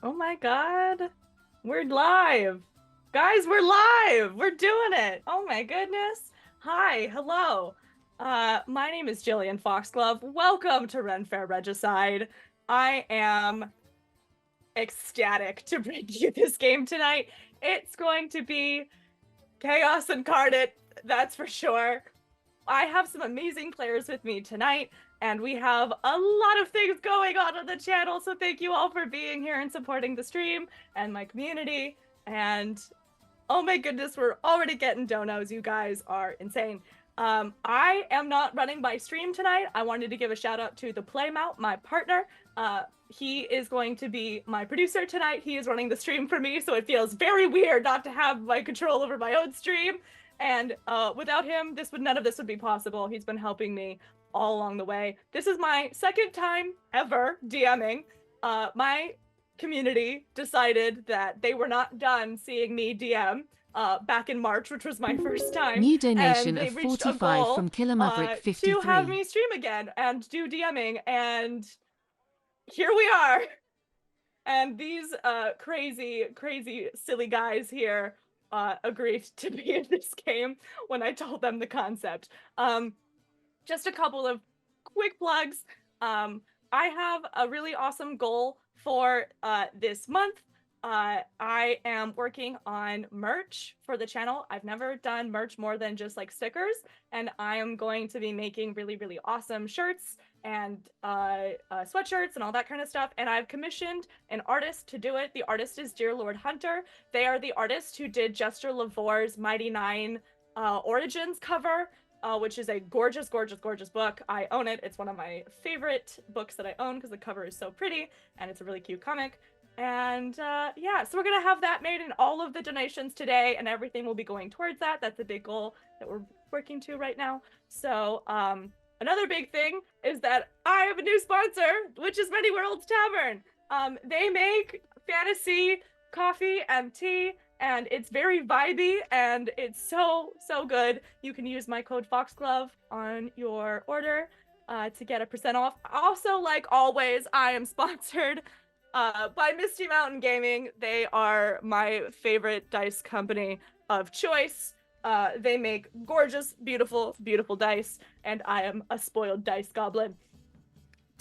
Oh my God. We're live. Guys, we're live. We're doing it. Oh my goodness. Hi, hello. My name is Jillian Foxglove. Welcome to Renfaire Regicide. I am ecstatic to bring you this game tonight. It's going to be chaos incarnate, that's for sure. I have some amazing players with me tonight, and we have a lot of things going on the channel, so thank you all for being here and supporting the stream and my community. And oh my goodness, we're already getting donos. You guys are insane. I am not running my stream tonight. I wanted to give a shout out to the Playmount, my partner. He is going to be my producer tonight. He is running the stream for me, so it feels very weird not to have my control over my own stream. And without him, none of this would be possible. He's been helping me all along the way. This is my second time ever DMing. My community decided that they were not done seeing me DM back in March, which was my first time. New donation and they of reached 45 a goal, from Killer Maverick 53. to have me stream again and do DMing, and here we are. And these crazy, silly guys here agreed to be in this game when I told them the concept. Just a couple of quick plugs. I have a really awesome goal for this month. I am working on merch for the channel. I've never done merch more than just like stickers, and I am going to be making really awesome shirts and sweatshirts and all that kind of stuff. And I've commissioned an artist to do it. The artist is Dear Lord Hunter. They are the artist who did Jester Lavor's Mighty Nine Origins cover, which is a gorgeous book. I own it. It's one of my favorite books that I own because the cover is so pretty and it's a really cute comic. And yeah, so we're gonna have that made, and all of the donations today and everything will be going towards that. That's a big goal that we're working to right now. So another big thing is that I have a new sponsor, which is Many Worlds Tavern. They make fantasy coffee and tea, and it's very vibey, and it's so good. You can use my code Foxglove on your order to get a % off. Also, like always, I am sponsored by Misty Mountain Gaming. They are my favorite dice company of choice. They make gorgeous, beautiful dice, and I am a spoiled dice goblin.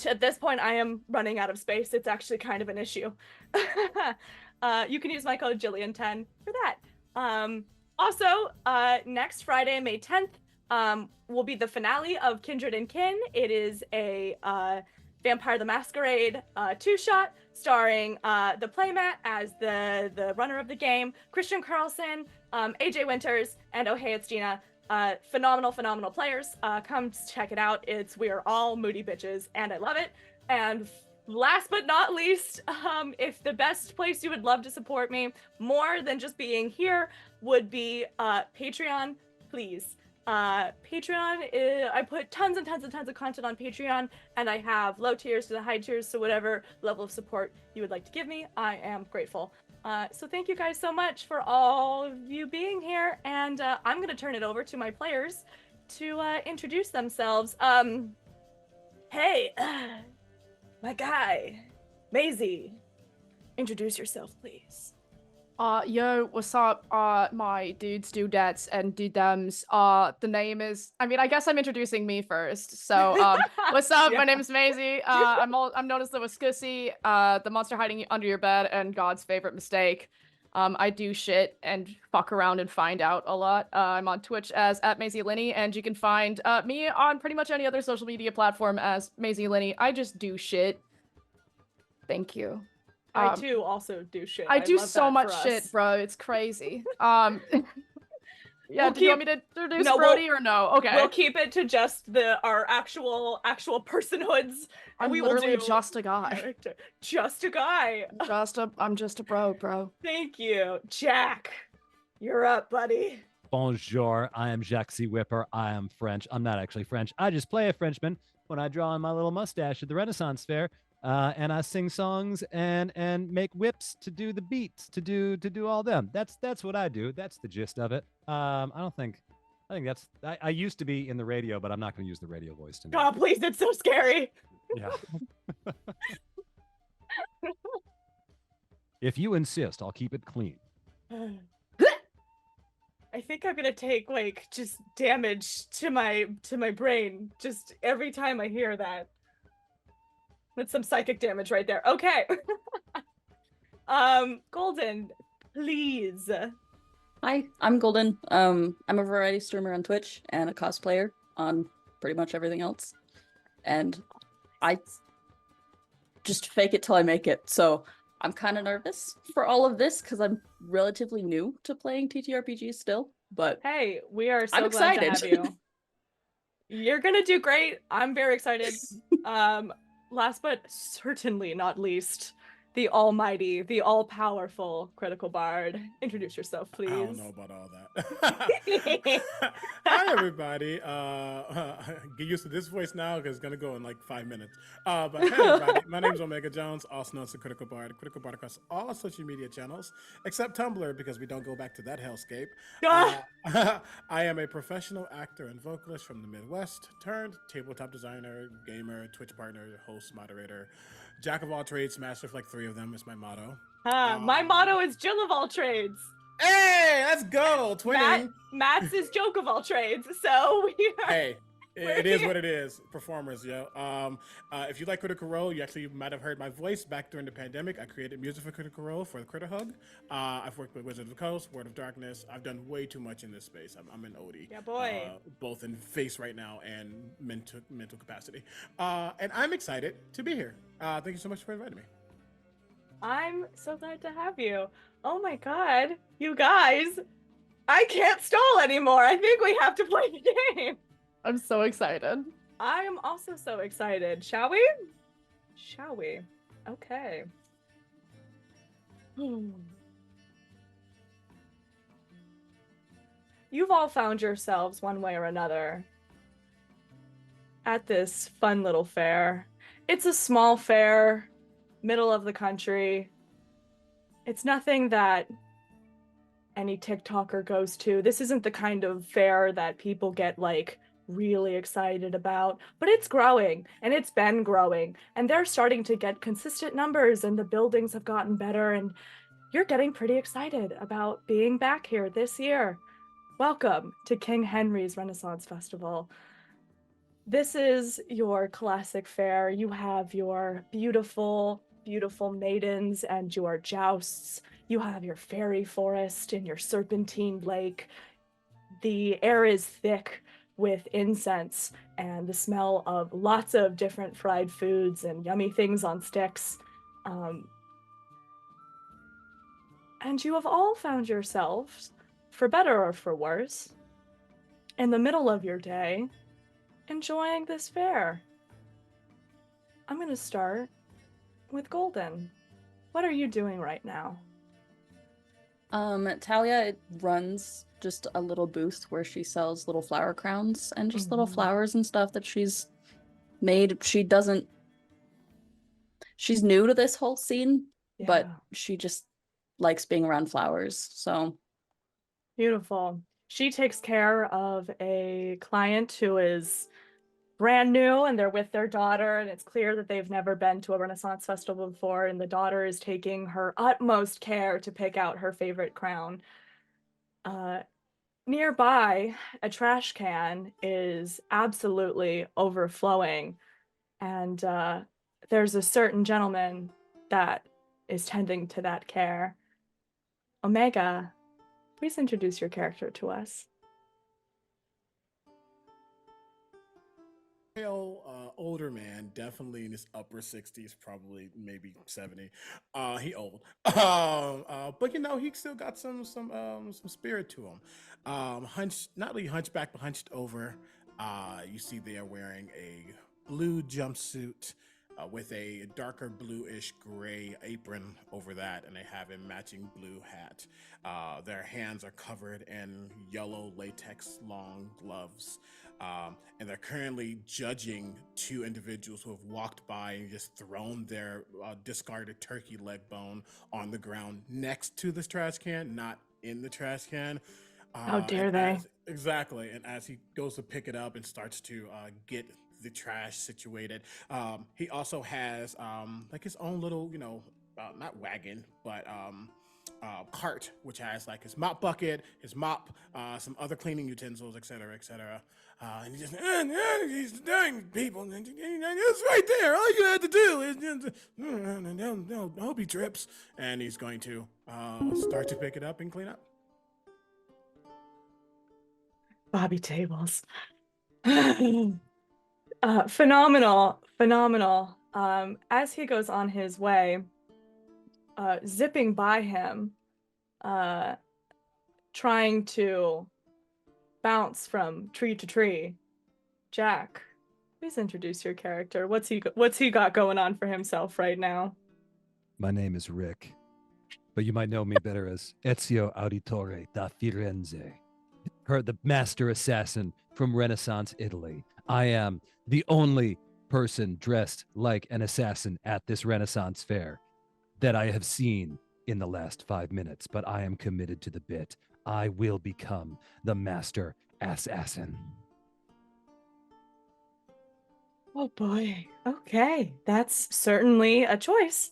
At this point, I am running out of space. It's actually kind of an issue. You can use my code Jillian10 for that. Also, next Friday, May 10th, will be the finale of Kindred and Kin. It is a Vampire the Masquerade two-shot starring the playmat as the runner of the game, Christian Carlson, AJ Winters, and Oh Hey It's Gina. Phenomenal players. Come check it out. We are all moody bitches, and I love it. And last but not least, if the best place you would love to support me more than just being here would be Patreon, please. Patreon I put tons of content on Patreon, and I have low tiers to the high tiers, so whatever level of support you would like to give me, I am grateful. So thank you guys so much for all of you being here, and I'm gonna turn it over to my players to introduce themselves. Hey, my guy, Maisie, introduce yourself, please. Yo, what's up, my dudes, dudettes, and dudems. The name is, I guess I'm introducing me first. So, what's up? Yeah. My name is Maisie. I'm known as the Wascusi, the monster hiding under your bed, and God's favorite mistake. I do shit and fuck around and find out a lot. I'm on Twitch as @MaisieLynnie, and you can find me on pretty much any other social media platform as MaisieLynnie. I just do shit. Thank you. I too also do shit. I do so much for shit, us. bro. It's crazy. Yeah, do you want me to introduce Brody or no? Okay. We'll keep it to just our actual personhoods. I'm literally just a guy. Character. Just a guy. I'm just a bro. Thank you. Jack, you're up, buddy. Bonjour, I am JacquesZeWhipper. I am French. I'm not actually French. I just play a Frenchman when I draw on my little mustache at the Renaissance Fair. And I sing songs and make whips to do the beats, to do all them. That's what I do. That's the gist of it. I think I used to be in the radio, but I'm not going to use the radio voice tonight. God, please, it's so scary. Yeah. If you insist, I'll keep it clean. I think I'm gonna take like just damage to my brain just every time I hear that. That's some psychic damage right there. Okay. Golden, please. Hi, I'm Golden. I'm a variety streamer on Twitch and a cosplayer on pretty much everything else. And I just fake it till I make it. So I'm kind of nervous for all of this because I'm relatively new to playing TTRPGs still. But Hey, we are so I'm glad to excited. have you. You're gonna do great. I'm very excited. Last but certainly not least, the almighty, the all-powerful Critical Bard. Introduce yourself, please. I don't know about all that. Hi, everybody. Get used to this voice now because it's going to go in like 5 minutes. But hey, everybody. My name is Omega Jones, also known as the Critical Bard. Critical Bard across all social media channels, except Tumblr because we don't go back to that hellscape. I am a professional actor and vocalist from the Midwest, turned tabletop designer, gamer, Twitch partner, host, moderator. Jack of all trades, master of like 3 of them is my motto. My motto is Jill of all trades. Hey, let's go. Twinning. Matt's is joke of all trades. So we are. Hey, it is what it is. Performers, yo. If you like Critical Role, you actually might have heard my voice back during the pandemic. I created music for Critical Role for the Critter Hug. I've worked with Wizard of the Coast, Word of Darkness. I've done way too much in this space. I'm an Odie. Yeah, boy. Both in face right now and mental capacity. And I'm excited to be here. Thank you so much for inviting me. I'm so glad to have you. Oh my god, you guys. I can't stall anymore. I think we have to play the game. I'm so excited. I am also so excited. Shall we? Shall we? Okay. You've all found yourselves one way or another at this fun little fair. It's a small fair, middle of the country. It's nothing that any TikToker goes to. This isn't the kind of fair that people get like really excited about, but it's growing and it's been growing and they're starting to get consistent numbers and the buildings have gotten better and you're getting pretty excited about being back here this year. Welcome to King Henry's Renaissance Festival. This is your classic fair. You have your beautiful, beautiful maidens and your jousts. You have your fairy forest and your serpentine lake. The air is thick with incense and the smell of lots of different fried foods and yummy things on sticks. And you have all found yourselves, for better or for worse, in the middle of your day, enjoying this fair. I'm going to start with Golden. What are you doing right now? Talia runs just a little booth where she sells little flower crowns and just little flowers and stuff that she's made. She's new to this whole scene, but she just likes being around flowers, so. Beautiful. She takes care of a client who is brand new and they're with their daughter and it's clear that they've never been to a Renaissance festival before and the daughter is taking her utmost care to pick out her favorite crown. Nearby, a trash can is absolutely overflowing and there's a certain gentleman that is tending to that care. Omega, please introduce your character to us. Pale, older man, definitely in his upper 60s, probably maybe 70. He old, but you know he still got some spirit to him. Hunched, not really hunchback, but hunched over. You see they are wearing a blue jumpsuit with a darker bluish gray apron over that, and they have a matching blue hat. Their hands are covered in yellow latex long gloves. And they're currently judging 2 individuals who have walked by and just thrown their discarded turkey leg bone on the ground next to this trash can, not in the trash can. How dare they? Exactly. And as he goes to pick it up and starts to get the trash situated, he also has like his own little, not wagon, but cart, which has like his mop bucket, his mop, some other cleaning utensils, etc., etc. And he's dying people, and it's right there. All you have to do is no, I hope he trips, and he's going to start to pick it up and clean up. Bobby Tables. Phenomenal. As he goes on his way, zipping by him, trying to bounce from tree to tree. Jack, please introduce your character. What's he got going on for himself right now? My name is Rick, but you might know me better as Ezio Auditore da Firenze, the master assassin from Renaissance Italy. I am the only person dressed like an assassin at this Renaissance fair that I have seen in the last 5 minutes, but I am committed to the bit. I will become the master assassin. Oh boy. Okay. That's certainly a choice.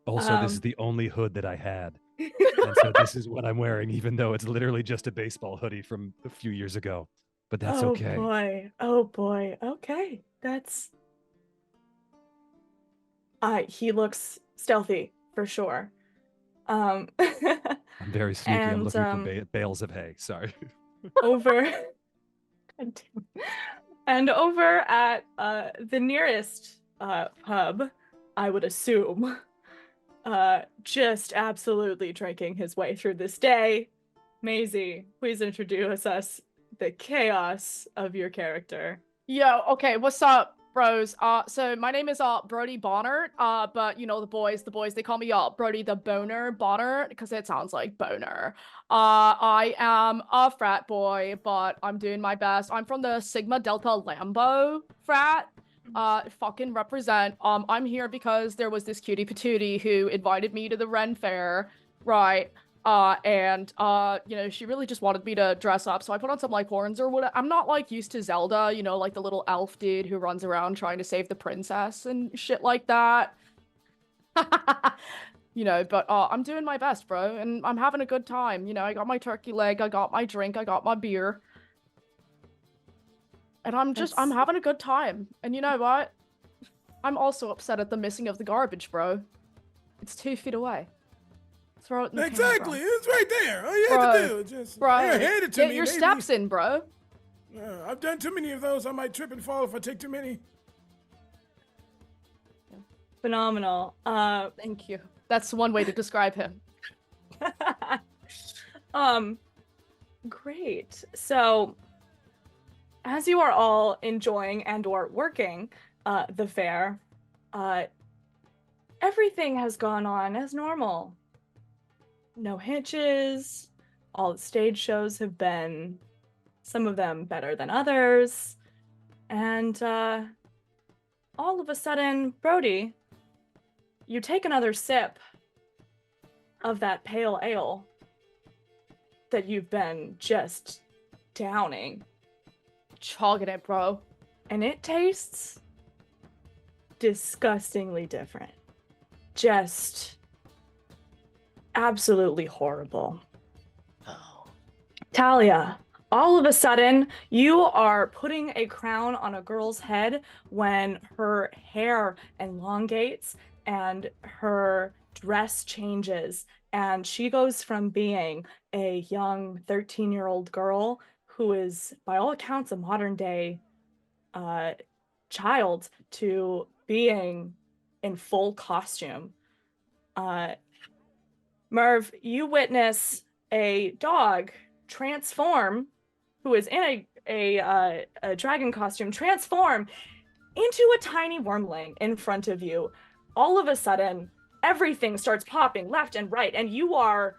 Also, this is the only hood that I had. And so this is what I'm wearing, even though it's literally just a baseball hoodie from a few years ago. But that's okay. Oh boy. Okay. That's... he looks stealthy, for sure. I'm very sneaky. I'm and, looking for bales of hay. Sorry. over... God damn. And over at the nearest pub, I would assume, just absolutely drinking his way through this day, Maisie, please introduce us the chaos of your character. Yo, okay, what's up, bros? So my name is Brody Bonner. But you know the boys, they call me Brody the Boner Bonner because it sounds like boner. I am a frat boy, but I'm doing my best. I'm from the Sigma Delta Lambo frat. Fucking represent. I'm here because there was this cutie patootie who invited me to the Renfaire, right? And you know, she really just wanted me to dress up, so I put on some like horns or whatever. I'm not like used to Zelda, you know, like the little elf dude who runs around trying to save the princess and shit like that. You know, but I'm doing my best, bro, and I'm having a good time. You know, I got my turkey leg, I got my drink, I got my beer. And I'm having a good time. And you know what? I'm also upset at the missing of the garbage, bro. It's 2 feet away. Throw it in the Exactly, can, it's right there. All you have to do is just hand it to me. Get your maybe. steps in, bro. I've done too many of those. I might trip and fall if I take too many. Phenomenal. Thank you. That's one way to describe him. Great. So, as you are all enjoying and or working the fair, everything has gone on as normal. No hitches. All the stage shows have been, some of them better than others. And all of a sudden, Brody, you take another sip of that pale ale that you've been just downing. Chogging it, bro. And it tastes disgustingly different. Just absolutely horrible. Oh. Talia, all of a sudden, you are putting a crown on a girl's head when her hair elongates and her dress changes, and she goes from being a young 13-year-old girl who is, by all accounts, a modern-day child to being in full costume. Merv, you witness a dog transform, who is in a dragon costume, transform into a tiny wormling in front of you. All of a sudden, everything starts popping left and right, and you are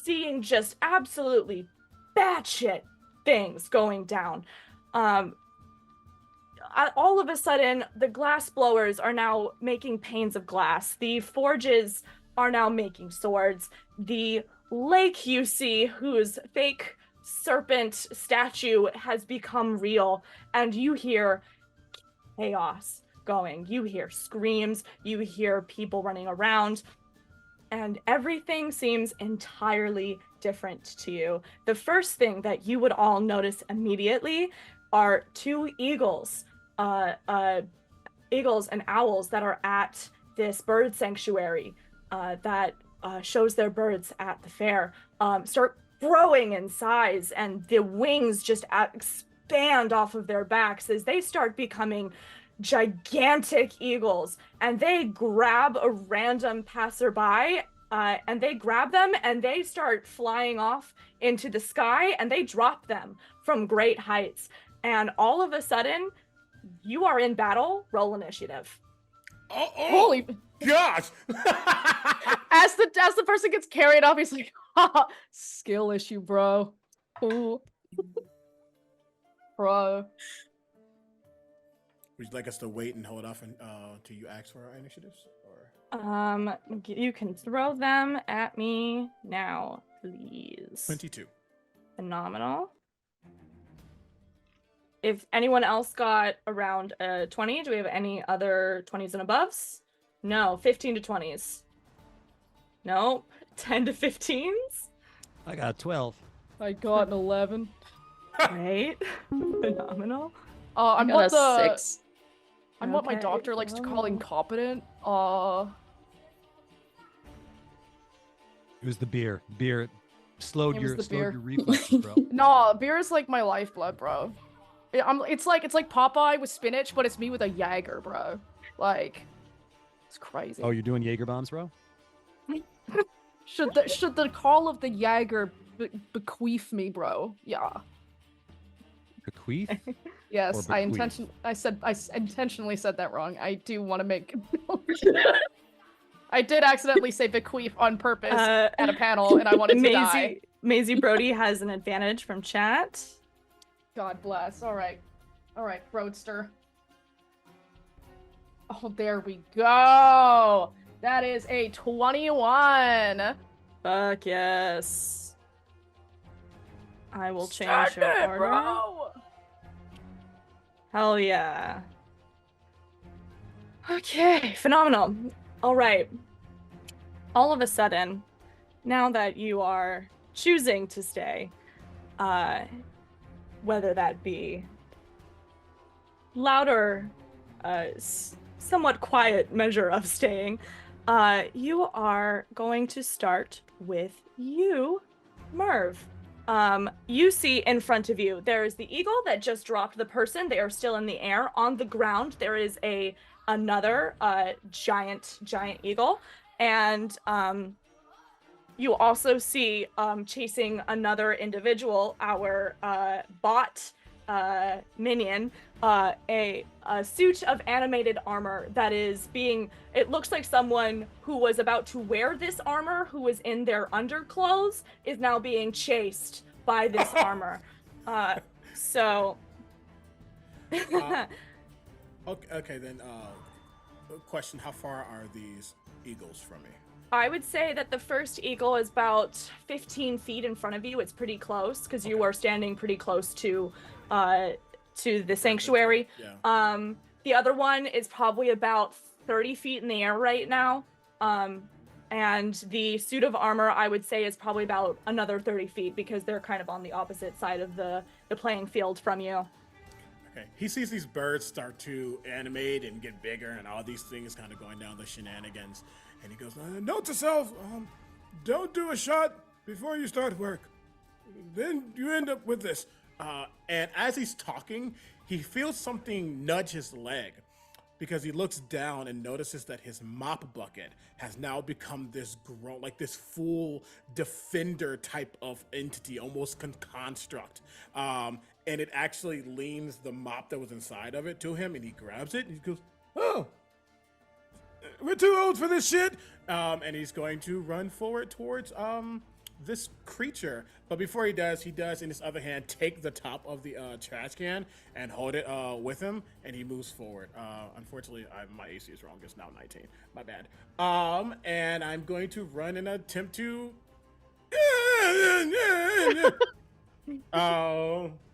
seeing just absolutely batshit things going down. All of a sudden, the glass blowers are now making panes of glass. The forges are now making swords. The lake you see, whose fake serpent statue has become real, and you hear chaos going. You hear screams, you hear people running around, and everything seems entirely different to you. The first thing that you would all notice immediately are two eagles, eagles and owls that are at this bird sanctuary that shows their birds at the fair, start growing in size, and the wings just expand off of their backs as they start becoming gigantic eagles, and they grab a random passerby and they grab them and they start flying off into the sky, and they drop them from great heights, and all of a sudden you are in battle. Roll initiative. Oh, Holy gosh! as the person gets carried off, he's like, haha, skill issue, bro. Ooh. Bro. Would you like us to wait and hold off until you ask for our initiatives? Or You can throw them at me now, please. 22. Phenomenal. If anyone else got around 20, do we have any other 20s and aboves? No, 15 to 20s. Nope. 10 to 15s? I got 12. I got an 11. Great. Phenomenal. I'm I what got a the 6. I'm what my Okay. doctor likes to call Oh. incompetent. It was the beer. Beer slowed It was your the beer. reflexes, bro. No, beer is like my lifeblood, bro. It's like Popeye with spinach, but it's me with a Jaeger, bro. Like, it's crazy. Oh, you're doing Jaeger bombs, bro? Should the call of the Jaeger bequeath me, bro? Yeah. Bequeath? Yes, Or I bequeath. intentionally said that wrong. I do want to make. I did accidentally say bequeath on purpose at a panel, and I wanted to die. Maisie Brody has an advantage from chat. God bless. All right, Roadster. Oh, there we go. That is a 21. Fuck yes. I will change Start your it, order. bro. Hell yeah. Okay, phenomenal. All right. All of a sudden, now that you are choosing to stay, whether that be louder, somewhat quiet measure of staying, you are going to start with you, Merv. You see in front of you, there is the eagle that just dropped the person. They are still in the air. On the ground, there is another giant eagle. And you also see chasing another individual, our bot minion, a suit of animated armor that is being, it looks like someone who was about to wear this armor, who was in their underclothes, is now being chased by this armor. So Okay, then, question, how far are these eagles from me? I would say that the first eagle is about 15 feet in front of you. It's pretty close because you are standing pretty close to the sanctuary. Yeah. The other one is probably about 30 feet in the air right now. And the suit of armor, I would say, is probably about another 30 feet because they're kind of on the opposite side of the playing field from you. Okay. He sees these birds start to animate and get bigger and all these things kind of going down the shenanigans. And he goes, note to self, don't do a shot before you start work. Then you end up with this. And as he's talking, he feels something nudge his leg because he looks down and notices that his mop bucket has now become this this full defender type of entity, almost construct. And it actually leans the mop that was inside of it to him, and he grabs it and he goes, oh, we're too old for this shit. And he's going to run forward towards this creature. But before he does in his other hand take the top of the trash can and hold it with him, and he moves forward. Unfortunately, my AC is wrong. It's now 19. My bad. And I'm going to run and attempt to.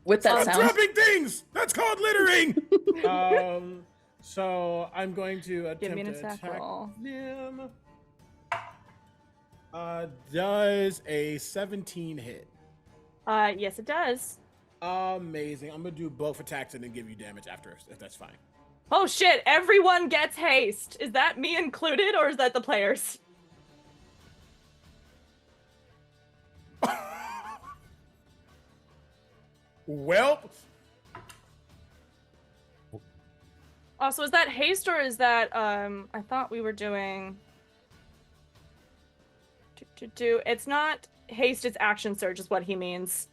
With that I'm sound. dropping things. That's called littering. So I'm going to attempt Give me an to attack attack roll. him. Does a 17 hit? Yes, it does. Amazing. I'm gonna do both attacks and then give you damage after, if that's fine. Oh shit! Everyone gets haste. Is that me included, or is that the players? Well, Also, is that haste or is that I thought we were doing it's not haste, it's action surge is what he means.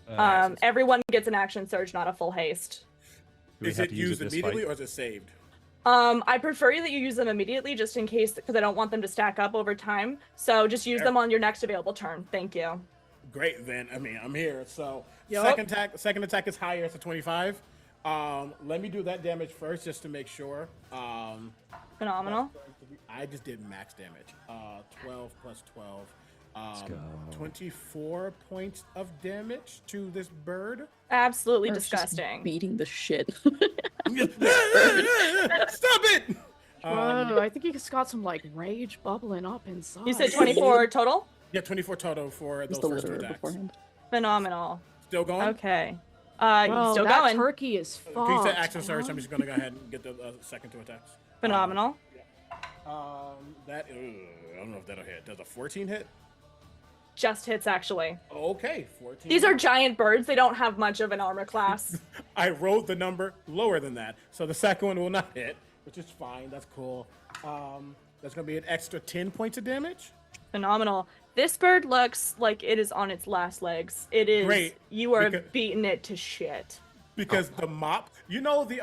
Everyone gets an action surge, not a full haste. is it used immediately or is it saved? I prefer that you use them immediately just in case, because I don't want them to stack up over time. So just use them on your next available turn. Thank you. Great, then. I mean, I'm here. So Yup. second attack is higher. It's a 25. Let me do that damage first just to make sure. Phenomenal. I just did max damage. 12 plus 12. Let's go. 24 points of damage to this bird. Absolutely Or just disgusting. beating the shit. Stop it! Whoa, I think he's got some like rage bubbling up inside. You said 24 total? Yeah, 24 total for Just those the first two litter attacks. beforehand. Phenomenal. Still going? Okay. Bro, Still that going. turkey is fucked. Can you say action surge? man. I'm just gonna go ahead and get the second two attacks. Phenomenal. That I don't know if that'll hit. Does a 14 hit? Just hits, actually. Okay, 14. These are giant birds. They don't have much of an armor class. I rolled the number lower than that, so the second one will not hit, which is fine. That's cool. That's gonna be an extra 10 points of damage. Phenomenal. This bird looks like it is on its last legs. It is. Great, You are because- beating it to shit. Because the mop, you know the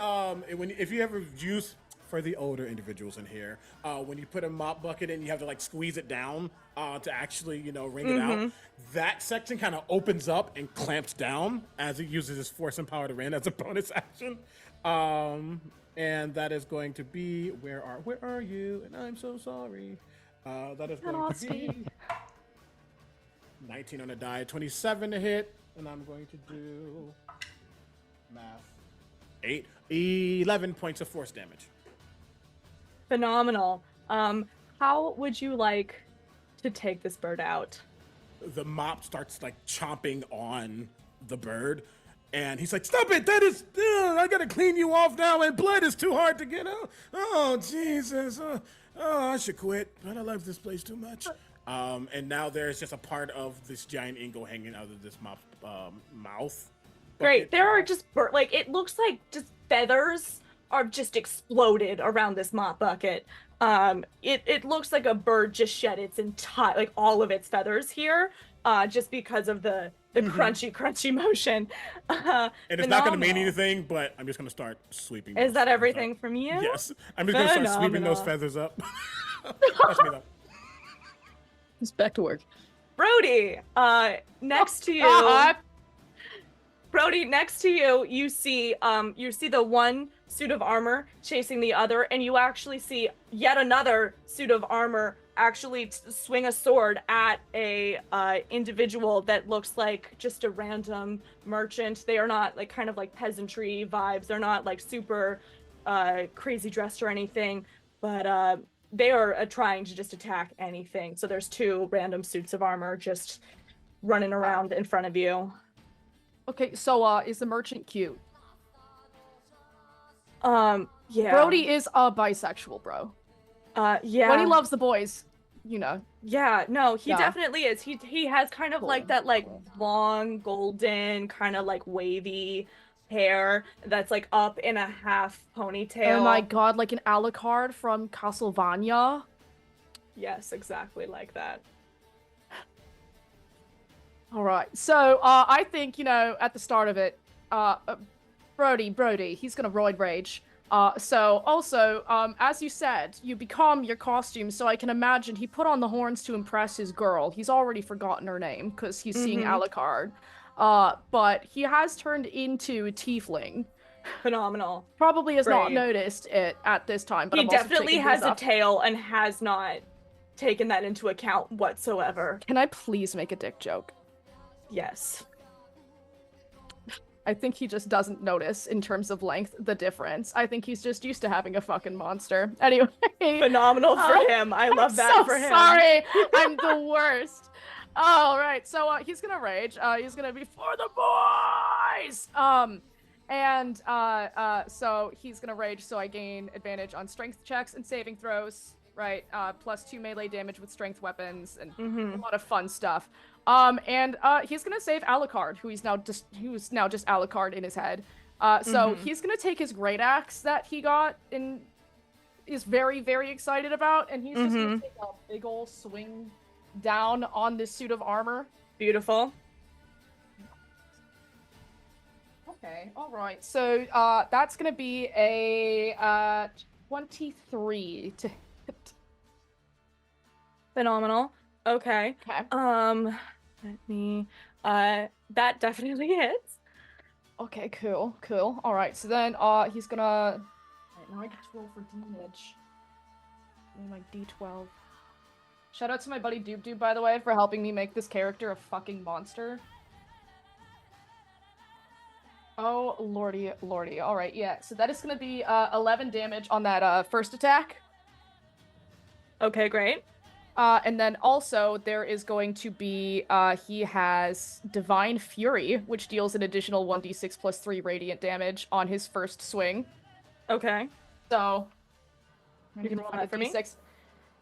if you ever use, for the older individuals in here, when you put a mop bucket in, you have to like squeeze it down to actually wring it out. That section kind of opens up and clamps down as it uses its force and power to rend as a bonus action. And that is going to be where are you? And I'm so sorry. That is going to be 19 on a die, 27 to hit, and I'm going to do math. 11 points of force damage. Phenomenal. How would you like to take this bird out? The mop starts like chomping on the bird, and he's like, "Stop it! That is, I gotta clean you off now, and blood is too hard to get out. Oh Jesus! Oh, I should quit. But I love this place too much." And now there's just a part of this giant ingo hanging out of this mop mouth. Great. There are just like it looks like just feathers are just exploded around this mop bucket. It looks like a bird just shed its entire, like all of its feathers here, just because of the crunchy motion. And it's not going to mean Phenomenal. anything, but I'm just going to start sweeping. Is those that feathers everything up. from you? Yes. I'm just going to start sweeping those Phenomenal. feathers up. That's me though. He's back to work. Brody, next to you. Brody, next to you, you see the one suit of armor chasing the other, and you actually see yet another suit of armor actually swing a sword at a individual that looks like just a random merchant. They are not like kind of like peasantry vibes. They're not like super crazy dressed or anything, but they are trying to just attack anything. So there's two random suits of armor just running around in front of you. Okay, so is the merchant cute? Yeah. Brody is a bisexual, bro. Yeah. When he loves the boys, Yeah, no, he Yeah. definitely is. He has kind of like Cool. that like long golden kind of like wavy hair that's like up in a half ponytail. Oh my god, like an Alucard from Castlevania. Yes, exactly like that. All right, so I think at the start of it, Brody, he's gonna roid rage. So also, as you said, you become your costume. So I can imagine he put on the horns to impress his girl. He's already forgotten her name because he's seeing Alucard. But he has turned into a tiefling. Phenomenal. Probably has not Great. noticed it at this time. But He I'm also definitely picking has these a up. tail and has not taken that into account whatsoever. Can I please make a dick joke? Yes. I think he just doesn't notice in terms of length the difference. I think he's just used to having a fucking monster. Anyway. Phenomenal for him. I love that so for him. Sorry. I'm the worst. All right. So he's gonna rage. He's gonna be for the boys. So he's gonna rage. So I gain advantage on strength checks and saving throws. Right. +2 melee damage with strength weapons and a lot of fun stuff. He's gonna save Alucard, who's now just Alucard in his head. So he's gonna take his great axe that he got and is very, very excited about, and he's just gonna take a big ol' swing down on this suit of armor. Beautiful. Okay, all right. So that's gonna be a 23 to hit. Phenomenal. Okay. Okay. Let me. That definitely hits. Okay, cool. All right, so then he's gonna. Alright, now I get to roll for damage. Give me my D12. Shout out to my buddy Doob, by the way, for helping me make this character a fucking monster. Oh, lordy. Alright, yeah. So that is gonna be 11 damage on that first attack. Okay, great. And then also there is going to be he has Divine Fury, which deals an additional 1d6 plus 3 radiant damage on his first swing. Okay. So You can roll that for me.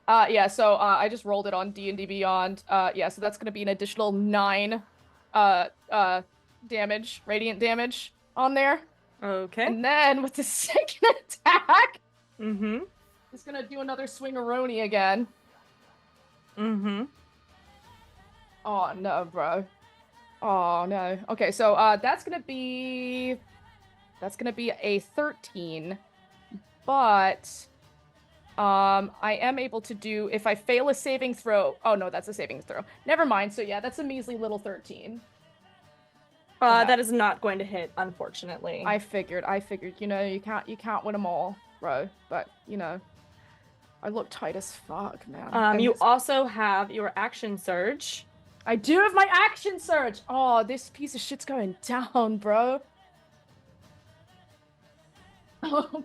Yeah, so I just rolled it on D&D Beyond. Yeah, so that's gonna be an additional 9 damage, radiant damage on there. Okay. And then with the second attack, It's gonna do another swing-a-roni again. Oh no, bro. Oh no. Okay, so that's gonna be a 13. But I am able to do, if I fail a saving throw. Oh no, that's a saving throw. Never mind. So yeah, that's a measly little 13. That is not going to hit, unfortunately. I figured. You know, you can't win them all, bro. But you know, I look tight as fuck, man. You also have your action surge. I do have my action surge. Oh, this piece of shit's going down, bro. Oh,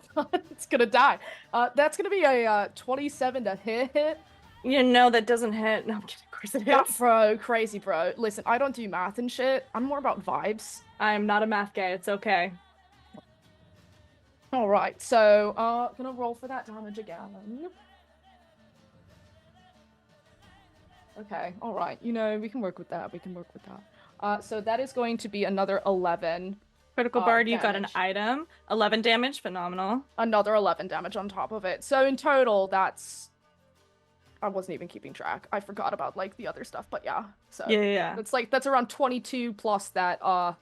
it's gonna die. That's gonna be a 27 to hit. You know that doesn't hit. No, I'm kidding. Of course it hits. Bro, crazy, bro. Listen, I don't do math and shit. I'm more about vibes. I'm not a math guy. It's okay. All right, so gonna roll for that damage again. Okay, all right. You know, we can work with that. So that is going to be another 11. CriticalBard, you got an damage. item. 11 damage. Phenomenal. Another 11 damage on top of it. So in total, that's... I wasn't even keeping track. I forgot about, like, the other stuff, but yeah. So Yeah. that's around 22 plus that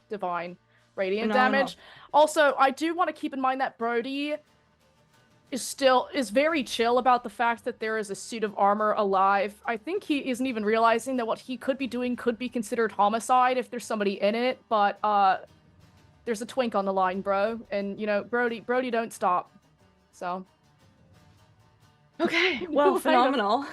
divine radiant Phenomenal. damage. Also, I do want to keep in mind that Brody is very chill about the fact that there is a suit of armor alive. I think he isn't even realizing that what he could be doing could be considered homicide if there's somebody in it, but there's a twink on the line, bro. And you know, Brody don't stop. So Okay, well, phenomenal.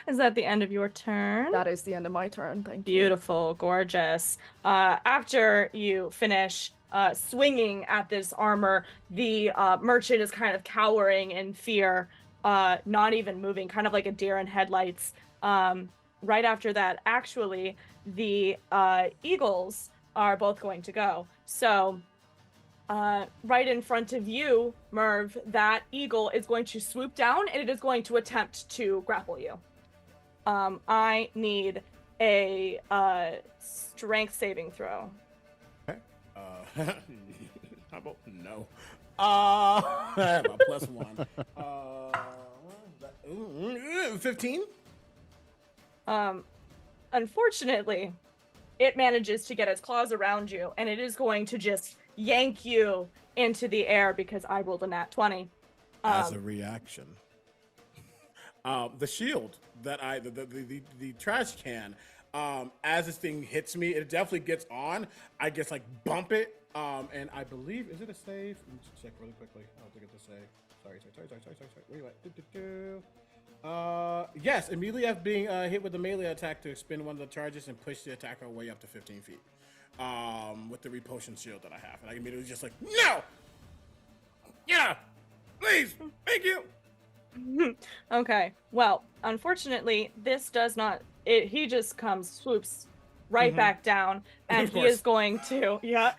Is that the end of your turn? that is the end of my turn. Thank you. Beautiful, gorgeous. After you finish swinging at this armor, the merchant is kind of cowering in fear, not even moving, kind of like a deer in headlights. Right after that, actually, the eagles are both going to go. So right in front of you, Merv, that eagle is going to swoop down and it is going to attempt to grapple you. I need a strength saving throw. How about no? I have a +1. 15. Unfortunately, it manages to get its claws around you, and it is going to just yank you into the air because I rolled a nat 20. As a reaction, the shield that the trash can, as this thing hits me, it definitely gets on. I just like bump it, and I believe, is it a save? Let me just check really quickly. I don't think it's a save. Sorry. Where you at? Yes, immediately after being hit with the melee attack, to expend one of the charges and push the attacker away up to 15 feet. with the repulsion shield that I have, and I immediately just like, no, yeah, please, thank you. Okay. Well, unfortunately, this does not. He just swoops right back down, and Of he course. is going to. Yeah.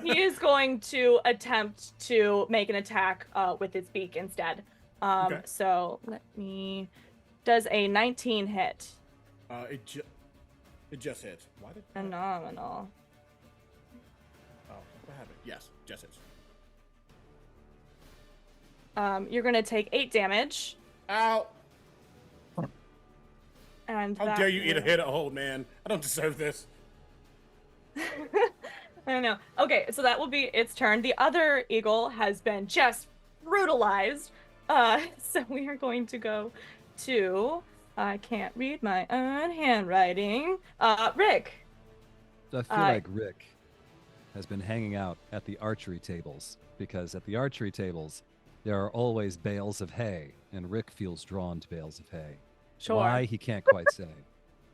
He is going to attempt to make an attack with his beak instead. Okay. So let me. Does a 19 hit? It just hits. Why did? Phenomenal. Oh, what happened? Yes, just hits. You're gonna take 8 damage, Ow! and How that dare you eat a will- hit hole, man? I don't deserve this. I don't know. Okay, so that will be its turn. The other eagle has been just brutalized. So we are going to go to. I can't read my own handwriting. Rick. So I feel like Rick has been hanging out at the archery tables because at the archery tables there are always bales of hay, and Rick feels drawn to bales of hay. Sure. Why, he can't quite say.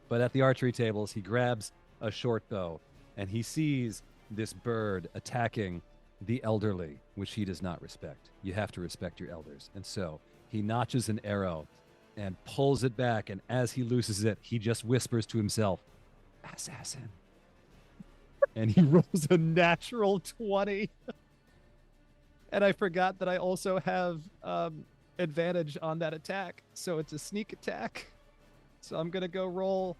But at the archery tables, he grabs a short bow and he sees this bird attacking the elderly, which he does not respect. You have to respect your elders. And so he notches an arrow and pulls it back, and as he looses it, he just whispers to himself, "Assassin." And he rolls a natural 20. And I forgot that I also have advantage on that attack. So it's a sneak attack. So I'm going to go roll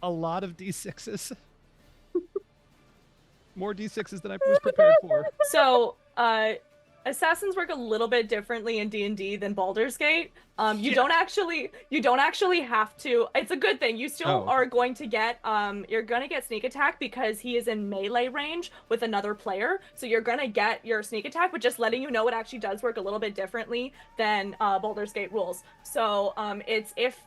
a lot of d6s. More d6s than I was prepared for. So, assassins work a little bit differently in D&D than Baldur's Gate. You don't actually have to. It's a good thing. You still are going to get you're going to get sneak attack because he is in melee range with another player. So you're going to get your sneak attack, but just letting you know it actually does work a little bit differently than Baldur's Gate rules. So it's if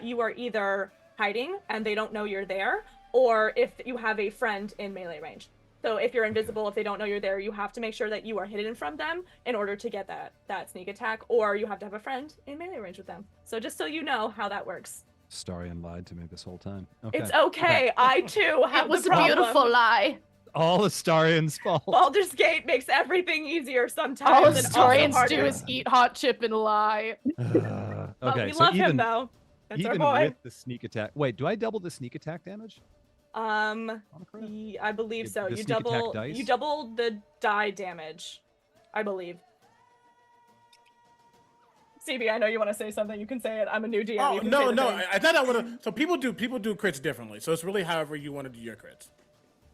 you are either hiding and they don't know you're there, or if you have a friend in melee range. So if you're invisible, if they don't know you're there, you have to make sure that you are hidden from them in order to get that sneak attack, or you have to have a friend in melee range with them. So just so you know how that works. Starion lied to me this whole time. Okay. It's okay. I too have It was the a problem. beautiful lie. All Astarion's fault. Baldur's Gate makes everything easier sometimes. All and also historians harder. do is eat hot chip and lie. But Okay, we so love even, him though. That's our even boy. with the sneak attack. Wait, do I double the sneak attack damage? I believe so. The You sneak attack double dice? the die damage, I believe. CB, I know you want to say something. You can say it. I'm a new DM. Oh You can no, say the no! thing. I thought I would have. So people do crits differently. So it's really however you want to do your crits.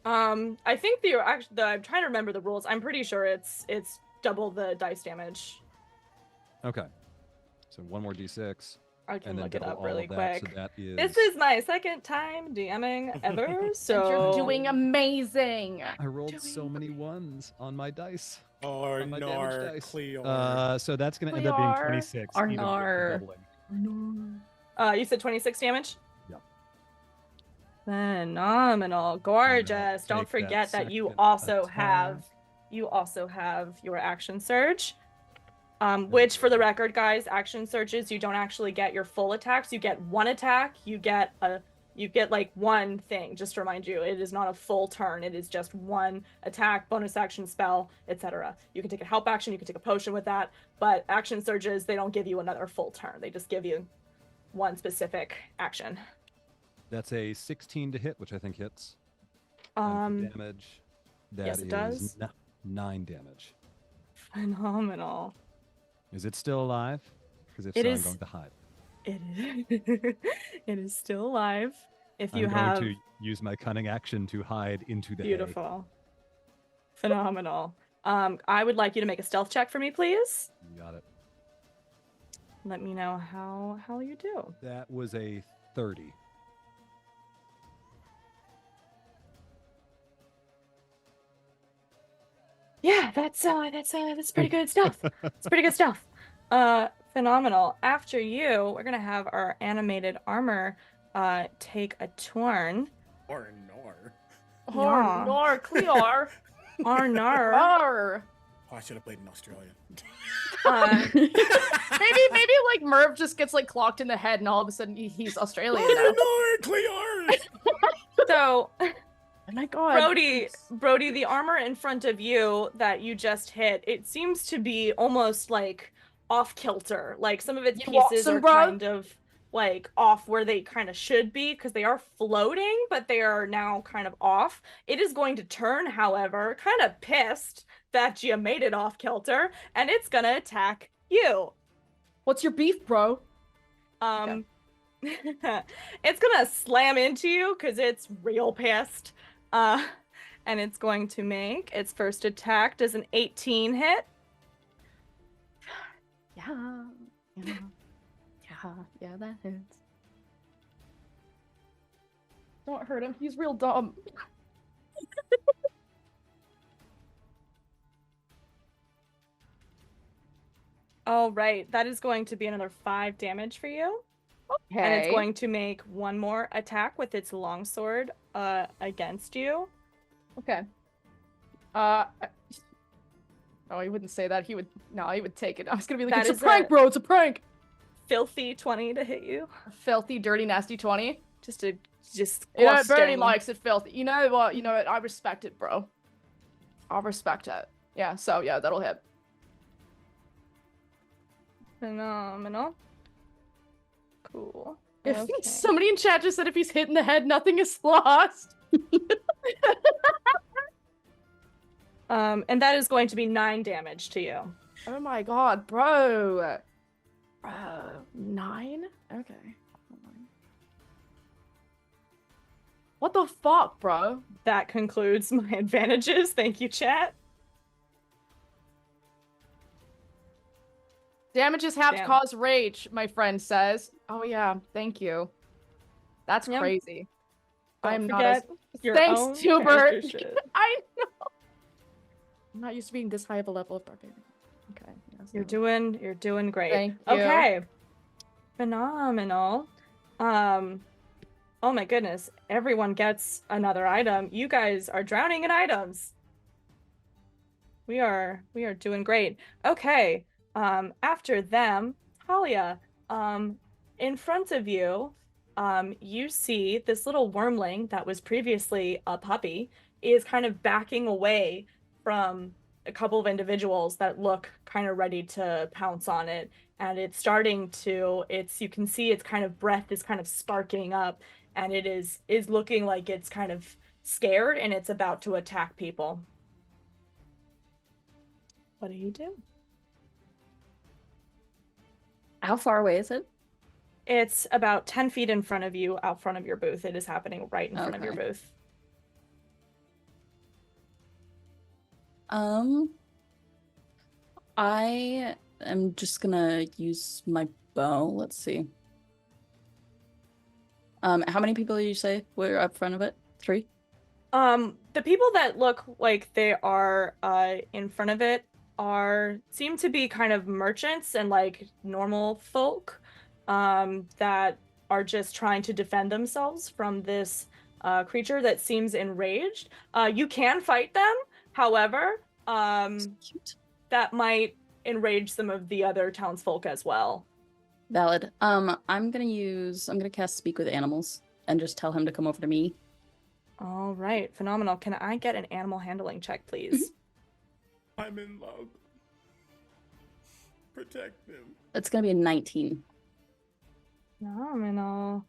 I think I'm trying to remember the rules. I'm pretty sure it's double the dice damage. Okay. So one more d6. I can And then look it double up all really of that. quick. So that is. This is my second time DMing ever, so And you're doing amazing. I rolled so many ones on my dice. Or On my damage Nar, dice. Cleo. So that's going to end up being Clear. 26. Or even with the Nar. doubling. You said 26 damage? Yep. Phenomenal. Gorgeous. take Don't that forget that you second also attack. have your action surge. Which for the record, guys, action surges, you don't actually get your full attacks. You get one attack, you get like one thing. Just to remind you, it is not a full turn. It is just one attack, bonus action, spell, etc. You can take a help action, you can take a potion with that, but action surges, they don't give you another full turn. They just give you one specific action. That's a 16 to hit, which I think hits. And for damage. yes, it is does. 9 damage. Phenomenal. Is it still alive? Because if It so, is- I'm going to hide. It is still alive. If you I'm have going to use my cunning action to hide into the hay. beautiful, phenomenal. I would like you to make a stealth check for me, please. You got it. Let me know how you do. That was a 30. Yeah, that's pretty good stuff. It's pretty good stuff. Phenomenal. After you, we're gonna have our animated armor take a turn. Or Nar. Yeah. Nor, Clear. Arnar. Nar. Oh, I should have played in Australian. Maybe like Merv just gets like clocked in the head and all of a sudden he's Australian now. Nar, Cleo. So Oh my god. Brody, the armor in front of you that you just hit, it seems to be almost like off kilter. Like some of its pieces are kind of like off where they kind of should be because they are floating, but they are now kind of off. It is going to turn, however, kind of pissed that you made it off kilter, and it's gonna attack you. What's your beef, bro? It's gonna slam into you because it's real pissed. And it's going to make its first attack. Does an 18 hit? Yeah, that hits. Don't hurt him. He's real dumb. All right, that is going to be another 5 damage for you. Okay. And it's going to make one more attack with its longsword against you. Okay. Oh, he wouldn't say that. He would take it. I was gonna be like, it's a prank, bro. It's a prank. Filthy 20 to hit you. Filthy, dirty, nasty 20. Just you know, Bernie likes it filthy. You know what? I respect it, bro. I'll respect it. Yeah. So yeah, that'll hit. Phenomenal. Cool. If somebody in chat just said if he's hit in the head, nothing is lost. And that is going to be 9 damage to you. Oh my god, bro. 9? Okay. What the fuck, bro? That concludes my advantages. Thank you, chat. Damages have to cause rage, my friend says. Oh yeah, thank you. That's crazy. I'm not Thanks, Tubert. I know. I'm not used to being this high of a level of barbarian. Okay. Yes, You're doing great. Thank you. Okay. Phenomenal. Oh my goodness. Everyone gets another item. You guys are drowning in items. We are doing great. Okay. After them, Talia, in front of you, you see this little wormling that was previously a puppy is kind of backing away from a couple of individuals that look kind of ready to pounce on it. And it's starting to, you can see its kind of breath is kind of sparking up, and it is looking like it's kind of scared and it's about to attack people. What do you do? How far away is it? It's about 10 feet in front of you, out front of your booth. It is happening right in front of your booth. I am just gonna use my bow. Let's see. How many people did you say were up front of it? 3? The people that look like they are in front of it seem to be kind of merchants and like normal folk that are just trying to defend themselves from this creature that seems enraged. You can fight them, however, that might enrage some of the other townsfolk as well. Valid. I'm gonna cast Speak with Animals and just tell him to come over to me. All right, phenomenal. Can I get an animal handling check, please? I'm in love. Protect them. It's gonna be a 19. Phenomenal.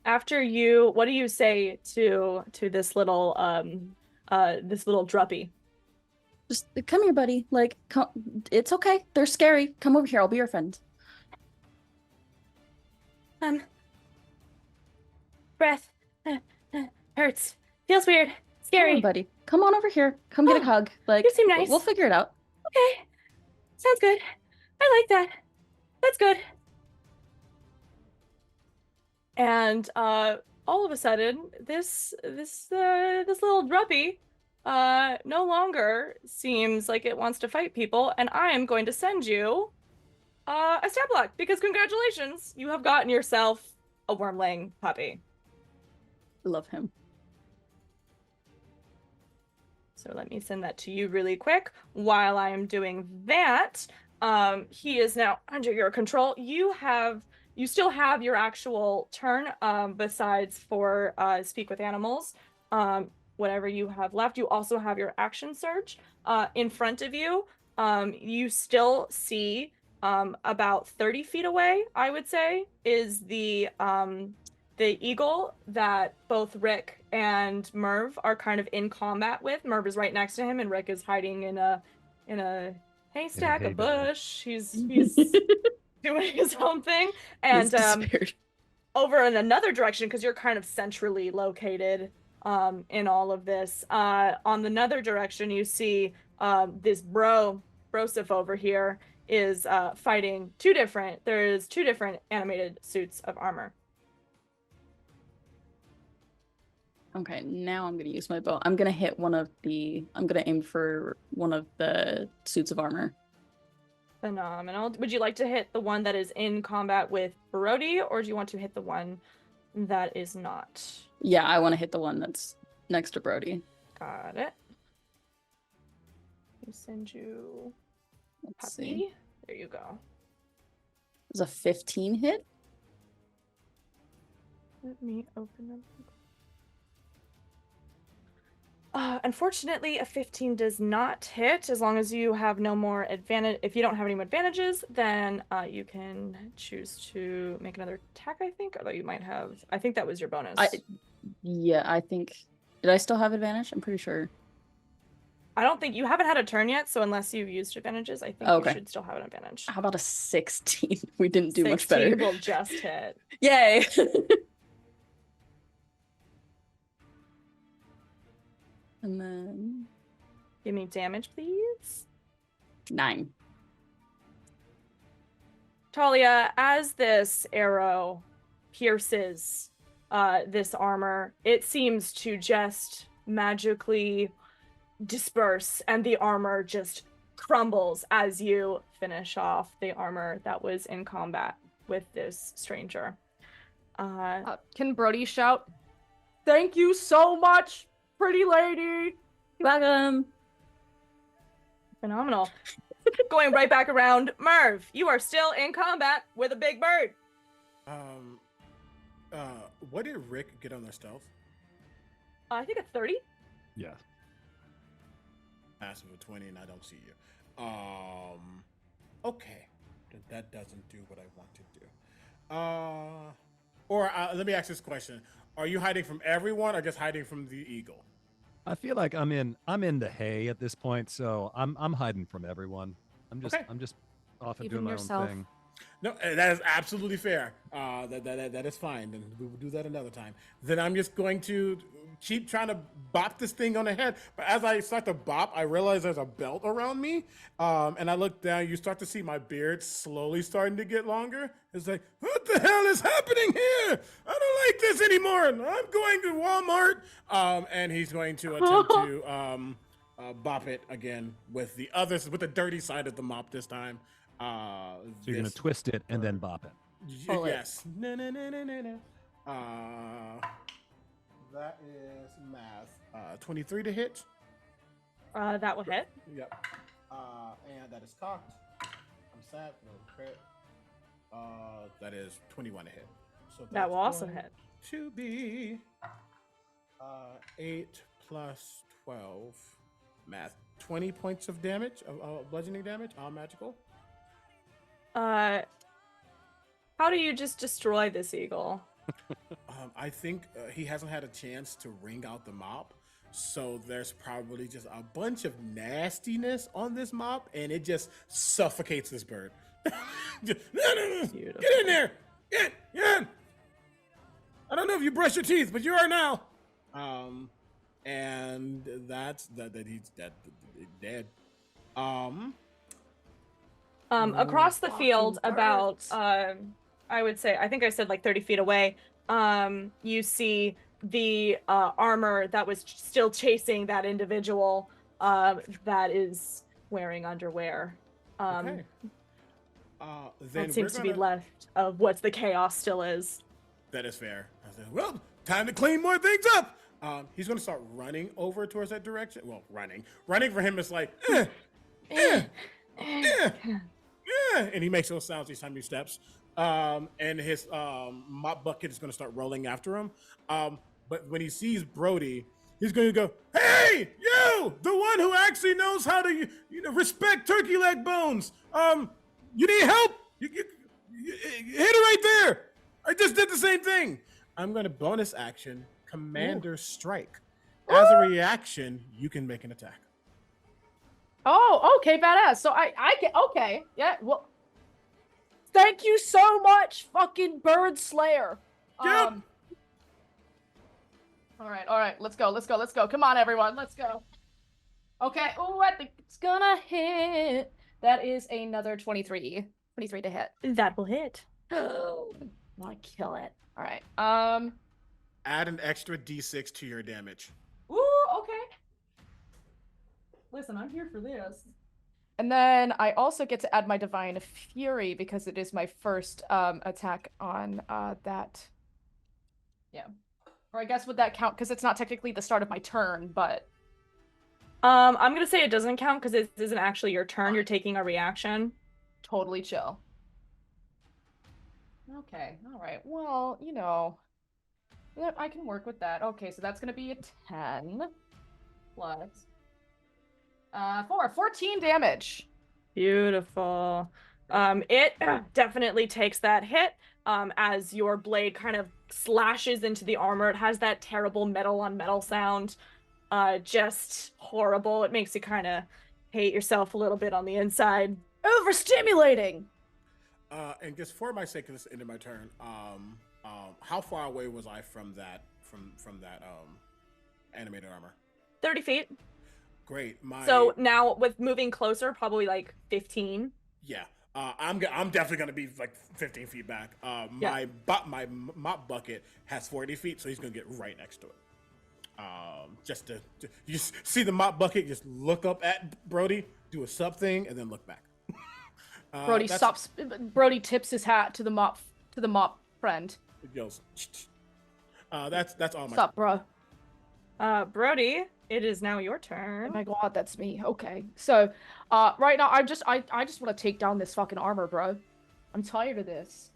After what do you say to this little druppy? Just come here, buddy. Like, it's okay. They're scary. Come over here. I'll be your friend. Breath hurts. Feels weird. Scary. Come on, buddy. Come on over here. Come get a hug. Like, you seem nice. We'll figure it out. Okay. Sounds good. I like that. That's good. And all of a sudden, this little druppy no longer seems like it wants to fight people, and I am going to send you a stat block because congratulations, you have gotten yourself a wormling puppy. Love him. So let me send that to you really quick. While I am doing that, he is now under your control. You have you still have your actual turn, besides for speak with animals. Whatever you have left, you also have your action surge. In front of you, you still see about 30 feet away, I would say, is the eagle that both Rick and Merv are kind of in combat with. Merv is right next to him, and Rick is hiding in a haystack, a hay bale. bush. He's doing his own thing. He's And disappeared. over in another direction, because you're kind of centrally located in all of this, on another direction you see this Broseph over here is fighting there's two different animated suits of armor. Okay, now I'm gonna use my bow. I'm gonna aim for one of the suits of armor. Phenomenal. Would you like to hit the one that is in combat with Brody, or do you want to hit the one that is not? Yeah, I want to hit the one that's next to Brody. Got it. Let me send you Let's see. puppy. There you go. It was a 15 hit. Let me open them. Unfortunately, a 15 does not hit. As long as you have no more advantage. If you don't have any more advantages, then you can choose to make another attack, I think. Although you might have... I think that was your bonus. Yeah, I think... Did I still have advantage? I'm pretty sure. I don't think... You haven't had a turn yet, so unless you've used advantages, I think Okay. you should still have an advantage. How about a 16? We didn't do much 16 better. will just hit. Yay! And then... Give me damage, please. 9. Talia, as this arrow pierces this armor, it seems to just magically disperse, and the armor just crumbles as you finish off the armor that was in combat with this stranger. Can Brody shout, "Thank you so much, pretty lady"? You're welcome. Phenomenal. Going right back around, Merv, you are still in combat with a big bird. What did Rick get on their stealth? I think it's 30. Yeah. Passive of 20, and I don't see you. Okay, that doesn't do what I want to do. Let me ask this question: are you hiding from everyone, or just hiding from the eagle? I feel like I'm in the hay at this point, so I'm hiding from everyone. I'm just off and Even doing my yourself. own thing. No, that is absolutely fair. That is fine. Then we will do that another time. Then I'm just going to keep trying to bop this thing on the head. But as I start to bop, I realize there's a belt around me. And I look down. You start to see my beard slowly starting to get longer. It's like, what the hell is happening here? I don't like this anymore. I'm going to Walmart. And he's going to attempt to bop it again with the dirty side of the mop this time. So you're gonna twist it and then bop it. Pull it. Yes. No. That is math. 23 to hit. That will hit. Yep. And that is cocked. I'm sad. No crit. That is 21 to hit. So That will also going hit. to be 8 plus 12 math. 20 points of damage, of bludgeoning damage, all magical. How do you just destroy this eagle? I think he hasn't had a chance to wring out the mop, so there's probably just a bunch of nastiness on this mop, and it just suffocates this bird. No. Beautiful. Get in there! Get in! I don't know if you brush your teeth, but you are now. And that's that he's dead. Across the field, Fucking about birds. I would say, I think I said like 30 feet away, you see the armor that was still chasing that individual that is wearing underwear. Okay. Then That seems we're to be gonna- left of what the chaos still is. That is fair. I said, well, time to clean more things up. He's going to start running over towards that direction. Well, running. Running for him is like, and he makes those sounds each time he steps. And his mop bucket is going to start rolling after him. But when he sees Brody, he's going to go, "Hey, you, the one who actually knows how to respect turkey leg bones. You need help? You hit it right there. I just did the same thing. I'm going to bonus action Commander Strike. As a reaction, you can make an attack. Oh, okay, badass. So I can, okay, yeah, well, thank you so much, fucking Bird Slayer. Yep. All right, let's go. Come on, everyone, let's go. Okay, oh, I think it's gonna hit. That is another 23 to hit. That will hit. I kill it. All right, Add an extra d6 to your damage. ooh, okay. Listen, I'm here for this. And then I also get to add my Divine Fury because it is my first attack on that. Yeah. Or I guess would that count? Because it's not technically the start of my turn, but... I'm gonna say it doesn't count because it isn't actually your turn. You're taking a reaction. Totally chill. Okay, alright. Well, I can work with that. Okay, so that's gonna be a 10 plus 14 damage. Beautiful. It definitely takes that hit. As your blade kind of slashes into the armor, it has that terrible metal on metal sound. Just horrible. It makes you kind of hate yourself a little bit on the inside. Overstimulating. And just for my sake, this end of my turn. How far away was I from that animated armor? 30 feet. Great. So now with moving closer, probably like 15. Yeah. I'm definitely gonna be like 15 feet back. My mop bucket has 40 feet, so he's gonna get right next to it. Just to you see the mop bucket, just look up at Brody, do a sub thing, and then look back. Brody stops. Brody tips his hat to the mop friend. It goes. That's all my. What's up, bro? Brody, it is now your turn. Oh my god, that's me. Okay, so right now I just want to take down this fucking armor, bro. I'm tired of this.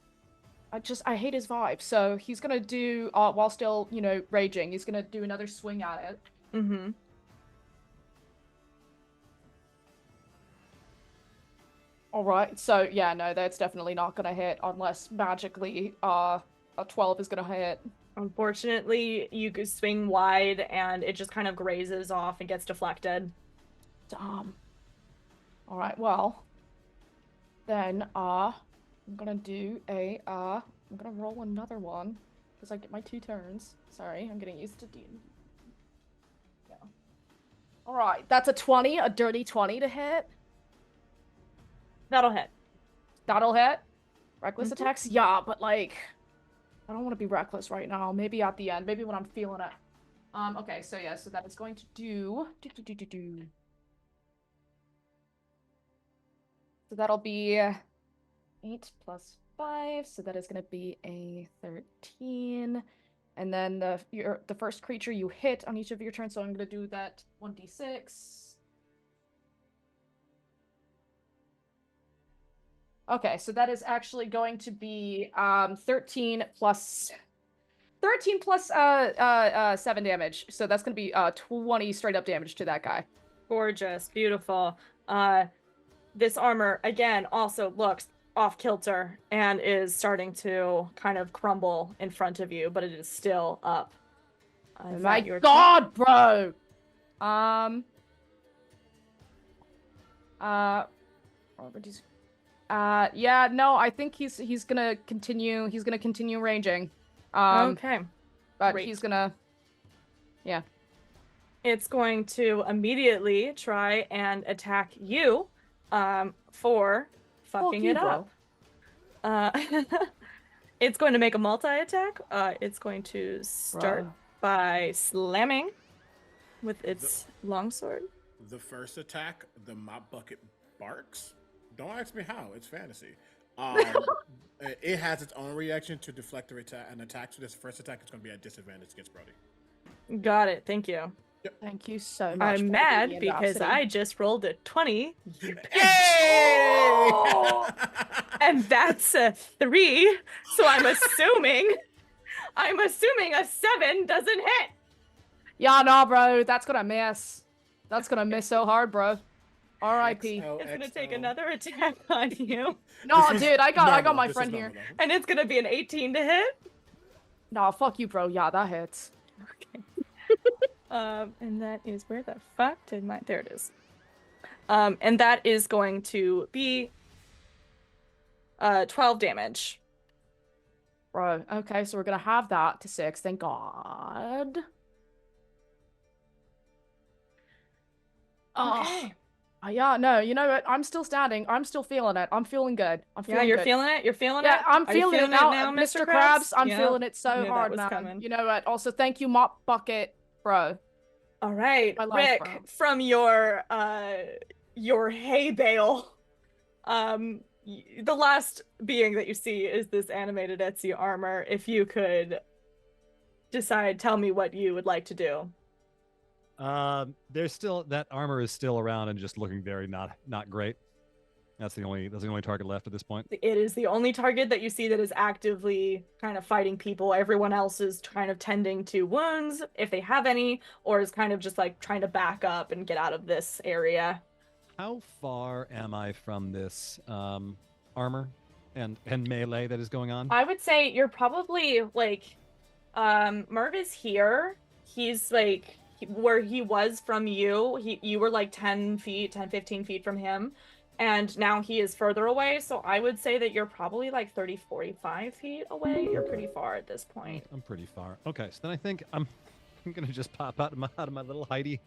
I hate his vibe. So he's gonna do while still raging. He's gonna do another swing at it. Mm-hmm. All right. So yeah, no, that's definitely not gonna hit unless magically a 12 is gonna hit. Unfortunately, you could swing wide and it just kind of grazes off and gets deflected. Damn. All right. Well, then I'm gonna do I'm gonna roll another one because I get my 2 turns. Sorry, I'm getting used to doing. Yeah. All right, that's a 20, a dirty 20 to hit. That'll hit. That'll hit. Reckless attacks, yeah, but like, I don't want to be reckless right now. Maybe at the end, maybe when I'm feeling it. Okay, so yeah, so that is going to do. So that'll be 8 plus 5, so that is going to be a 13. And then the first creature you hit on each of your turns, so I'm going to do that 1d6. Okay, so that is actually going to be 13 plus 7 damage. So that's going to be 20 straight up damage to that guy. Gorgeous, beautiful. This armor again also looks off kilter and is starting to kind of crumble in front of you, but it is still up. My god, bro. Yeah, no, I think he's gonna continue ranging. Okay. But Great. he's gonna, yeah. It's going to immediately try and attack you, for fucking it up. It's going to make a multi-attack. It's going to start by slamming with its longsword. The first attack, the mop bucket barks. Don't ask me how. It's fantasy. It has its own reaction to deflect an attack. So this first attack is going to be at disadvantage against Brody. Got it. Thank you. Yep. Thank you so much. I'm mad because I just rolled a 20. Yay! And that's a 3. So I'm assuming a 7 doesn't hit. Yeah, no, bro. That's gonna miss. That's gonna miss so hard, bro. R.I.P. It's gonna take another attack on you, No, dude, I got my friend here. and it's gonna be an 18 to hit. Nah, fuck you, bro. Yeah, that hits. Okay. And that is where the fuck did my? There it is. And that is going to be 12 damage. Bro, okay, so we're gonna have that to 6. Thank God. Okay. Yeah, no, you know what? I'm still standing. I'm still feeling it. I'm feeling good. I'm feeling You're good. feeling it? You're feeling it? Yeah, I'm Are you feeling it now, Mr. Krabs. I'm Yeah. feeling it so Knew that hard, was man. coming. You know what? Also, thank you, Mop Bucket, bro. All right, My life, Rick, bro. from your hay bale, the last being that you see is this animated Etsy armor. If you could tell me what you would like to do. There's still that armor is still around and just looking very not great. That's the only target left at this point. It is the only target that you see that is actively kind of fighting people. Everyone else is kind of tending to wounds, if they have any, or is kind of just like trying to back up and get out of this area. How far am I from this armor and melee that is going on? I would say you're probably like, Merv is here. He's like where he was from you. You were like 10, 15 feet from him. And now he is further away, so I would say that you're probably like 30, 45 feet away. You're pretty far at this point. I'm pretty far. Okay, so then I think I'm gonna just pop out of my little Heidi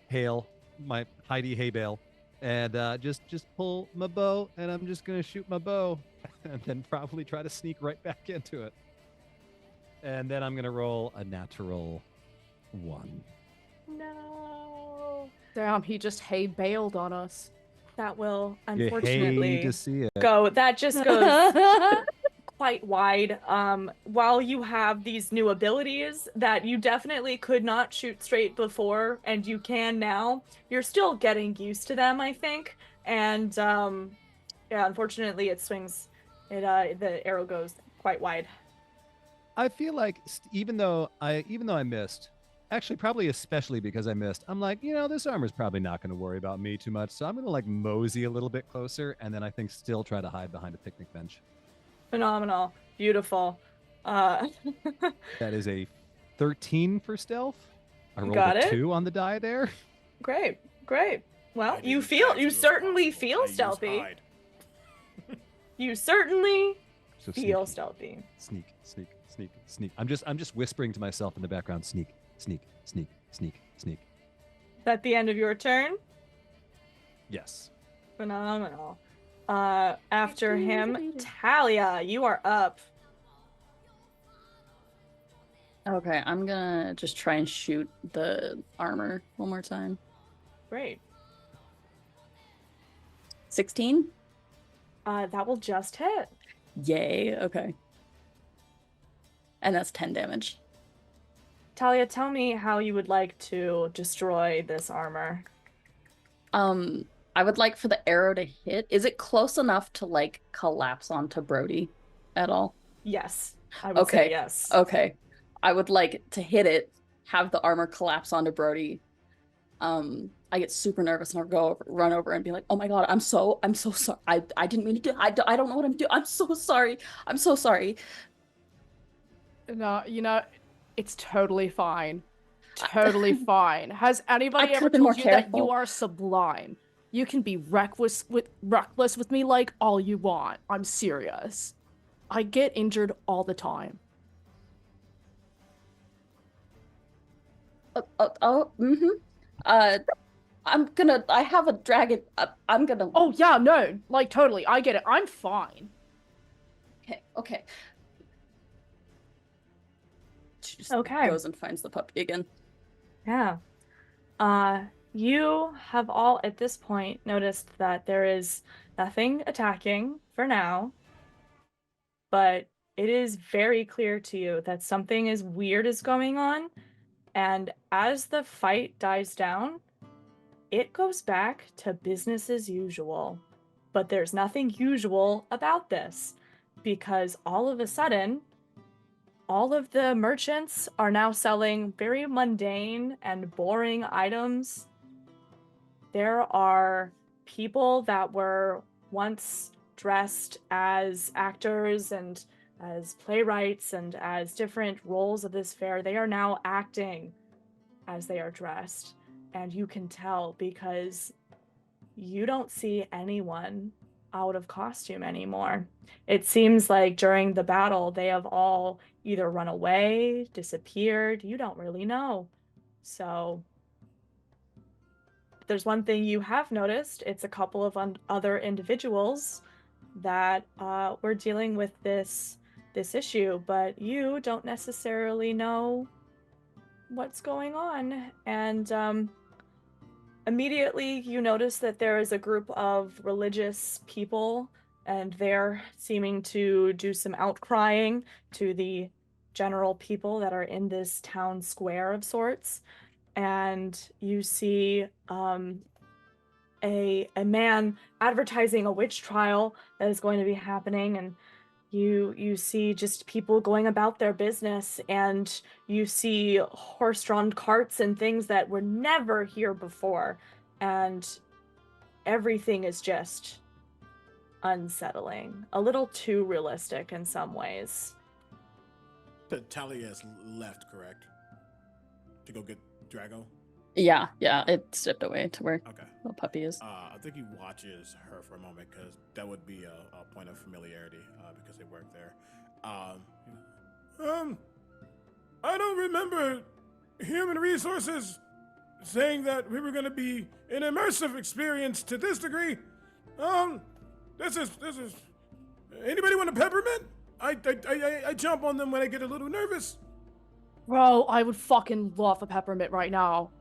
hay bale, and just pull my bow, and I'm just gonna shoot my bow, and then probably try to sneak right back into it. And then I'm gonna roll a natural 1. No. Damn, he just hay bailed on us. That will You unfortunately hate to see it. go. That just goes quite wide. While you have these new abilities that you definitely could not shoot straight before, and you can now, you're still getting used to them, I think. And yeah, unfortunately, it swings. The arrow goes quite wide. I feel like even though I missed, actually probably especially because I missed, I'm like, this armor's probably not going to worry about me too much, so I'm going to like mosey a little bit closer, and then I think still try to hide behind a picnic bench. Phenomenal. Beautiful. That is a 13 for stealth. I rolled a 2 on the die there. Great. Well, you certainly feel stealthy. You certainly feel stealthy. Sneak. I'm just whispering to myself in the background, sneak. Is that the end of your turn? Yes. Phenomenal. After him, Talia, you are up. Okay, I'm gonna just try and shoot the armor one more time. Great. 16? That will just hit. Yay, okay. And that's 10 damage. Talia, tell me how you would like to destroy this armor. I would like for the arrow to hit. Is it close enough to like collapse onto Brody at all? Yes. I would say yes. Okay. I would like to hit it, have the armor collapse onto Brody. I get super nervous and I'll run over and be like, "Oh my god, I'm so sorry. I didn't mean to do. I don't know what I'm doing. I'm so sorry. I'm so sorry." No, it's totally fine. Totally fine. Has anybody ever told you that you are sublime? You can be reckless with me like all you want. I'm serious. I get injured all the time. I have a dragon. I'm gonna. Oh yeah, no, like totally. I get it. I'm fine. Okay. She just Okay. goes and finds the puppy again. Yeah. You have all at this point noticed that there is nothing attacking for now, but it is very clear to you that something weird is going on, and as the fight dies down, it goes back to business as usual. But there's nothing usual about this, because all of a sudden, all of the merchants are now selling very mundane and boring items. There are people that were once dressed as actors and as playwrights and as different roles of this fair. They are now acting as they are dressed. And you can tell because you don't see anyone out of costume anymore. It seems like during the battle, they have all either run away, disappeared. You don't really know. So there's one thing you have noticed. It's a couple of other individuals that were dealing with this issue, but you don't necessarily know what's going on. And immediately you notice that there is a group of religious people, and they're seeming to do some outcrying to the general people that are in this town square of sorts. And you see a man advertising a witch trial that is going to be happening, and you see just people going about their business, and you see horse-drawn carts and things that were never here before, and everything is just unsettling, a little too realistic in some ways. Talia has left, correct? To go get Drago? Yeah, it stepped away to where Okay. the puppy is. I think he watches her for a moment because that would be a point of familiarity because they work there. I don't remember human resources saying that we were going to be an immersive experience to this degree. This is. Anybody want a peppermint? I jump on them when I get a little nervous. Bro, I would fucking love a peppermint right now.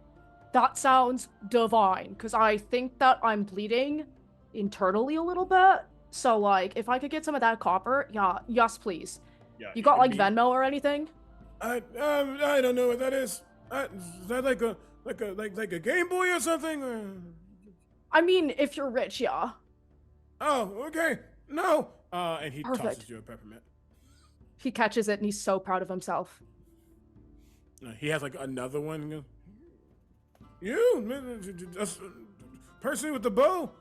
That sounds divine, because I think that I'm bleeding internally a little bit. So, like, if I could get some of that copper, yeah, yes, please. Yeah, You got, like, Venmo or anything? I don't know what that is. Is that like a Game Boy or something? Or... I mean, if you're rich, yeah. Oh, okay. No. And he Perfect. tosses you a peppermint. He catches it and he's so proud of himself. He has like another one. You, person with the bow,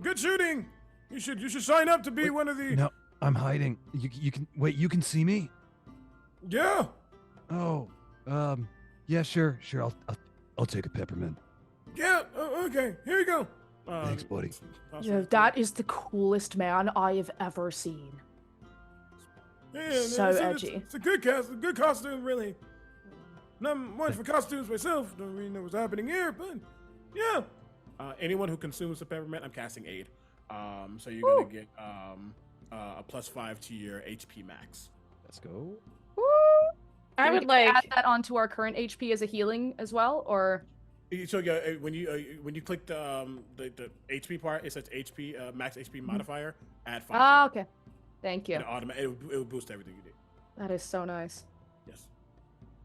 good shooting. You should sign up to be one of the. No, I'm hiding. You can wait. You can see me. Yeah. Oh, yeah, sure. I'll take a peppermint. Yeah. Okay. Here you go. Thanks, buddy. Yo, that is the coolest man I have ever seen. Yeah, So edgy. It's a good costume, really. Not much for costumes myself. Don't really know what's happening here, but yeah. Anyone who consumes the peppermint, I'm casting aid. So you're gonna get a +5 to your HP max. Let's go. Woo! I Do we would like add that onto our current HP as a healing as well, or? So yeah, when you click the HP part, it says HP max HP modifier. Add 5. Ah, okay. Thank you. And it will boost everything you do. That is so nice. Yes.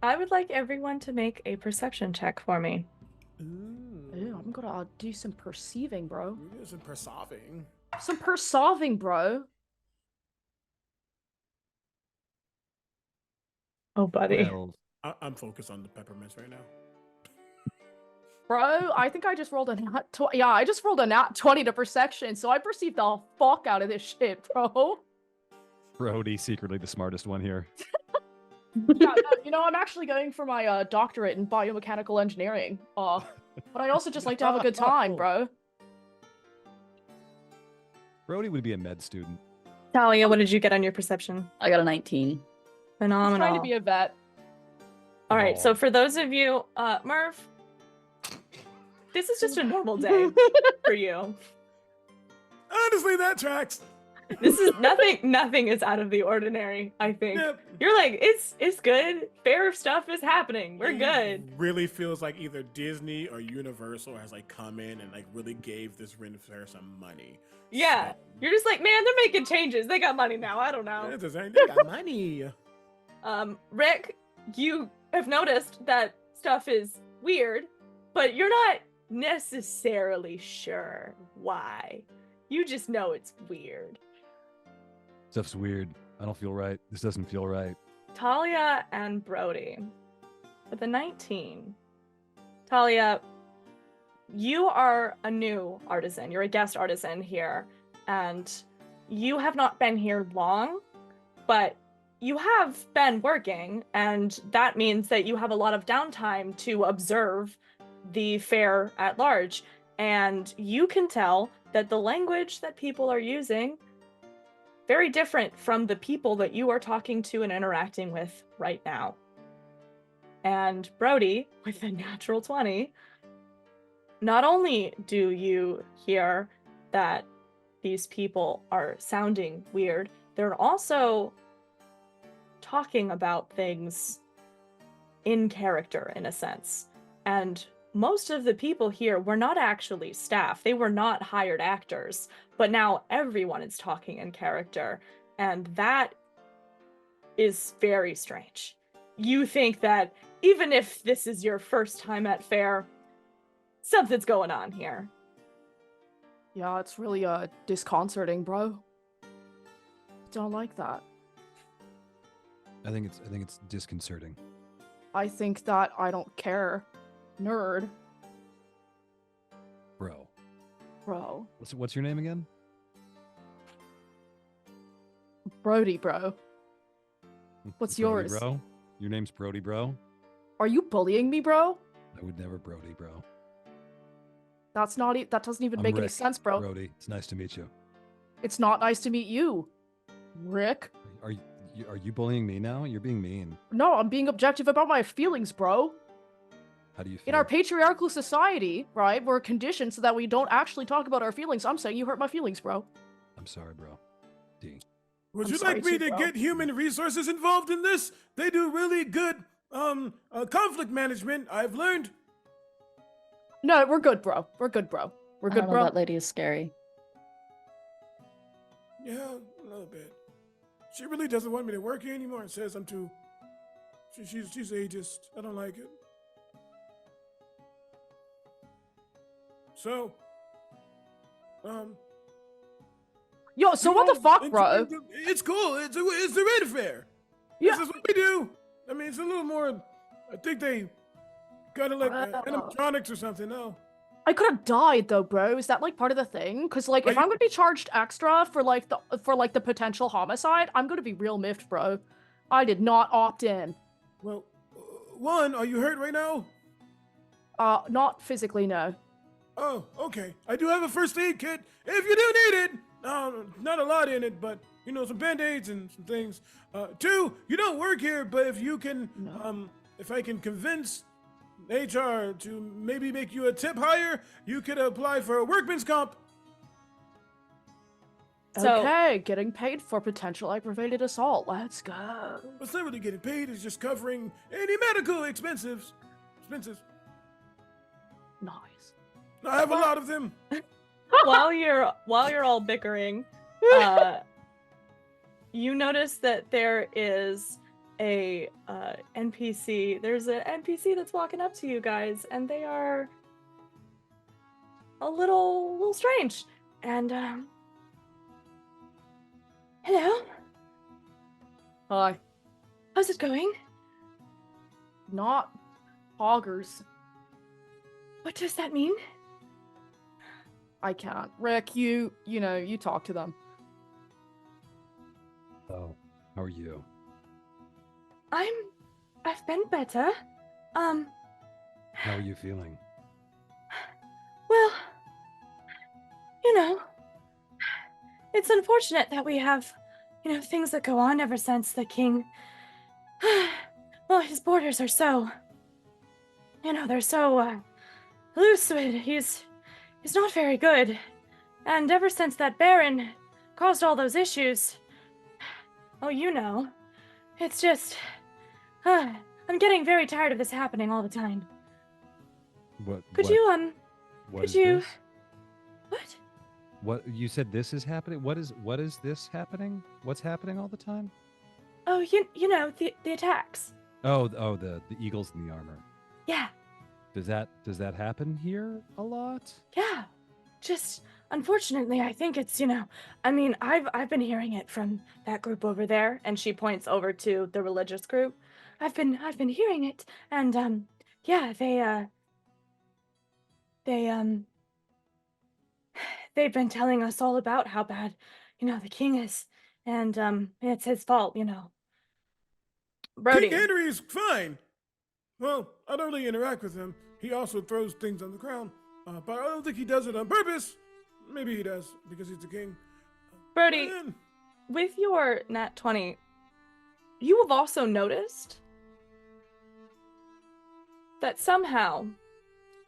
I would like everyone to make a perception check for me. Ew, I'm gonna do some perceiving, bro. Some persolving. Some persolving, bro. Oh, buddy. Well, I'm focused on the peppermints right now. Bro, I think I just rolled a nat 20. Yeah, I just rolled a nat 20 to perception, so I perceived the fuck out of this shit, bro. Brody, secretly the smartest one here. Yeah, no, I'm actually going for my doctorate in biomechanical engineering. But I also just like to have a good time, bro. Brody would be a med student. Talia, what did you get on your perception? I got a 19. I'm Phenomenal. trying to be a vet. All right, Oh. so for those of you, Murph, this is just a normal day for you. Honestly, that tracks. This is nothing is out of the ordinary, I think. Yep. You're like, it's good. Fair stuff is happening. We're It good. really feels like either Disney or Universal has like come in and like really gave this Renfaire some money. Yeah. So, You're just like, man, they're making changes. They got money now. I don't know. they got money. Rick, you have noticed that stuff is weird, but you're not necessarily sure why. You just know it's weird. Stuff's weird. I don't feel right. This doesn't feel right. Talia and Brody. With a 19. Talia, you are a new artisan. You're a guest artisan here. And you have not been here long, but you have been working. And that means that you have a lot of downtime to observe the fair at large. And you can tell that the language that people are using very different from the people that you are talking to and interacting with right now. And Brody, with a natural 20, not only do you hear that these people are sounding weird, they're also talking about things in character, in a sense. And most of the people here were not actually staff. They were not hired actors. But now everyone is talking in character. And that is very strange. You think that even if this is your first time at fair, something's going on here. Yeah, it's really disconcerting, bro. Don't like that. I think it's disconcerting. I think that I don't care. Nerd. Bro. Bro. What's your name again? Brody, bro. What's Brody, yours? Bro? Your name's Brody, bro? Are you bullying me, bro? I would never Brody, bro. That's not that doesn't even I'm make any Rick, sense, bro. Brody, it's nice to meet you. It's not nice to meet you, Rick. Are you bullying me now? You're being mean. No, I'm being objective about my feelings, bro. How do you feel? In our patriarchal society, right, we're conditioned so that we don't actually talk about our feelings. I'm saying you hurt my feelings, bro. I'm sorry, bro. D. Would I'm you sorry like me too, to bro. get human resources involved in this? They do really good conflict management, I've learned. No, we're good, bro. We're good, bro. We're I good, don't know, bro. that lady is scary. Yeah, a little bit. She really doesn't want me to work here anymore and says I'm too... She's ageist. I don't like it. So, Yo, so what the fuck, bro? It's cool. It's the Renfaire. Yeah. This is what we do. I mean, it's a little more... I think they got it like animatronics or something. No. I could have died though, bro. Is that like part of the thing? Because like, if I'm gonna be charged extra for like the potential homicide, I'm gonna be real miffed, bro. I did not opt in. Well, one, are you hurt right now? Not physically, no. Oh, okay. I do have a first aid kit if you do need it. Not a lot in it, but you know, some band-aids and some things. Two, you don't work here, but if you can, if I can convince HR to maybe make you a tip higher, you could apply for a workman's comp. So- Okay, getting paid for potential aggravated assault. Let's go. It's not really getting paid, it's just covering any medical expenses. Nice. I have a lot of them. while you're all bickering, you notice that there is a NPC. There's an NPC that's walking up to you guys, and they are a little strange. And hello, Hi. how's it going? Not poggers. What does that mean? I can't. Rick, you talk to them. Oh, how are you? I've been better. How are you feeling? Well, you know, it's unfortunate that we have, things that go on ever since the king. Well, his borders are so, they're so loose. He's not very good. And ever since that Baron caused all those issues, it's just, I'm getting very tired of this happening all the time. Could you This? what? What you said this is happening? What is this happening? What's happening all the time? Oh, the attacks. Oh, the eagles in the armor. Yeah. Does that happen here a lot? Yeah. Just, unfortunately, I think it's, I mean, I've been hearing it from that group over there, and she points over to the religious group. I've been hearing it, and yeah, they've been telling us all about how bad, the king is, and it's his fault, Brody. King Henry is fine. Well, I don't really interact with him. He also throws things on the ground, but I don't think he does it on purpose. Maybe he does because he's the king. Brody, Man. with your nat 20, you have also noticed that somehow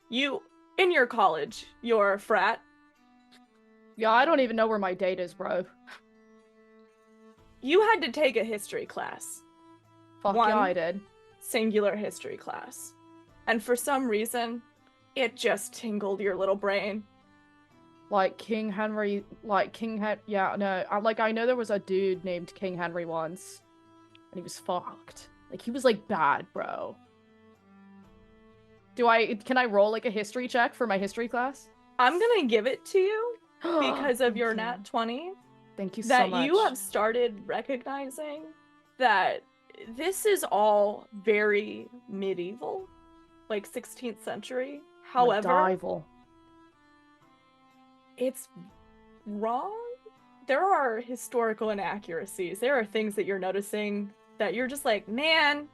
you, in your college, your frat, Yeah, I don't even know where my date is, bro. you had to take a history class. Fuck One yeah, I did. singular history class. And for some reason, it just tingled your little brain. Like King Henry, yeah, no, I know there was a dude named King Henry once, and he was fucked. Like, he was, like, bad, bro. Can I roll, like, a history check for my history class? I'm gonna give it to you because of your Thank you. nat 20. Thank you so That much. you have started recognizing that this is all very medieval, like 16th century. However, Medieval. it's wrong. There are historical inaccuracies. There are things that you're noticing that you're just like, man,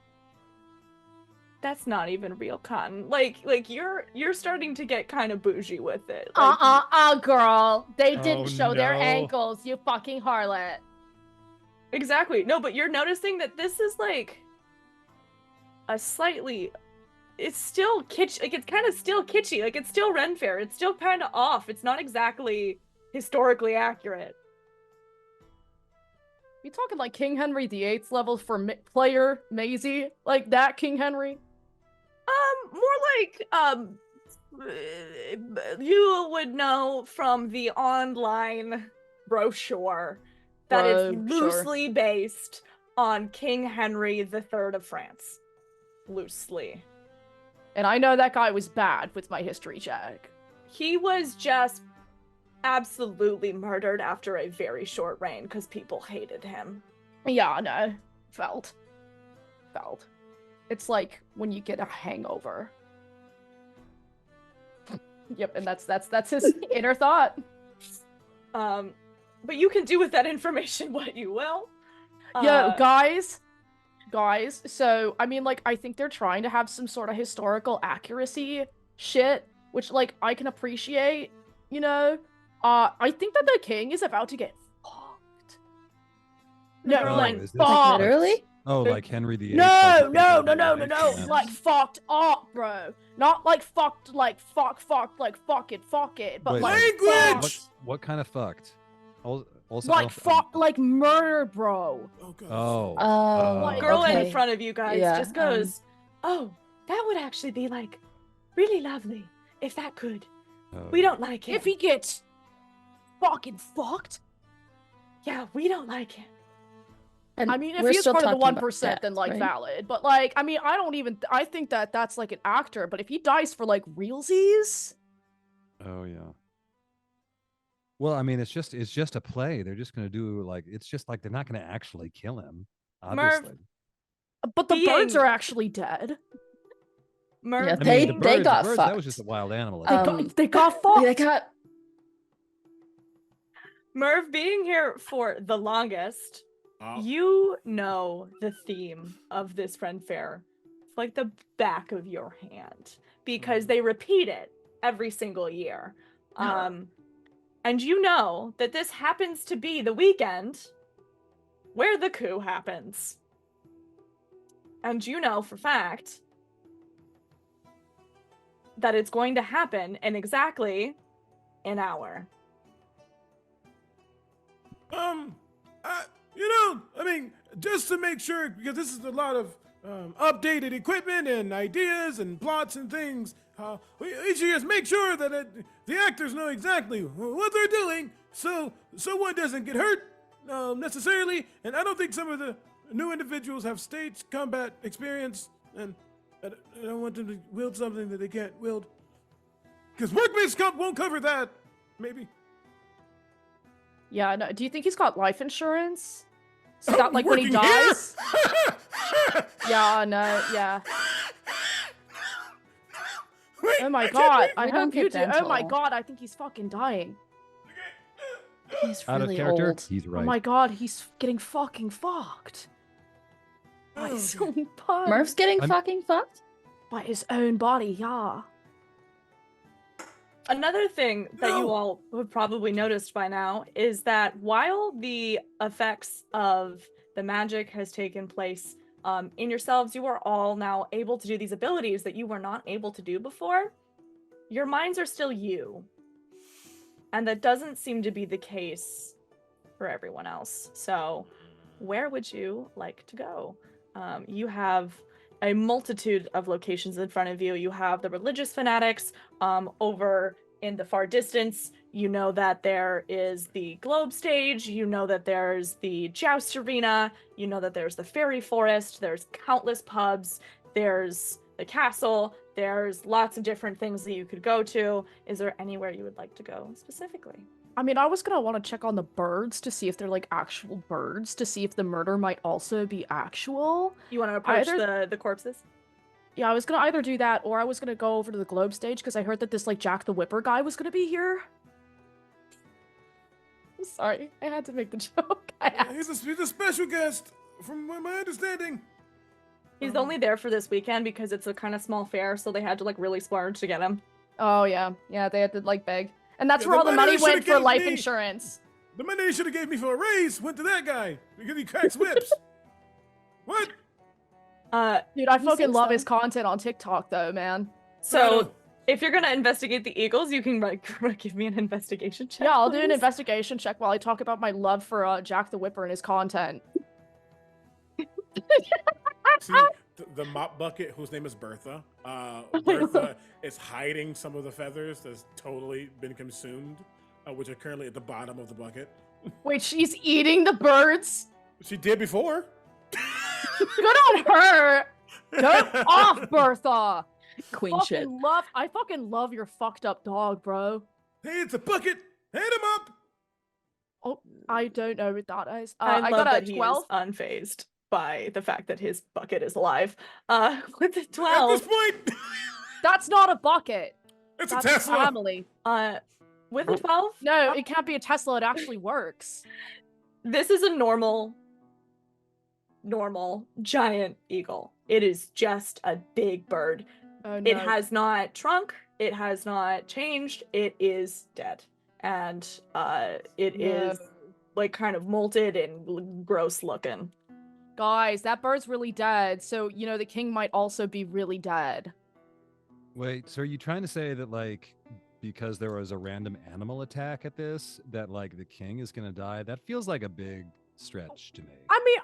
that's not even real cotton. Like you're starting to get kind of bougie with it. Like, Girl. They Oh, didn't show their no. ankles, you fucking harlot. exactly. No, but you're noticing that this is like a slightly, it's still kitsch, like it's kind of still kitschy, like it's still Renfaire, it's still kind of off, it's not exactly historically accurate. You talking like King Henry VIII level for player Maisie? Like that King Henry? More like, you would know from the online brochure that it's loosely based on King Henry III of France. Loosely. And I know that guy was bad with my history check. He was just absolutely murdered after a very short reign because people hated him. Yeah, no. Felt. It's like when you get a hangover. Yep, and that's his inner thought. But you can do with that information what you will. Yo, guys, so, I mean, like, I think they're trying to have some sort of historical accuracy shit, which, like, I can appreciate, you know? I think that the king is about to get fucked. No, Girl, like, is this fucked. Literally? Oh, like Henry VIII. No, like no, like, fucked up, bro. Not, like, fucked, like, fuck, like, fuck it, but, Wait, like, Language! fucked. What kind of fucked? Also, Like, like, murder, bro. Oh, God. Oh, Like, girl okay. in front of you guys Yeah, just goes, oh, that would actually be like really lovely if that could. We don't like it. If he gets fucking fucked. Yeah, we don't like it. And I mean, if we're he's still part of the talking about 1%, then, death, like, right? valid. But, like, I mean, I think that that's, like, an actor. But if he dies for, like, realsies? Oh yeah. Well, I mean, it's just a play. They're just gonna do like it's just like they're not gonna actually kill him. Obviously. But the birds Being- are actually dead. Merv, Yeah, I mean, they the birds, got the birds, That was fucked. just a wild animal. They got fucked. They got Merv being here for the longest, you know the theme of this Friend Fair. It's like the back of your hand because they repeat it every single year. And you know that this happens to be the weekend where the coup happens. And you know for fact that it's going to happen in exactly an hour. I mean, just to make sure, because this is a lot of updated equipment and ideas and plots and things, we should just make sure that the actors know exactly what they're doing, so someone doesn't get hurt necessarily. And I don't think some of the new individuals have stage combat experience, and I don't want them to wield something that they can't wield. Because workman's comp won't cover that, maybe. Yeah, no. Do you think he's got life insurance? So that like when he Working here? dies? Yeah, no, yeah. Wait, Oh my I can't god, breathe. I We don't hope you do. get Oh my dental. god, I think he's fucking dying. He's Out of really character, old. he's right. Oh my god, he's getting fucking fucked. By Oh, his okay. own body. Murph's getting I'm- fucking fucked? By his own body, yeah. Another thing that you No. all have probably noticed by now is that while the effects of the magic has taken place in yourselves, you are all now able to do these abilities that you were not able to do before. Your minds are still you. And that doesn't seem to be the case for everyone else. So, where would you like to go? You have a multitude of locations in front of you. You have the religious fanatics over in the far distance. You know that there is the globe stage. You know that there's the joust arena. You know that there's the fairy forest. There's countless pubs. There's the castle. There's lots of different things that you could go to. Is there anywhere you would like to go specifically? I mean, I was gonna want to check on the birds to see if they're like actual birds, to see if the murder might also be actual. You want to approach Either- the corpses? Yeah, I was gonna either do that or I was gonna go over to the globe stage because I heard that this like Jack the Whipper guy was gonna be here. I'm sorry, I had to make the joke. I had He's a special guest, from my understanding. He's only there for this weekend because it's a kind of small fair, so they had to like really splurge to get him. Oh yeah, yeah, they had to like beg, and that's Yeah, where all the money they shoulda went for gave life me. insurance. The money they should have gave me for a raise went to that guy because he cracks whips. What? Dude, I You fucking think love so? his content on TikTok though, man. So if you're gonna investigate the Eagles, you can like give me an investigation check. Yeah, I'll do an please. investigation check while I talk about my love for Jack the Whipper and his content. See, the mop bucket, whose name is Bertha. Bertha is hiding some of the feathers that's totally been consumed, which are currently at the bottom of the bucket. Wait, she's eating the birds? She did before. Good on her! Go off, Bertha! Queen shit. I fucking love your fucked up dog, bro. Hey, it's a bucket. Hand him up. Oh, I don't know what that is. I I love got a that he 12. is unfazed by the fact that his bucket is alive. With the At 12, this point, That's not a bucket. it's That's a Tesla. family. with the 12, No, it can't be a Tesla. It actually works. this is a normal giant eagle. It is just a big bird. Oh no. It has not shrunk. It has not changed. It is dead, and it is No. like kind of molted and gross looking. Guys, that bird's really dead. So, you know, the king might also be really dead. Wait, so are you trying to say that like because there was a random animal attack at this, that like the king is gonna die? That feels like a big stretch to me. I mean,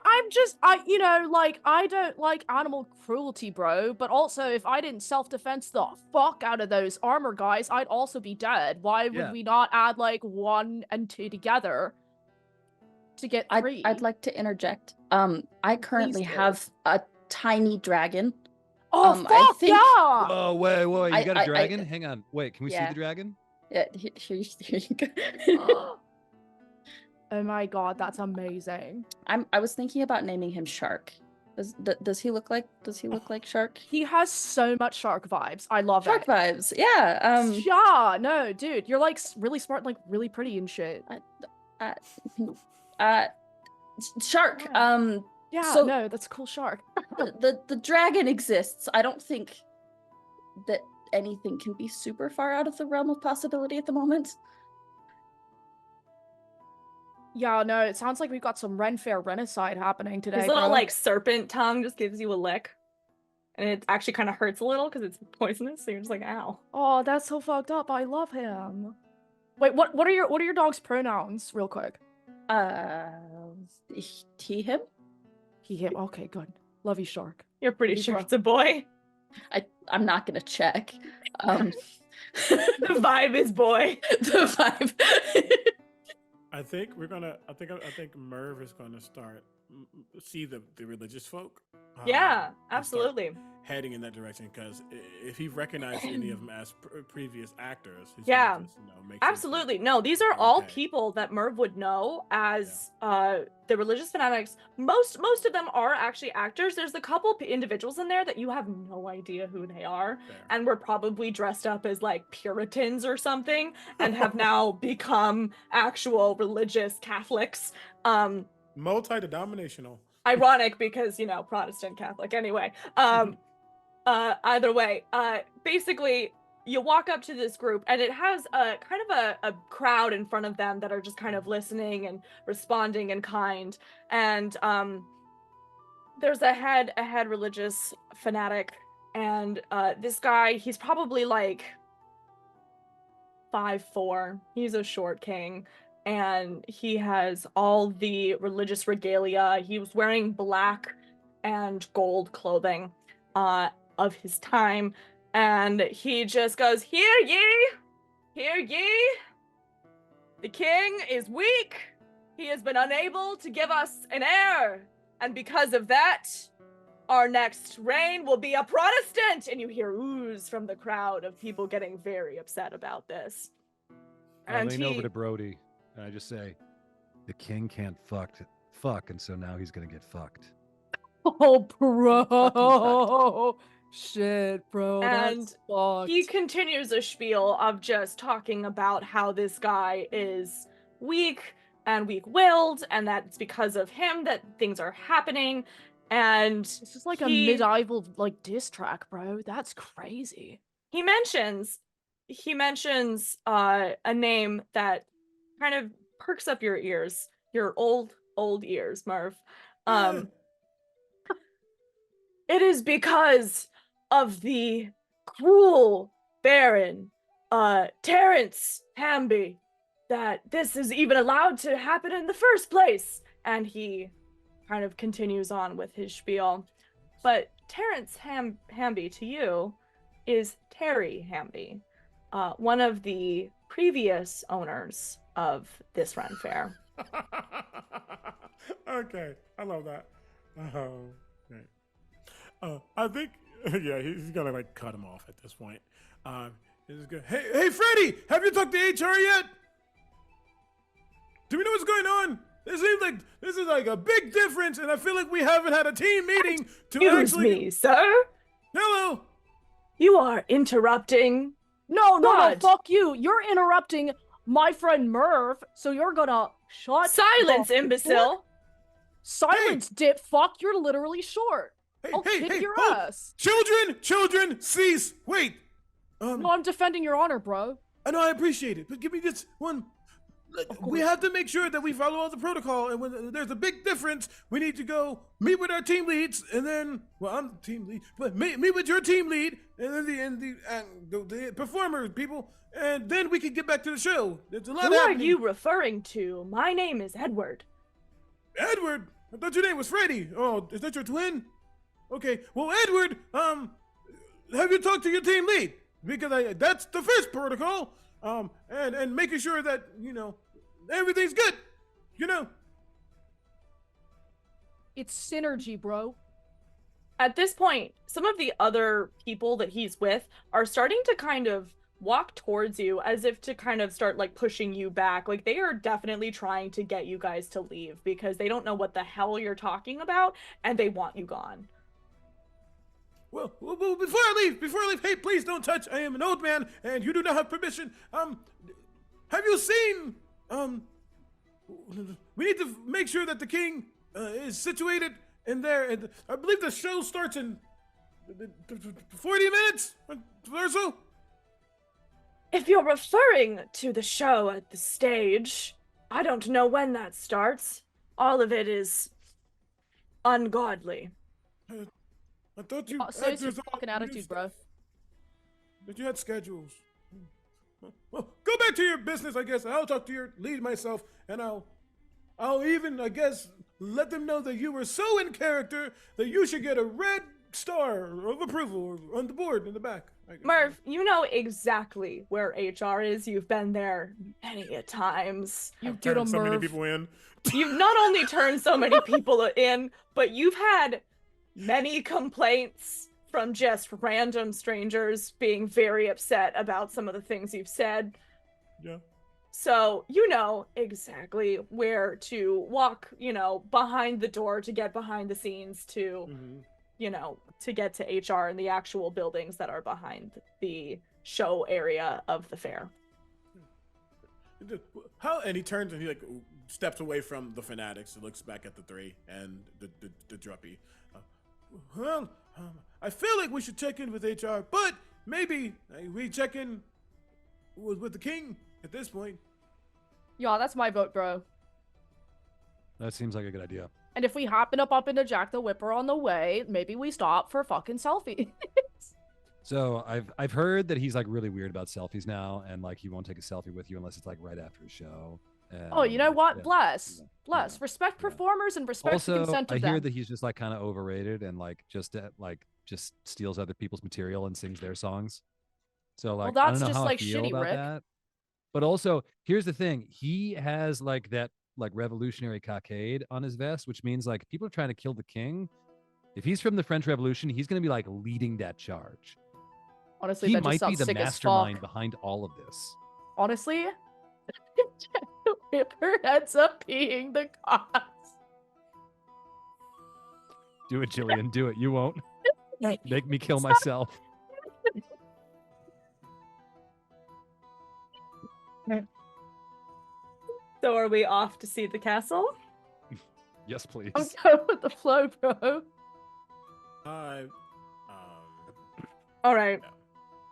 I don't like animal cruelty, bro. But also, if I didn't self-defense the fuck out of those armor guys, I'd also be dead. Why would Yeah. we not add like 1 and 2 together to get 3? I'd like to interject. I currently do. have a tiny dragon. Oh, I fuck think- yeah! Oh wait, you I- got I- a dragon? Hang on, wait, can we see Yeah. the dragon? Yeah, here you go. Oh my god, that's amazing. I was thinking about naming him Shark. Does he look like Shark? He has so much shark vibes. I love Shark it. vibes. Yeah. Yeah, no, dude, you're like really smart, and, like really pretty and shit. Shark. Yeah. Yeah, So- no, that's a cool shark. The dragon exists. I don't think that anything can be super far out of the realm of possibility at the moment. Yeah, no, it sounds like we've got some Renfaire Regicide happening today. His little bro. like serpent tongue just gives you a lick, and it actually kind of hurts a little because it's poisonous. So you're just like, ow. Oh, that's so fucked up. I love him. Wait, what are your dog's pronouns, real quick? He, him? He, him. Okay, good. Love you, shark. You're pretty Pretty sure rough. it's a boy. I'm not gonna check. The vibe is boy. The vibe. I think we're gonna. I think Merv is gonna start see the religious folk Yeah, and start absolutely. heading in that direction, because if he recognized any of them as previous actors, he's Yeah. gonna just, make sure Absolutely. No, these are all okay. people that Merv would know as the religious fanatics. Most of them are actually actors. There's a couple individuals in there that you have no idea who they are, Fair. and were probably dressed up as like Puritans or something and have now become actual religious Catholics. Multi-denominational. Ironic because, Protestant Catholic anyway. Either way, basically you walk up to this group and it has a kind of a crowd in front of them that are just kind of listening and responding in kind. And there's a head religious fanatic, and this guy, he's probably like 5'4". He's a short king, and he has all the religious regalia. He was wearing black and gold clothing of his time, and he just goes, "Hear ye! Hear ye! The king is weak. He has been unable to give us an heir, and because of that, our next reign will be a Protestant." And you hear oohs from the crowd of people getting very upset about this. I lean over to Brody and I just say, "The king can't fuck, and so now he's gonna get fucked." Oh, fucking bro. Shit, bro. And That's fucked. he continues a spiel of just talking about how this guy is weak and weak-willed, and that it's because of him that things are happening. And This is like a medieval like diss track, bro. That's crazy. he mentions a name that kind of perks up your ears, your old ears, Marv. It is because of the cruel Baron, Terence Hamby, that this is even allowed to happen in the first place. And he kind of continues on with his spiel. But Terence Hamby to you is Terry Hamby, one of the previous owners of this Renfaire. Okay, I love that. I think, yeah, he's gonna like cut him off at this point. He's good. Hey, Freddie, have you talked to HR yet? Do we know what's going on? It seems like this is like a big difference, and I feel like we haven't had a team meeting to Excuse actually. me, sir. Hello. You are interrupting. No, God. fuck you. You're interrupting my friend Merv, so you're gonna shut Silence, the imbecile. fuck- Silence, dip fuck. You're literally short. I'll kick your hold. ass. Children, cease. Wait. No, I'm defending your honor, bro. I know, I appreciate it, but give me just one. We have to make sure that we follow all the protocol, and when there's a big difference, we need to go meet with our team leads, and then, well, I'm the team lead, but meet with your team lead, and then the performer people, and then we can get back to the show. There's a lot Who happening. are you referring to? My name is Edward. Edward? I thought your name was Freddie. Oh, is that your twin? Okay, well, Edward, have you talked to your team lead? Because that's the first protocol. And making sure that, everything's good, It's synergy, bro. At this point, some of the other people that he's with are starting to kind of walk towards you as if to kind of start like pushing you back. Like they are definitely trying to get you guys to leave because they don't know what the hell you're talking about and they want you gone. Well, before I leave, hey, please don't touch. I am an old man, and you do not have permission. Have you seen, we need to make sure that the king is situated in there, and I believe the show starts in 40 minutes or so. If you're referring to the show at the stage, I don't know when that starts. All of it is ungodly. I thought you Seriously, fucking attitude, bro. That you had schedules. Well, go back to your business, I guess. I'll talk to your lead myself, and I'll even, I guess, let them know that you were so in character that you should get a red star of approval on the board in the back. Murph, you know exactly where HR is. You've been there many a times. You I've get turned a so many Merv. people in. You've not only turned so many people in, but you've had many complaints from just random strangers being very upset about some of the things you've said. Yeah. So you know exactly where to walk, behind the door to get behind the scenes to, to get to HR and the actual buildings that are behind the show area of the fair. And he turns and he like steps away from the fanatics and looks back at the three and the druppy. I feel like we should check in with HR, but maybe we check in with the king at this point. Yeah, that's my vote, bro. That seems like a good idea. And if we happen to bump into Jack the Whipper on the way, maybe we stop for fucking selfie. So I've heard that he's like really weird about selfies now, and like he won't take a selfie with you unless it's like right after a show. And, Oh, you know what? yeah. Bless. Yeah. Respect performers and respect the Also, consent of I them. hear that he's just like kind of overrated and like just steals other people's material and sings their songs. So like, Well, I that's don't know just how like I feel shitty, about Rick. that. But also, here's the thing: he has like that like revolutionary cockade on his vest, which means like people are trying to kill the king. If he's from the French Revolution, he's going to be like leading that charge. Honestly, He that just might be sounds the sick as mastermind fuck. behind all of this. Honestly, Jack the Whipper ends up being the cause. Do it, Jillian. Do it. You won't. Make me kill Stop. myself. So are we off to see the castle? Yes, please. I'm going with the flow, bro. All right. No.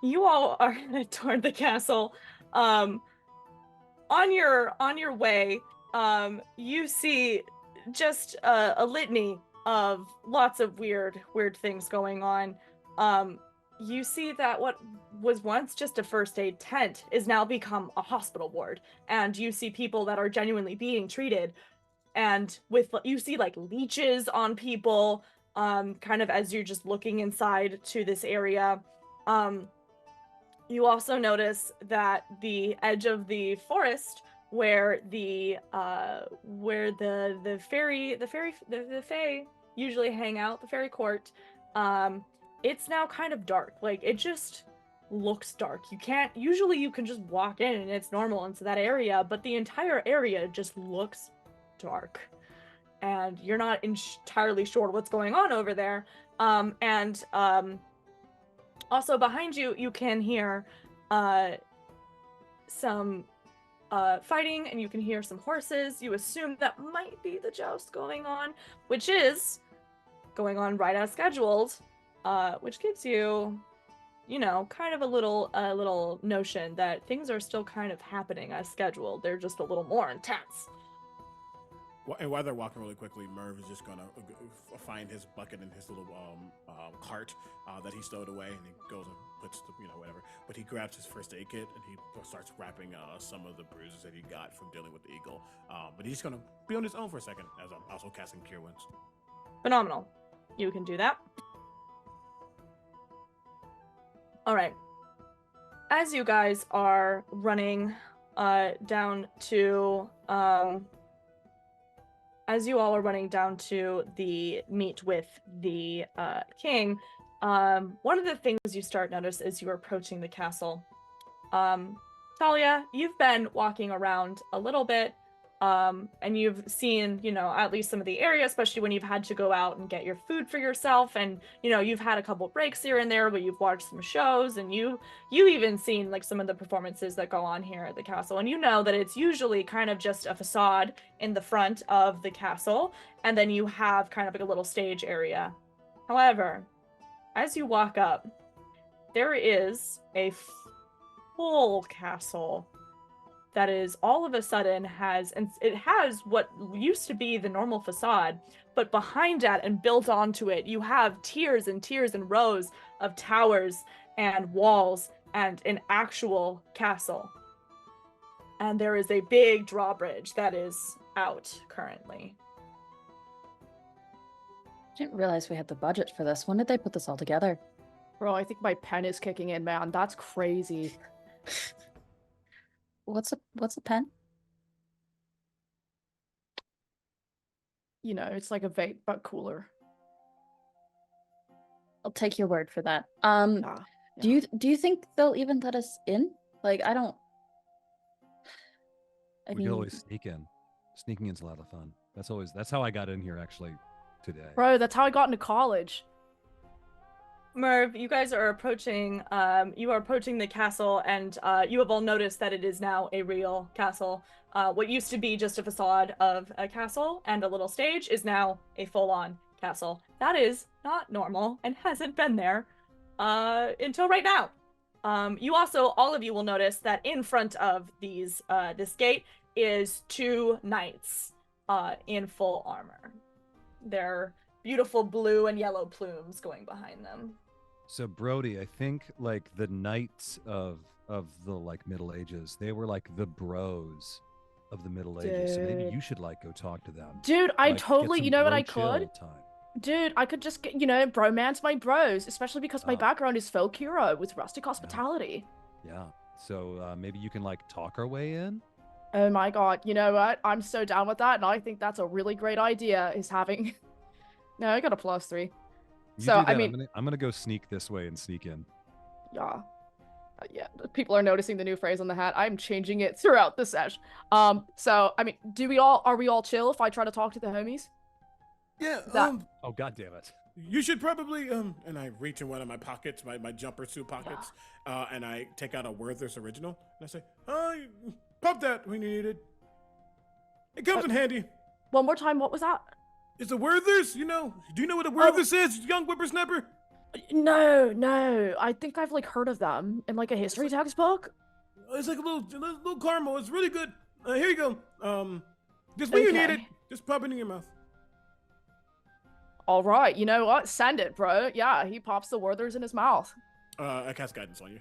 You all are headed toward the castle. On your way, you see just a litany of lots of weird things going on. You see that what was once just a first aid tent is now become a hospital ward, and you see people that are genuinely being treated, and you see like leeches on people, kind of as you're just looking inside to this area. You also notice that the edge of the forest where the fae usually hang out, the fairy court, it's now kind of dark. Like it just looks dark. You can just walk in and it's normal into that area, but the entire area just looks dark. And you're not entirely sure what's going on over there. Also behind you, you can hear some fighting, and you can hear some horses. You assume that might be the joust going on, which is going on right as scheduled, which gives you, kind of a little notion that things are still kind of happening as scheduled. They're just a little more intense. And while they're walking really quickly, Merv is just gonna find his bucket and his little cart that he stowed away, and he goes and puts the whatever. But he grabs his first aid kit and he starts wrapping some of the bruises that he got from dealing with the eagle. But he's gonna be on his own for a second, as I'm also casting Cure Wounds. Phenomenal. You can do that. All right. As you guys are running down to as you all are running down to the meet with the king, one of the things you start notice as you're approaching the castle. Talia, you've been walking around a little bit, and you've seen, at least some of the area, especially when you've had to go out and get your food for yourself, and you've had a couple breaks here and there, but you've watched some shows, and you even seen like some of the performances that go on here at the castle, and that it's usually kind of just a facade in the front of the castle, and then you have kind of like a little stage area. However, as you walk up, there is a full castle that is all of a sudden has what used to be the normal facade, but behind that and built onto it, you have tiers and tiers and rows of towers and walls and an actual castle. And there is a big drawbridge that is out currently. Didn't realize we had the budget for this. When did they put this all together? Bro, I think my pen is kicking in, man. That's crazy. What's a pen? It's like a vape, but cooler. I'll take your word for that. Yeah. Do you think they'll even let us in? Like, I don't. We could always sneak in. Sneaking in's a lot of fun. That's how I got in here actually today. Bro, that's how I got into college. Merv, you guys are approaching. You are approaching the castle, and you have all noticed that it is now a real castle. What used to be just a facade of a castle and a little stage is now a full-on castle. That is not normal and hasn't been there until right now. You also, all of you will notice that in front of this gate is 2 knights in full armor. Their beautiful blue and yellow plumes going behind them. So Brody, I think like the knights of the like Middle Ages, they were like the bros of the Middle Ages. So maybe you should like go talk to them. Dude, I Like, totally, get you some know what bro I could? chill time. Dude, I could just get, bromance my bros, especially because my Oh. background is folk hero with rustic hospitality. Yeah. So maybe you can like talk our way in. Oh my god, you know what? I'm so down with that, and I think that's a really great idea, is having... No, I got a +3. You So, do that. I mean... I'm gonna go sneak this way and sneak in. Yeah. Yeah, people are noticing the new phrase on the hat. I'm changing it throughout the sesh. So, I mean, are we all chill if I try to talk to the homies? Yeah, Oh god damn it. you should probably, and I reach in one of my pockets, my jumper suit pockets, and I take out a Werther's original, and I say, pop that when you need it. It comes in handy. One more time, what was that? It's a Werther's, do you know what a Werther's is, young whippersnapper? No, I think I've, like, heard of them in, like, a history textbook. It's like a little caramel, it's really good. Here you go. Just when you need it, Okay. just pop it in your mouth. All right, you know what? Send it, bro. Yeah, he pops the Werther's in his mouth. I cast guidance on you.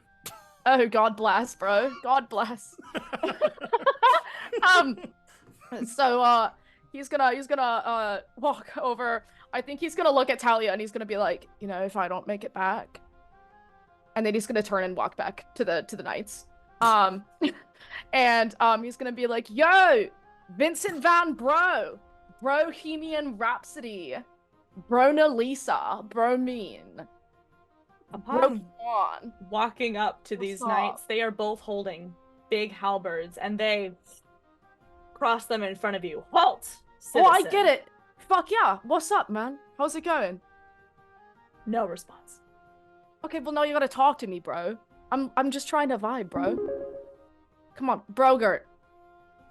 Oh, God bless, bro. God bless. So, he's gonna walk over. I think he's gonna look at Talia and he's gonna be like, if I don't make it back. And then he's gonna turn and walk back to the knights. And he's gonna be like, yo, Vincent Van Bro, Bohemian Rhapsody, Brona Lisa, Bromine, Upon Juan. walking up to these What's knights, up? they are both holding big halberds, and they cross them in front of you. Halt, Oh, I citizen. get it. Fuck yeah. What's up, man? How's it going? No response. Okay, well, now you gotta talk to me, bro. I'm just trying to vibe, bro. Come on, Brogert.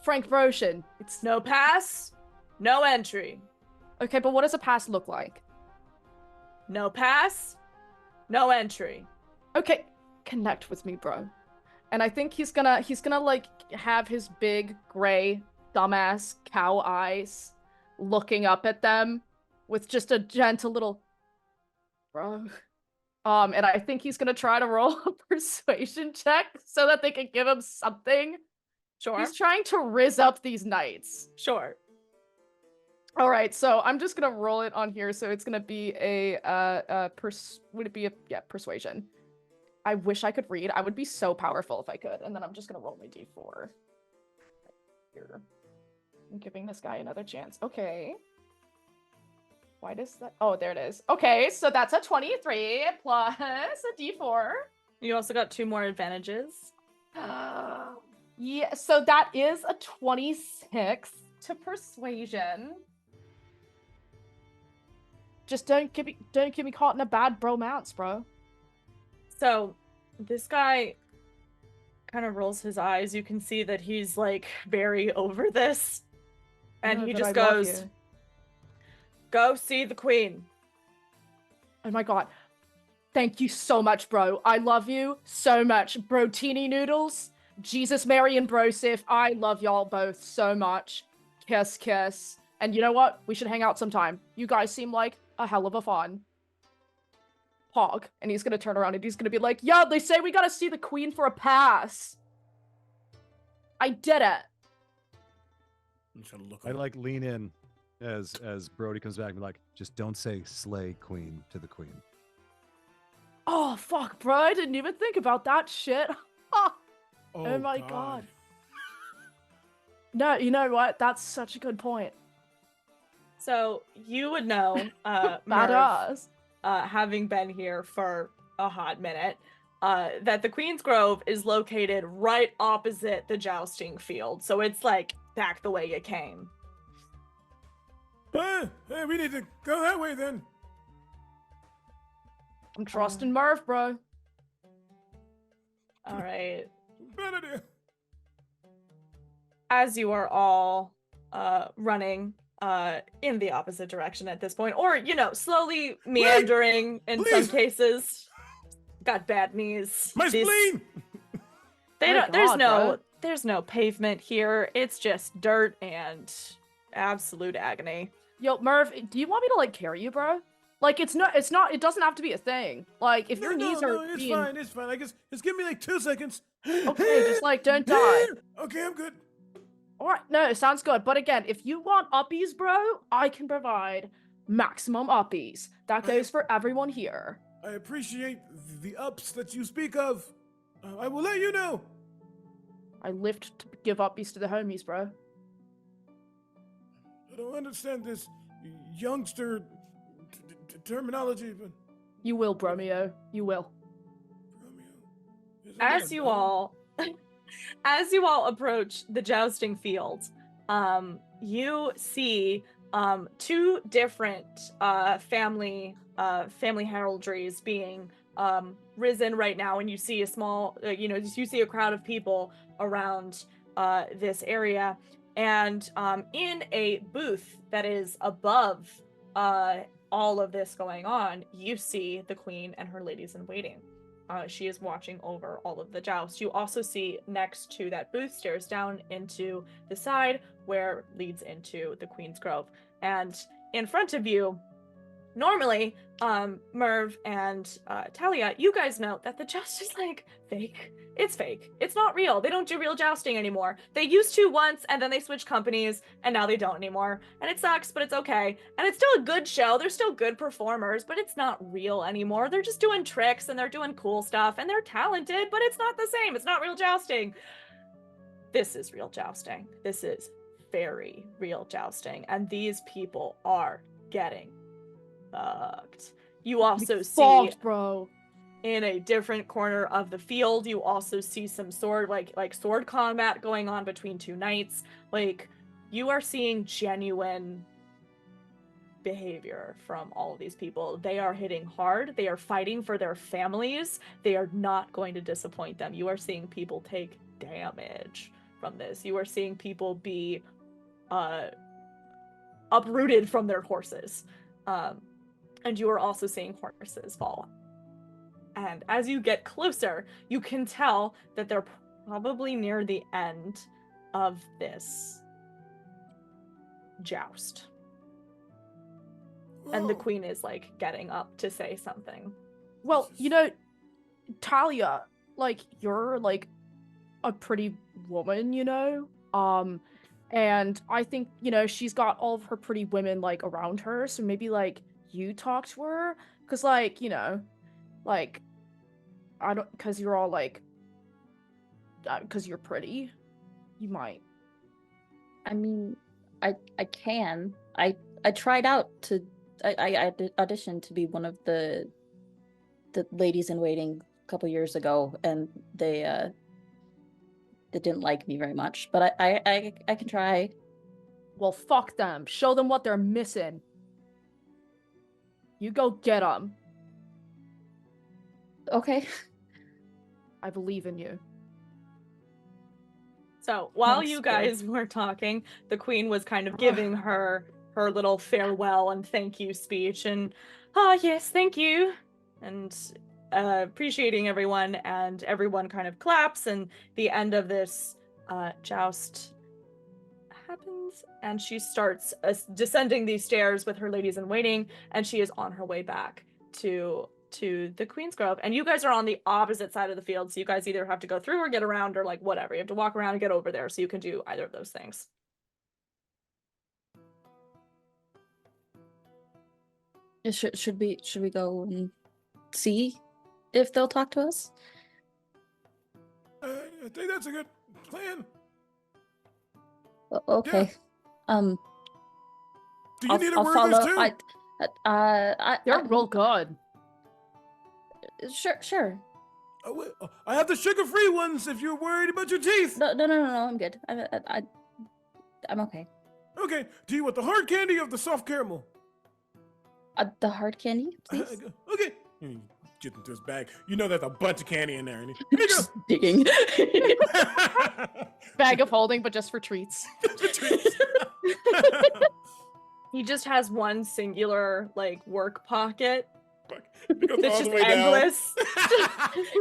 Frank Broshin. It's No pass, no entry. okay, but what does a pass look like? No pass, no entry. Okay, connect with me, bro. And I think he's gonna like have his big gray dumbass cow eyes looking up at them with just a gentle little bro. And I think he's gonna try to roll a persuasion check so that they can give him something. Sure, He's trying to rizz up these knights. sure. All right, so I'm just gonna roll it on here. So it's gonna be persuasion. I wish I could read. I would be so powerful if I could. And then I'm just gonna roll my d4. Here. I'm giving this guy another chance. Okay. Why does that? Oh, there it is. Okay, so that's a 23 plus a d4. You also got 2 more advantages. Yeah, so that is a 26 to persuasion. Just don't get me caught in a bad bromance, bro. So this guy kind of rolls his eyes. You can see that he's like very over this. And No, he but just I love goes, you. go see the queen. Oh my god. Thank you so much, bro. I love you so much. Brotini noodles, Jesus, Mary, and Brosif. I love y'all both so much. Kiss, kiss. And you know what? We should hang out sometime. You guys seem like a hell of a fun. Hog. And he's gonna turn around and he's gonna be like, yo, they say we gotta see the queen for a pass. I did it. I'm just gonna look. I like lean in as Brody comes back and be like, just don't say slay queen to the queen. Oh, fuck, bro. I didn't even think about that shit. Oh my god. No, you know what? That's such a good point. So you would know, Merv, Badass. having been here for a hot minute, that the Queen's Grove is located right opposite the jousting field. So it's like back the way you came. Hey, we need to go that way then. I'm trusting Murph, bro. All right. Bad idea. As you are all running in the opposite direction at this point, or slowly meandering in some Please. cases. Got bad knees. My spleen. There's no pavement here. It's just dirt and absolute agony. Yo, Murph, do you want me to like carry you, bro? Like it doesn't have to be a thing. Like if your knees are it's being... fine, it's fine. I guess just give me like 2 seconds. Okay, just like don't die. Okay, I'm good. Alright, no, it sounds good. But again, if you want uppies, bro, I can provide maximum uppies. That goes for everyone here. I appreciate the ups that you speak of. I will let you know. I live to give uppies to the homies, bro. I don't understand this youngster terminology, but You will, Bromeo. You will. Romeo. As you all approach the jousting field, you see 2 different family heraldries being risen right now, and you see a small you see a crowd of people around this area, and in a booth that is above all of this going on, you see the Queen and her ladies in waiting. She is watching over all of the joust. You also see next to that booth stairs down into the side where leads into the Queen's Grove. And in front of you, normally, Merv and Talia, you guys know that the joust is like fake. It's fake. It's not real. They don't do real jousting anymore. They used to once, and then they switched companies, and now they don't anymore. And it sucks, but it's okay. And it's still a good show. They're still good performers, but it's not real anymore. They're just doing tricks, and they're doing cool stuff, and they're talented, but it's not the same. It's not real jousting. This is real jousting. This is very real jousting. And these people are getting fucked. You also see... Fucked, bro. In a different corner of the field, you also see some sword sword combat going on between 2 knights. Like, you are seeing genuine behavior from all of these people. They are hitting hard. They are fighting for their families. They are not going to disappoint them. You are seeing people take damage from this. You are seeing people be uprooted from their horses. And you are also seeing horses fall. And as you get closer, you can tell that they're probably near the end of this joust. And the Queen is, like, getting up to say something. Well, Talia, like, you're, like, a pretty woman, and I think, she's got all of her pretty women, like, around her, so maybe, like, you talk to her? Because, like, like, I don't, because you're all like, because you're pretty, you might. I mean, I can. I tried out to, I auditioned to be one of the ladies in waiting a couple years ago, and they didn't like me very much, but I can try. Well, fuck them. Show them what they're missing. You go get them. Okay. I believe in you. So while Thanks, you guys were talking, the Queen was kind of giving her little farewell and thank you speech, and yes, thank you, and appreciating everyone, and everyone kind of claps, and the end of this joust happens, and she starts descending these stairs with her ladies in waiting, and she is on her way back to the Queen's Grove, and you guys are on the opposite side of the field, so you guys either have to go through or get around, or like whatever. You have to walk around and get over there, so you can do either of those things. Should we go and see if they'll talk to us? I think that's a good plan. Okay. Do you need a I'll word follow. this too? They're real good. Sure. Oh, wait, I have the sugar-free ones if you're worried about your teeth. No, I'm good. I'm okay. Okay, do you want the hard candy or the soft caramel? The hard candy, please. Okay. Get into his bag. You know there's a bunch of candy in there. And here you Just digging. go. Bag of holding, but just for treats. He just has one singular like work pocket It goes that's all the just way down. endless.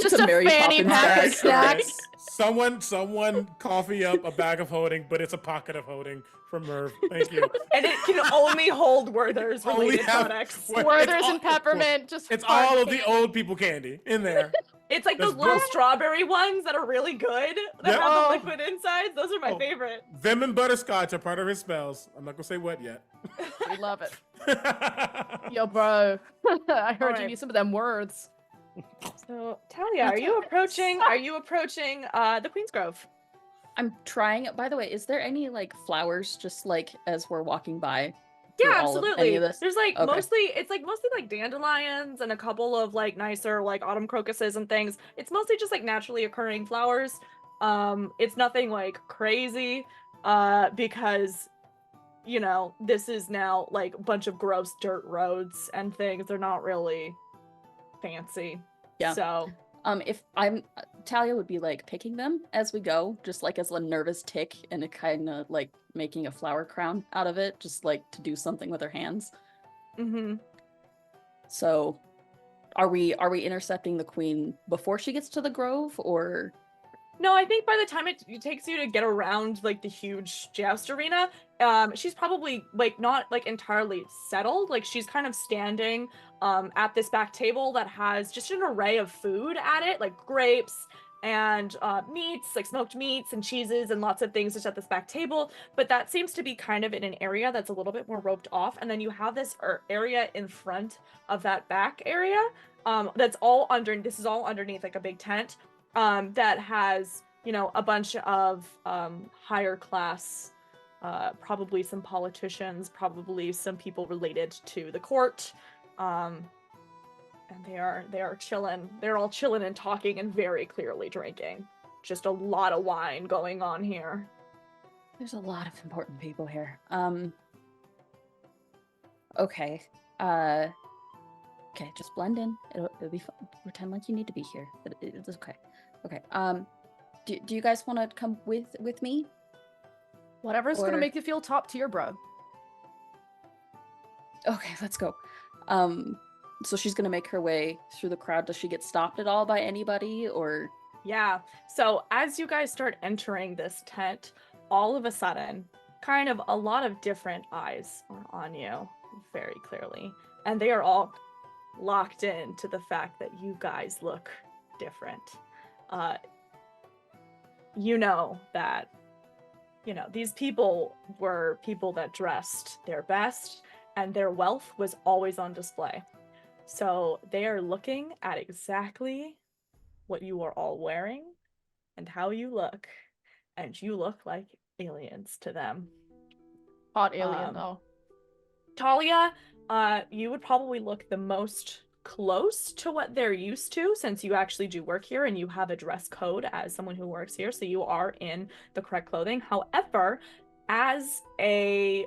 Just a a Mary fanny Poppins pack bag. of snacks. Someone coffee up a bag of holding, but it's a pocket of holding from Merv. Thank you. And it can only hold Werther's Only related have- products. What- Werther's it's all- and peppermint. Just It's hard all of the candy. old people candy in there. It's like those That's little gross. strawberry ones that are really good that Yep. have the Oh. liquid insides. Those are my Oh. favorite. Them and butterscotch are part of his spells. I'm not gonna say what yet. We love it. Yo, bro. I heard you Alright. use some of them words. So Talia, are you approaching the Queen's Grove? I'm trying. By the way, is there any like flowers just like as we're walking by? through Yeah, all of absolutely. any of this? There's like Okay. mostly like dandelions and a couple of like nicer like autumn crocuses and things. It's mostly just like naturally occurring flowers. It's nothing like crazy because you know, this is now like a bunch of gross dirt roads and things. They're not really fancy. Yeah. So If I'm Talia would be like picking them as we go, just like as a nervous tick and a kind of like making a flower crown out of it, just like to do something with her hands. mhm. So are we intercepting the queen before she gets to the grove, or No, I think by the time it takes you to get around like the huge joust arena, she's probably like not like entirely settled. Like she's kind of standing at this back table that has just an array of food at it, like grapes and meats, like smoked meats and cheeses and lots of things just at this back table. But that seems to be kind of in an area that's a little bit more roped off. And then you have this area in front of that back area that's all under. This is all underneath like a big tent. That has, you know, a bunch of higher class, probably some politicians, probably some people related to the court, and they are chilling. They're all chilling and talking and very clearly drinking. Just a lot of wine going on here. there's a lot of important people here. Okay. Okay, just blend in. It'll be fun. Pretend like you need to be here. It's okay. Okay. Do you guys want to come with me? Whatever's Or- gonna make you feel top tier, bro. Okay, let's go. So she's gonna make her way through the crowd. Does she get stopped at all by anybody, or? Yeah. So as you guys start entering this tent, all of a sudden, kind of a lot of different eyes are on you very clearly. And they are all locked in to the fact that you guys look different. You know that, you know, these people were people that dressed their best and their wealth was always on display. So they are looking at exactly what you are all wearing and how you look, and you look like aliens to them. Hot alien, Um, though. Talia, you would probably look the most close to what they're used to, since you actually do work here and you have a dress code as someone who works here, so you are in the correct clothing. However, as a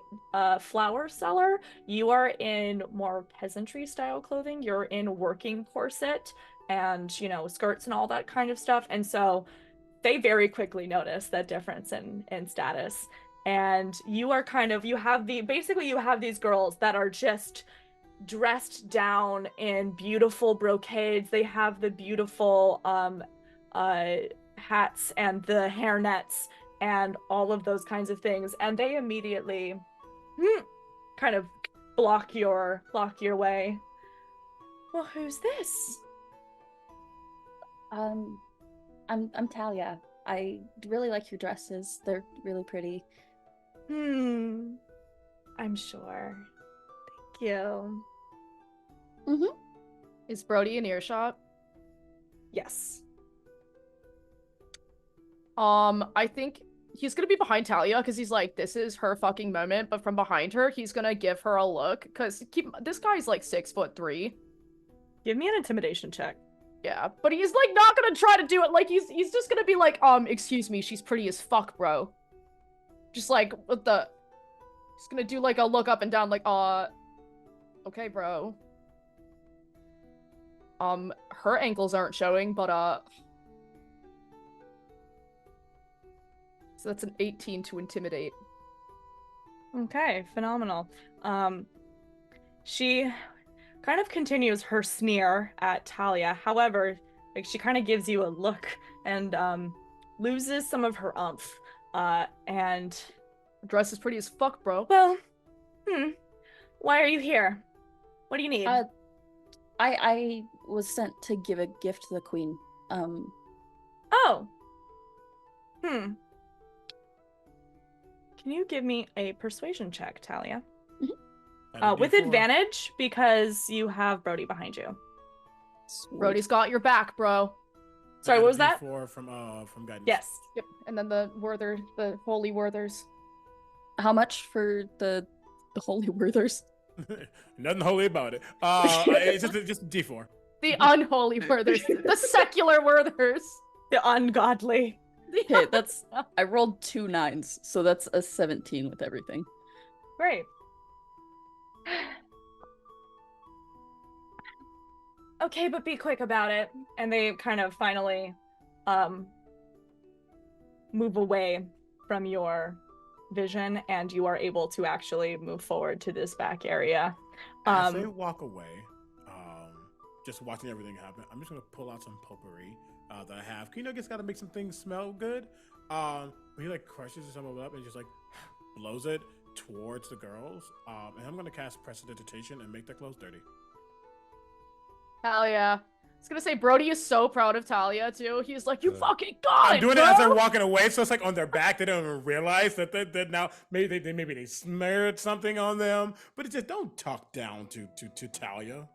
flower seller, you are in more peasantry style clothing. You're in working corset and, you know, skirts and all that kind of stuff. And so they very quickly notice that difference in status. And you are kind of, you have these girls that are just dressed down in beautiful brocades. They have the beautiful hats and the hairnets and all of those kinds of things, and they immediately kind of block your way. Well, who's this? I'm Talia. I really like your dresses. They're really pretty. I'm sure. Thank you. Mm-hmm. Is Brody in earshot? Yes. I think he's gonna be behind Talia because he's like, this is her fucking moment. But from behind her, he's gonna give her a look because this guy's like 6'3". Give me an intimidation check. Yeah, but he's like not gonna try to do it. Like he's just gonna be like, excuse me, she's pretty as fuck, bro. Just like with the, he's gonna do like a look up and down, like, okay, bro. Her ankles aren't showing, but so that's an 18 to intimidate. Okay, phenomenal. She kind of continues her sneer at Talia. However, like she kind of gives you a look and loses some of her oomph. And Dress is pretty as fuck, bro. well, why are you here? What do you need? I was sent to give a gift to the queen. Oh. Can you give me a persuasion check, Talia? With advantage because you have Brody behind you. Sweet. Brody's got your back, bro. Sorry, what was that? From guidance. Yes. Yep. And then the holy Werthers. How much for the holy Werthers? Nothing holy about it. It's just a D4. The unholy Werthers. The secular Werthers. The ungodly. Okay, I rolled 2 9s, so that's a 17 with everything. Great. Okay, but be quick about it. And they kind of finally move away from your vision, and you are able to actually move forward to this back area. As they walk away, just watching everything happen, I'm just gonna pull out some potpourri that I have. You know, just gotta make some things smell good. He like crushes some of it up and just like blows it towards the girls. And I'm gonna cast Prestidigitation and make their clothes dirty. Hell yeah. I was gonna say, Brody is so proud of Talia, too. He's like, you fucking got I'm it, doing bro! it as they're walking away, so it's like on their back. They don't even realize that now maybe they smeared something on them. But it just don't talk down to Talia.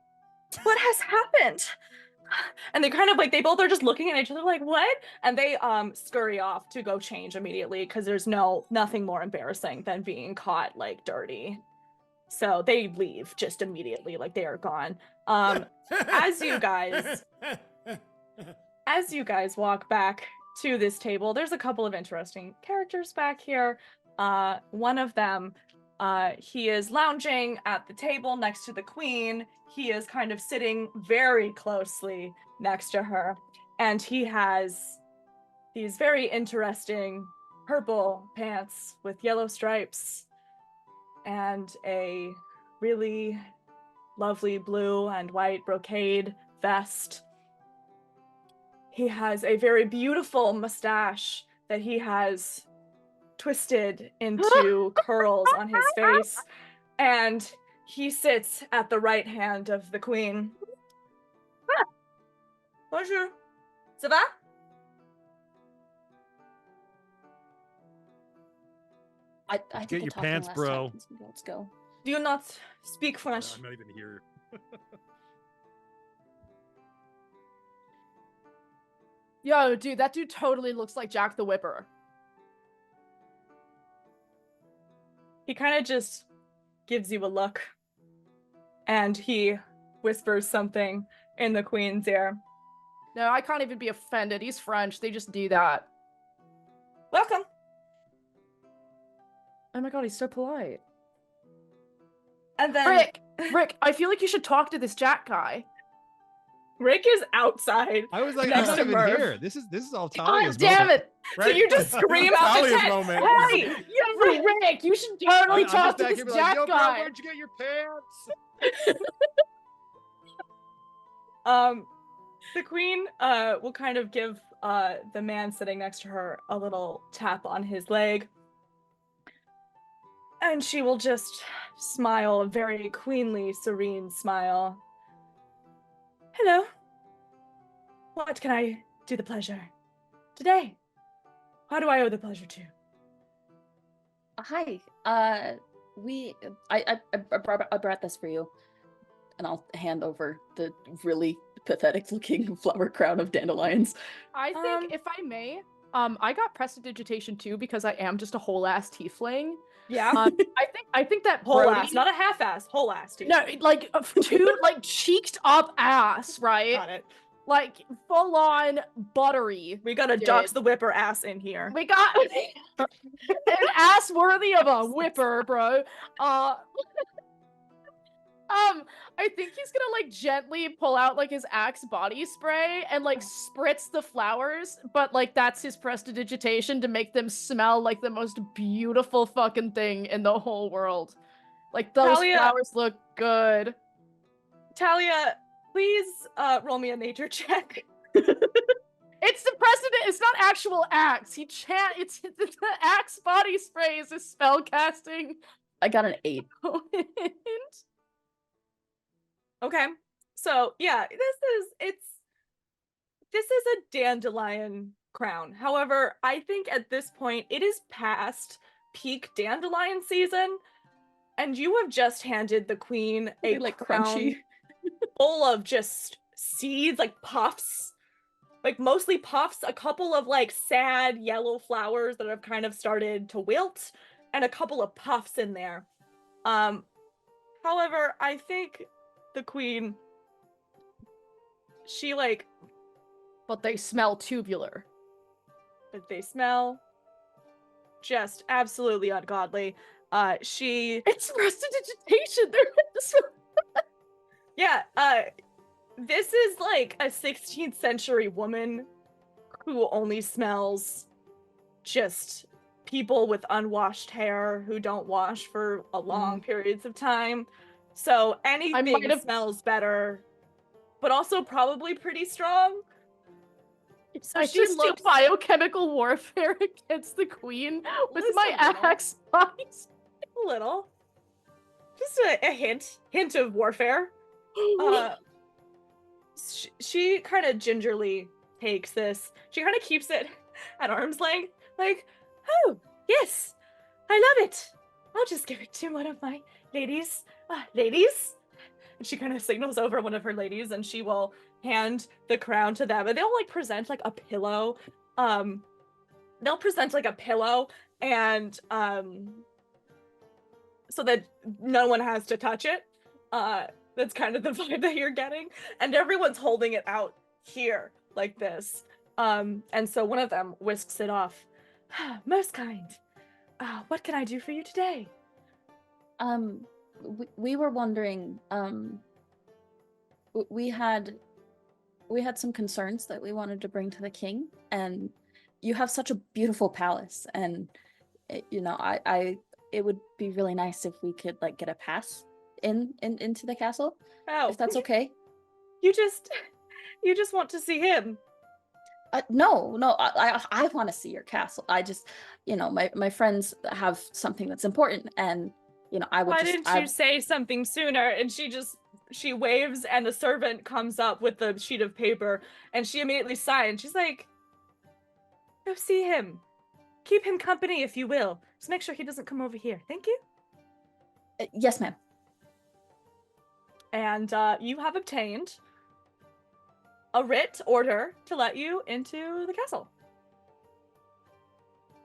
What has happened? And they kind of like, they both are just looking at each other like, what? And they scurry off to go change immediately because there's nothing more embarrassing than being caught like dirty. So they leave just immediately, like they are gone. As you guys walk back to this table, there's a couple of interesting characters back here. One of them, he is lounging at the table next to the queen. He is kind of sitting very closely next to her, and he has these very interesting purple pants with yellow stripes and a really lovely blue and white brocade vest. He has a very beautiful mustache that he has twisted into curls on his face, and he sits at the right hand of the queen. Bonjour. Ça va? I think Get we're your talking pants, last bro. time, so let's go. Do you not speak French? I'm not even here. Yo, dude, that dude totally looks like Jack the Whipper. He kind of just gives you a look, and he whispers something in the queen's ear. No, I can't even be offended. He's French. They just do that. Welcome. Oh my god, he's so polite. And then Rick, I feel like you should talk to this Jack guy. Rick is outside. I was like, Next I'm not to even Murph. here. This is all God Talia's damn moment. it! So you just scream out the Talia's tent. moment. Hey, Yo, Rick, you should totally I'm talk just to back this here be Jack like, yo, bro, guy. where'd you get your pants? The queen will kind of give the man sitting next to her a little tap on his leg. And she will just smile, a very queenly, serene smile. Hello. What can I do the pleasure today? How do I owe the pleasure to? Hi. I brought this for you, and I'll hand over the really pathetic-looking flower crown of dandelions. I think, if I may, I got prestidigitation too because I am just a whole ass tiefling. Yeah. I think that Whole Brody, ass, not a half ass, whole ass. Dude. no, like two like cheeked up ass, right? Got it. Like full on buttery. We got a Dude. JacquesZeWhipper ass in here. We got an ass worthy of a whipper, bro. I think he's gonna like gently pull out like his Axe body spray and like spritz the flowers, but like that's his prestidigitation to make them smell like the most beautiful fucking thing in the whole world. Like those Talia- flowers look good. Talia, please roll me a nature check. It's the precedent. It's not actual Axe. It's the Axe body spray is a spell casting. I got an 8. Okay. So yeah, this is a dandelion crown. However, I think at this point it is past peak dandelion season, and you have just handed the queen a Like crown crunchy. full of just seeds, like puffs. Like mostly puffs, a couple of like sad yellow flowers that have kind of started to wilt, and a couple of puffs in there. However, I think the queen, she like, But they smell tubular. but they smell just absolutely ungodly. She, It's prestidigitation. They're yeah, this is like a 16th century woman who only smells just people with unwashed hair who don't wash for a long periods of time. So anything smells better, but also probably pretty strong. So I she just looks do biochemical warfare against the queen with Just my a little. axe bodies. a little, just a hint of warfare. She kind of gingerly takes this. She kind of keeps it at arm's length, like, oh yes, I love it. I'll just give it to one of my ladies. Ladies? And she kind of signals over one of her ladies, and she will hand the crown to them. And they'll like present like a pillow. They'll present like a pillow, and so that no one has to touch it. That's kind of the vibe that you're getting. And everyone's holding it out here like this. And so one of them whisks it off. Most kind. What can I do for you today? We were wondering, we had some concerns that we wanted to bring to the king, and you have such a beautiful palace, and you know, it would be really nice if we could like get a pass into the castle, if that's okay. You just want to see him. No, I want to see your castle. I just, you know, my friends have something that's important, and you know, I would. Why didn't you say something sooner? And she waves, and the servant comes up with the sheet of paper, and she immediately signs. She's like, "Go see him. Keep him company, if you will. Just make sure he doesn't come over here. Thank you." Yes, ma'am. And you have obtained a writ order to let you into the castle.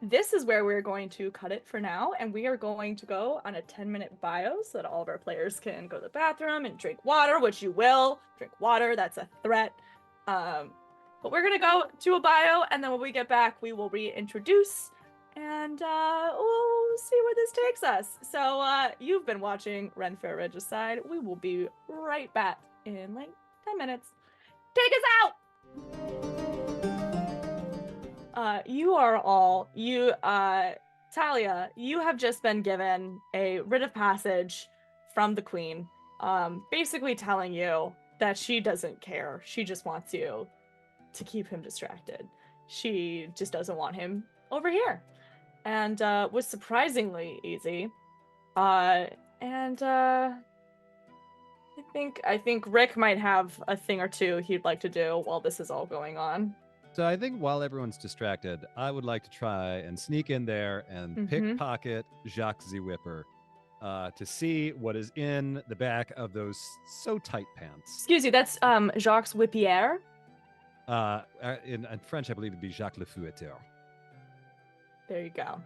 This is where we're going to cut it for now, and we are going to go on a 10-minute bio so that all of our players can go to the bathroom and drink water, which you will. Drink water, that's a threat. But we're going to go to a bio, and then when we get back, we will reintroduce, and we'll see where this takes us. So you've been watching Renfaire Regicide. We will be right back in like 10 minutes. Take us out! Talia, you have just been given a writ of passage from the queen, basically telling you that she doesn't care. She just wants you to keep him distracted. She just doesn't want him over here. And was surprisingly easy. I think Rick might have a thing or two he'd like to do while this is all going on. So I think while everyone's distracted, I would like to try and sneak in there and pickpocket JacquesZeWhipper to see what is in the back of those so tight pants. Excuse you, that's JacquesZeWhipper. In French, I believe it'd be Jacques le Fouetteur. There you go.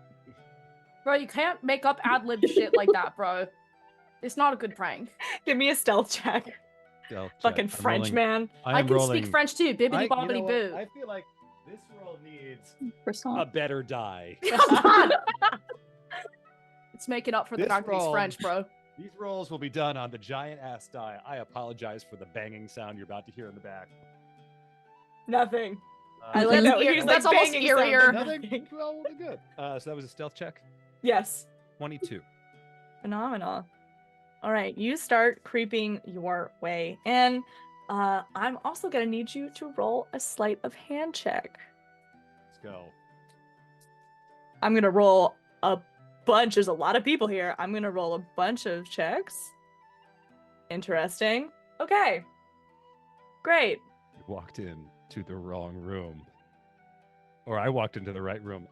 Bro, you can't make up ad-lib shit like that, bro. It's not a good prank. Give me a stealth check. Stealth check. Fucking I'm French rolling- man. I can speak French too. Bibbidi you know bobbidi what? boo. I feel like this roll needs a Croissant. better die. Come on! It's making up for the This fact that he's roll- French, bro. These rolls will be done on the giant ass die. I apologize for the banging sound you're about to hear in the back. Nothing. I like that. he's That's like almost banging eerier. sound. Nothing? Well, good. So that was a stealth check. Yes. 22. Phenomenal. All right, you start creeping your way in. I'm also gonna need you to roll a sleight of hand check. Let's go. I'm gonna roll a bunch. There's a lot of people here. I'm gonna roll a bunch of checks. Interesting. Okay. Great. You walked in to the wrong room. Or I walked into the right room.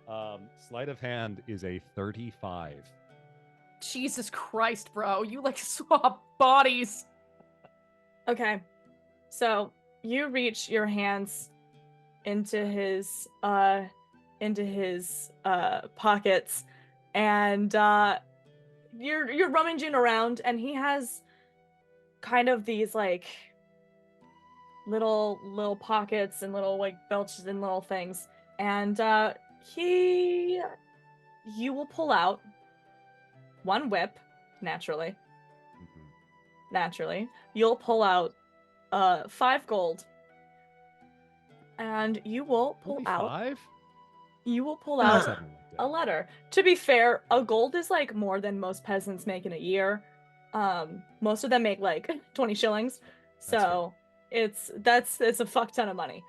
Sleight of hand is a 35. Jesus Christ, bro. You like swap bodies. Okay. So you reach your hands into his pockets, and you're rummaging around, and he has kind of these like little pockets and little like belches and little things, and you will pull out one whip, naturally. Naturally, you'll pull out 5 gold, and you will pull Only out 5? a Something like that. letter. To be fair, a gold is like more than most peasants make in a year. Most of them make like 20 shillings, so it's a fuck ton of money.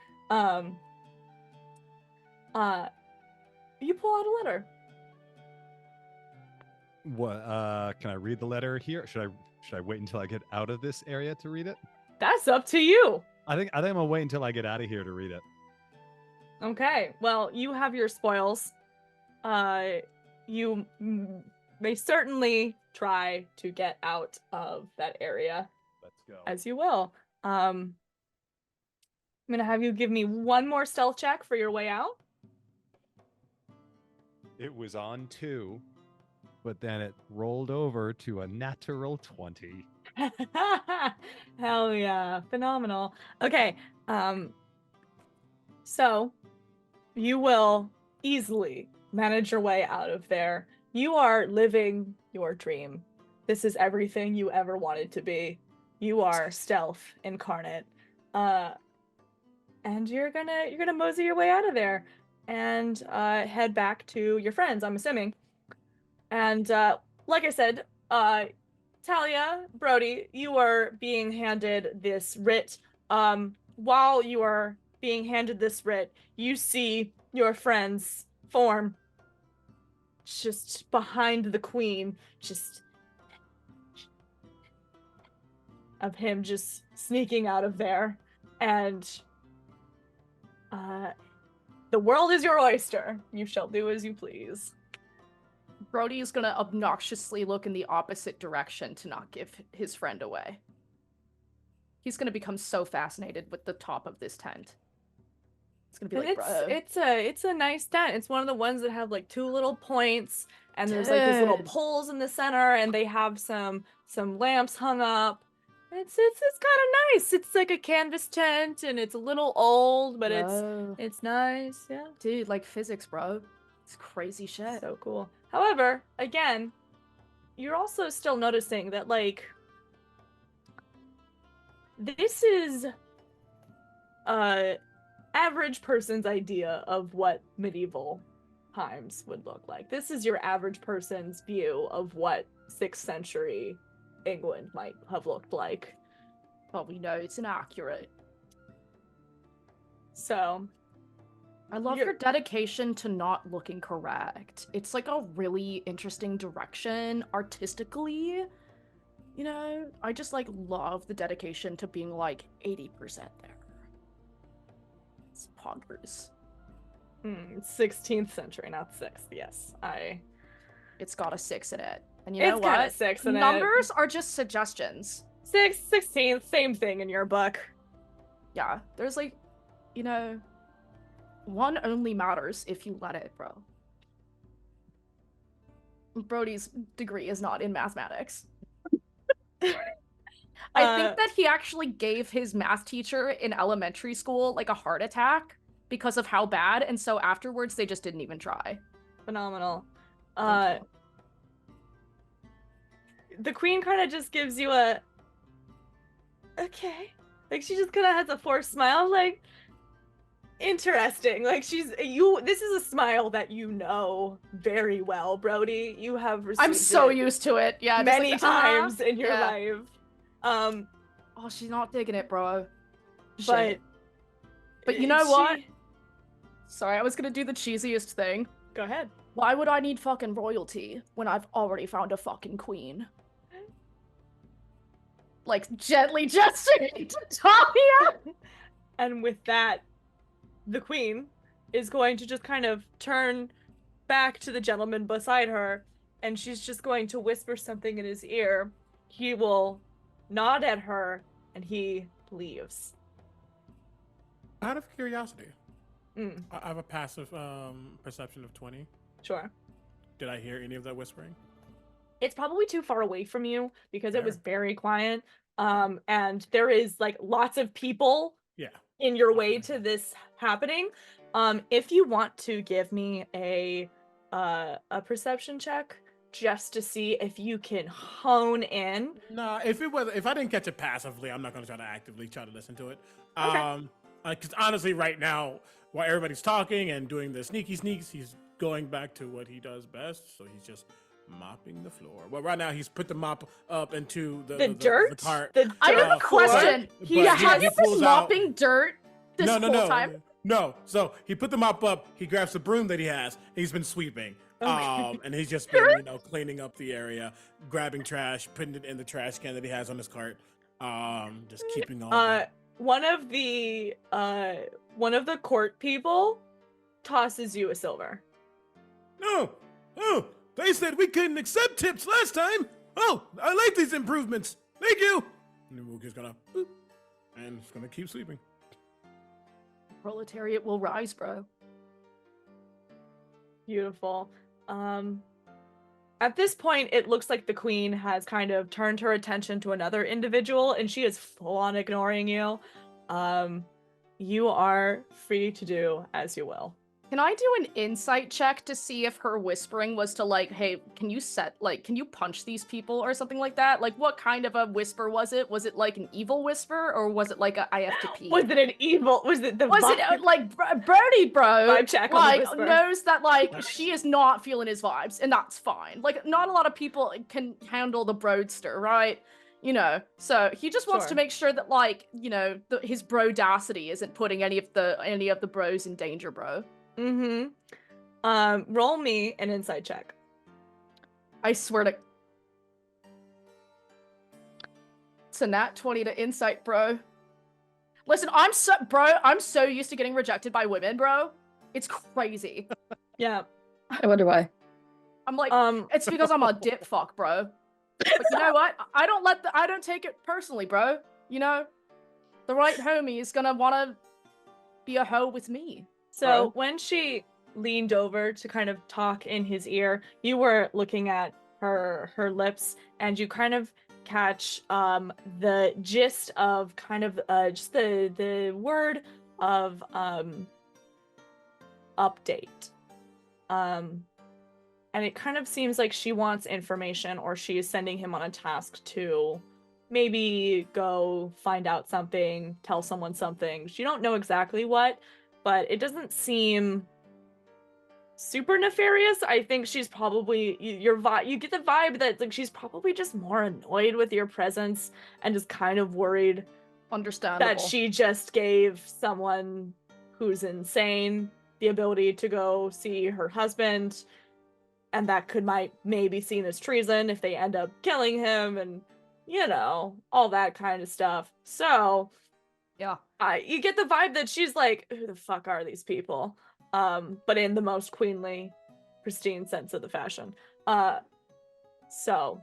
You pull out a letter. What? Can I read the letter here? Should I wait until I get out of this area to read it? That's up to you. I think I'm gonna wait until I get out of here to read it. Okay, well, you have your spoils. You may certainly try to get out of that area, Let's go. as you will. I'm gonna have you give me one more stealth check for your way out. It was on 2, but then it rolled over to a natural 20. Hell yeah, phenomenal. Okay, so you will easily manage your way out of there. You are living your dream. This is everything you ever wanted to be. You are stealth incarnate. And you're gonna mosey your way out of there and head back to your friends, I'm assuming. And like I said, Talia, Brody, you are being handed this writ. While you are being handed this writ, you see your friend's form just behind the queen, just of him just sneaking out of there. And the world is your oyster. You shall do as you please. Brody is gonna obnoxiously look in the opposite direction to not give his friend away. He's gonna become so fascinated with the top of this tent. It's gonna be like, bro. It's a nice tent. It's one of the ones that have like 2 little points, and there's like these little Dude. poles in the center, and they have some lamps hung up. It's kind of nice. It's like a canvas tent, and it's a little old, but Bro. it's nice. Yeah. Dude, like physics, bro. It's crazy shit. So cool. However, again, you're also still noticing that, like, this is average person's idea of what medieval times would look like. This is your average person's view of what 6th century England might have looked like. But we know it's inaccurate. So, I love You're- your dedication to not looking correct. It's like a really interesting direction artistically. You know, I just like love the dedication to being like 80% there. It's poggers. 16th century, not 6th. Yes, It's got a 6 in it. And you it's know kind what? of 6 in it. Numbers are just suggestions. 6th, 16th, same thing in your book. Yeah, there's like, you know, one only matters if you let it, bro. Brody's degree is not in mathematics. I think that he actually gave his math teacher in elementary school like a heart attack because of how bad, and so afterwards they just didn't even try. Phenomenal. Thank The queen kind of just gives you a okay. Like she just kind of has a forced smile, like interesting. Like this is a smile that you know very well, Brody. You have received I'm so it used to it. Yeah, just many like, times in your yeah. life. Oh, she's not digging it, bro. But you know what? Sorry, I was gonna do the cheesiest thing. Go ahead. Why would I need fucking royalty when I've already found a fucking queen? Like, gently gesturing to Talia! And with that, the queen is going to just kind of turn back to the gentleman beside her, and she's just going to whisper something in his ear. He will nod at her, and he leaves. Out of curiosity, Mm, I have a passive perception of 20. sure. Did I hear any of that whispering? It's probably too far away from you because it was Fair. very quiet. And there is like lots of people Yeah. in your way Okay. to this happening. If you want to give me a perception check just to see if you can hone in. Nah, if I didn't catch it passively, I'm not gonna try to actively try to listen to it. Okay. Because honestly, right now, while everybody's talking and doing the sneaky sneaks, he's going back to what he does best. So he's just mopping the floor. Well, right now he's put the mop up into The dirt? the cart. I have a floor? question. But Yeah, he- have he you been pulls out- mopping dirt this whole time? No. So he put the mop up. He grabs the broom that he has. And he's been sweeping. Okay. And he's just been, cleaning up the area, grabbing trash, putting it in the trash can that he has on his cart. Just keeping all. that. One of the court people tosses you a silver. No. Oh, they said we couldn't accept tips last time. Oh, I like these improvements. Thank you. And then we're just gonna, boop, and it's gonna keep sweeping. Proletariat will rise, bro. Beautiful. At this point, it looks like the queen has kind of turned her attention to another individual, and she is full on ignoring you. You are free to do as you will. Can I do an insight check to see if her whispering was to like, hey, can you punch these people or something like that? Like, what kind of a whisper was it? Was it like an evil whisper, or was it like a I have to pee? Was it an evil? Was it the? Was it like Brody, bro? Vibe check on the like whisper. knows that like she is not feeling his vibes, and that's fine. Like, not a lot of people can handle the broadster, right? So he just wants Sure. to make sure that like his brodacity isn't putting any of the bros in danger, bro. Mm-hmm. Roll me an insight check. I swear to. It's a nat 20 to insight, bro. Listen, I'm so used to getting rejected by women, bro. It's crazy. Yeah. I wonder why. I'm like, it's because I'm a dip fuck, bro. But you know what? I don't take it personally, bro. The right homie is gonna wanna be a hoe with me. So when she leaned over to kind of talk in his ear, you were looking at her lips, and you kind of catch the gist of kind of just the word of update. And it kind of seems like she wants information, or she is sending him on a task to maybe go find out something, tell someone something. She don't know exactly what, but it doesn't seem super nefarious. I think she's probably you get the vibe that like she's probably just more annoyed with your presence and just kind of worried Understandable. that she just gave someone who's insane the ability to go see her husband, and that might be seen as treason if they end up killing him, and all that kind of stuff. So Yeah. you get the vibe that she's like, who the fuck are these people? But in the most queenly, pristine sense of the fashion. So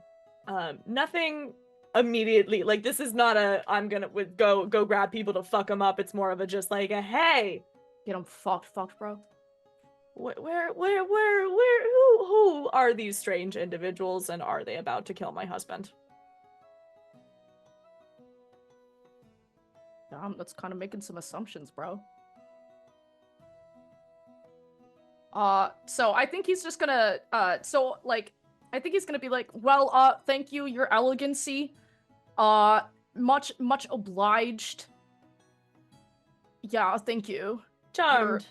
nothing immediately, like this is not I'm gonna go grab people to fuck them up. It's more of a just like a hey, Get him fucked, bro. who are these strange individuals, and are they about to kill my husband? That's kind of making some assumptions, bro. So I think he's just gonna, I think he's gonna be like, well, thank you, your elegancy. Much obliged. Yeah, thank you. Charmed.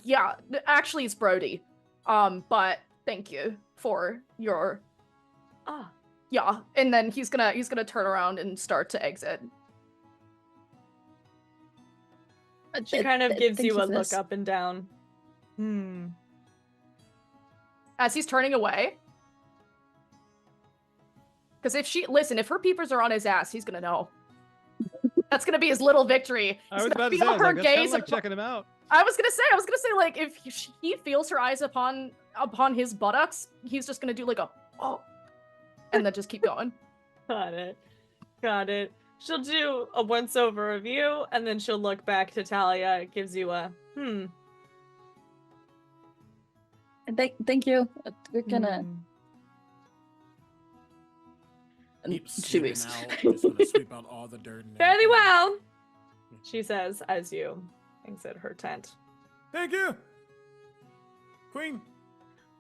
Yeah, actually it's Brody. But thank you for your... Yeah, and then he's gonna turn around and start to exit. She kind of gives thank you you a for look this. up and down. As he's turning away. Because if her peepers are on his ass, he's gonna know. That's gonna be his little victory. I was about to say, I was like, that's kind of like checking him out. I was gonna say, like, if he feels her eyes upon his buttocks, he's just gonna do like a, oh, and then just keep going. Got it. She'll do a once-over of you, and then she'll look back to Talia. It gives you a, Thank you. We're gonna... Keep She sweeping leaves. out, just gonna sweep out all the dirt. And Fairly everything. well, she says as you exit her tent. Thank you, Queen.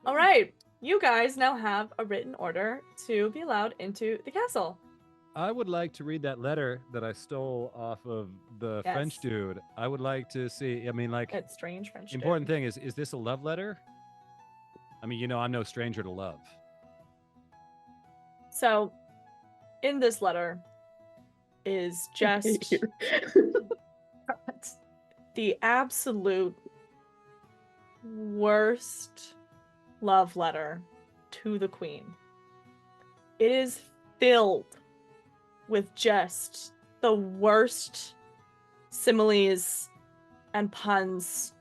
All right, you guys now have a written order to be allowed into the castle. I would like to read that letter that I stole off of the French Yes. dude. I would like to see, I mean, like, It's strange French. important thing is this a love letter? I mean, I'm no stranger to love. So, in this letter is just the absolute worst love letter to the queen. It is filled with just the worst similes and puns.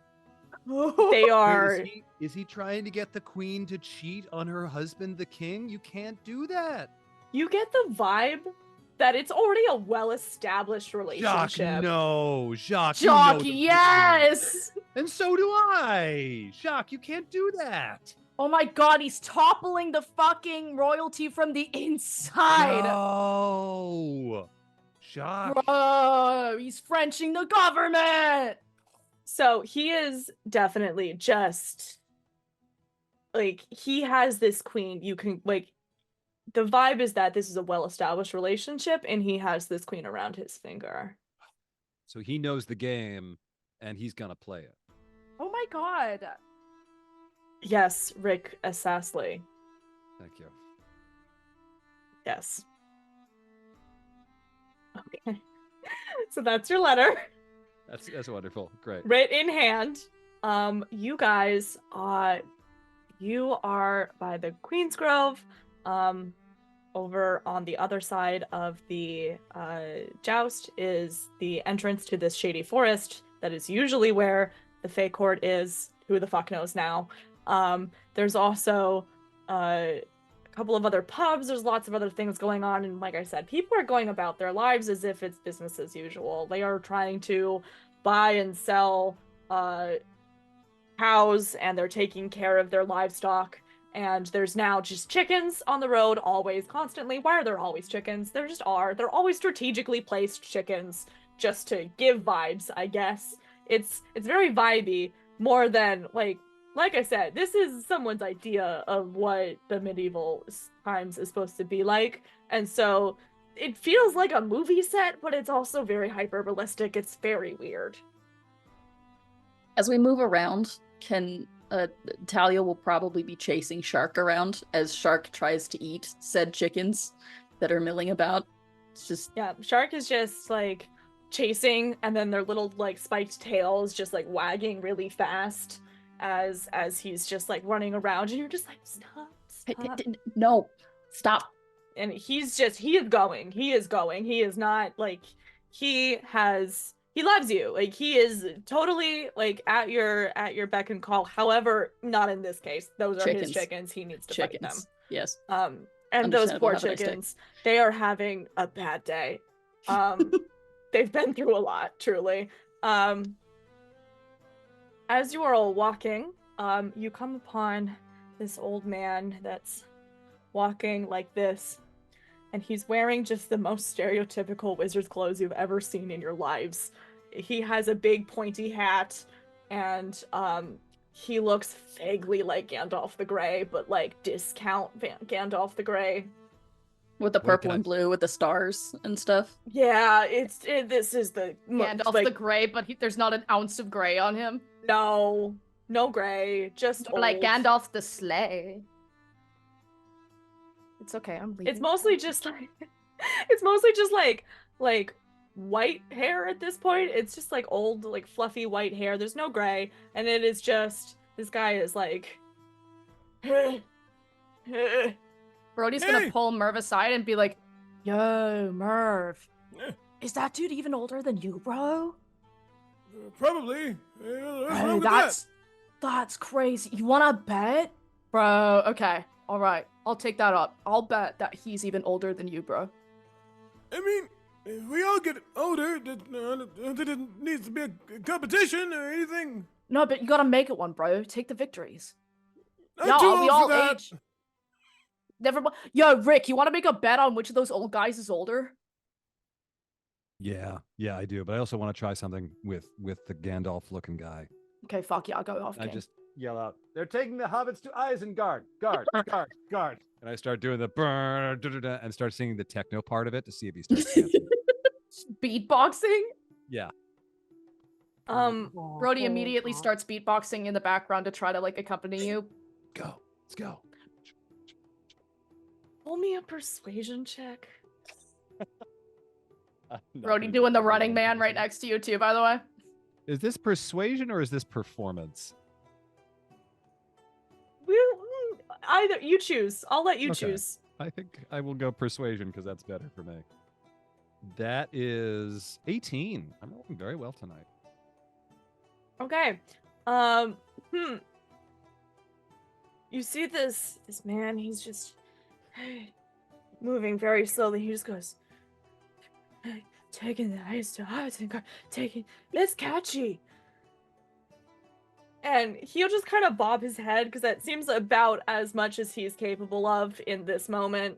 They are... Wait, is he trying to get the queen to cheat on her husband, the king? You can't do that. You get the vibe that it's already a well-established relationship. Jacques, no. Jacques, Jock, you know yes! and so do I. Jacques, you can't do that. Oh my god, he's toppling the fucking royalty from the inside! No. Jacques. Bro, he's Frenching the government! So he is definitely just like, he has this queen. You can, like, the vibe is that this is a well-established relationship and he has this queen around his finger. So he knows the game and he's gonna play it. Oh my god. Yes, Rick Assasley. Thank you. Yes. Okay. So that's your letter. That's wonderful. Great. Writ in hand. You guys, you are by the Queen's Grove. Over on the other side of the joust is the entrance to this shady forest that is usually where the Fae Court is. Who the fuck knows now? There's also a couple of other pubs. There's lots of other things going on, and like I said, people are going about their lives as if it's business as usual. They are trying to buy and sell cows, and they're taking care of their livestock. And there's now just chickens on the road, always, constantly. Why are there always chickens? There just are. They're always strategically placed chickens, just to give vibes, I guess. It's very vibey, more than, like I said, this is someone's idea of what the medieval times is supposed to be like. And so it feels like a movie set, but it's also very hyperbolistic. It's very weird. As we move around, Talia will probably be chasing Shark around as Shark tries to eat said chickens that are milling about. It's just... Yeah, Shark is just, like, chasing, and then their little, like, spiked tails just, like, wagging really fast as he's just, like, running around, and you're just like, stop. No, stop. And he is going. He is not, like, he loves you. Like, he is totally, like, at your beck and call. However, not in this case. Those are his chickens. He needs to fight them. Yes. And those poor chickens, they are having a bad day. They've been through a lot, truly. as you are all walking, you come upon this old man that's walking like this, and he's wearing just the most stereotypical wizard's clothes you've ever seen in your lives. He has a big pointy hat, and he looks vaguely like Gandalf the Grey, but like discount Gandalf the Grey. With the Wait, purple can I- and blue with the stars and stuff. Yeah, this is the Gandalf like, the Grey, but there's not an ounce of gray on him. no gray, just Like old. Gandalf the Slay. It's okay, I'm leaving. It's mostly just like it's mostly just like white hair at this point. It's just like old, like fluffy white hair. There's no gray, and it is just this guy is like Brody's Hey! gonna pull Merv aside and be like, "Yo, Merv, Eh, is that dude even older than you, bro? Probably. What's wrong Bro, with that's crazy. You wanna bet, bro? Okay, all right, I'll take that up. I'll bet that he's even older than you, bro. that? I mean, if we all get older, there needs to be a competition or anything. No, but you gotta make it one, bro. Take the victories. I'm Yeah, too we old all for that. age. Never mind. Yo, Rick, you wanna make a bet on which of those old guys is older? Yeah, I do. But I also want to try something with the Gandalf looking guy. Okay, fuck yeah, I'll go off. I King. just yell out, "They're taking the hobbits to Isengard! Guard! Guard!" And I start doing the burn and start singing the techno part of it to see if he starts dancing. Beatboxing? Yeah. Brody immediately starts beatboxing in the background to try to like accompany you. Go. Let's go. roll me a persuasion check. I'm not Brody gonna doing the do running that. man right next to you too, by the way. Is this persuasion or is this performance? Either you choose. I'll let you Okay. choose. I think I will go persuasion because that's better for me. That is 18. I'm rolling very well tonight. Okay. You see this man, he's just moving very slowly. He just goes, taking the ice to Isengard, it's catchy. And he'll just kind of bob his head because that seems about as much as he's capable of in this moment.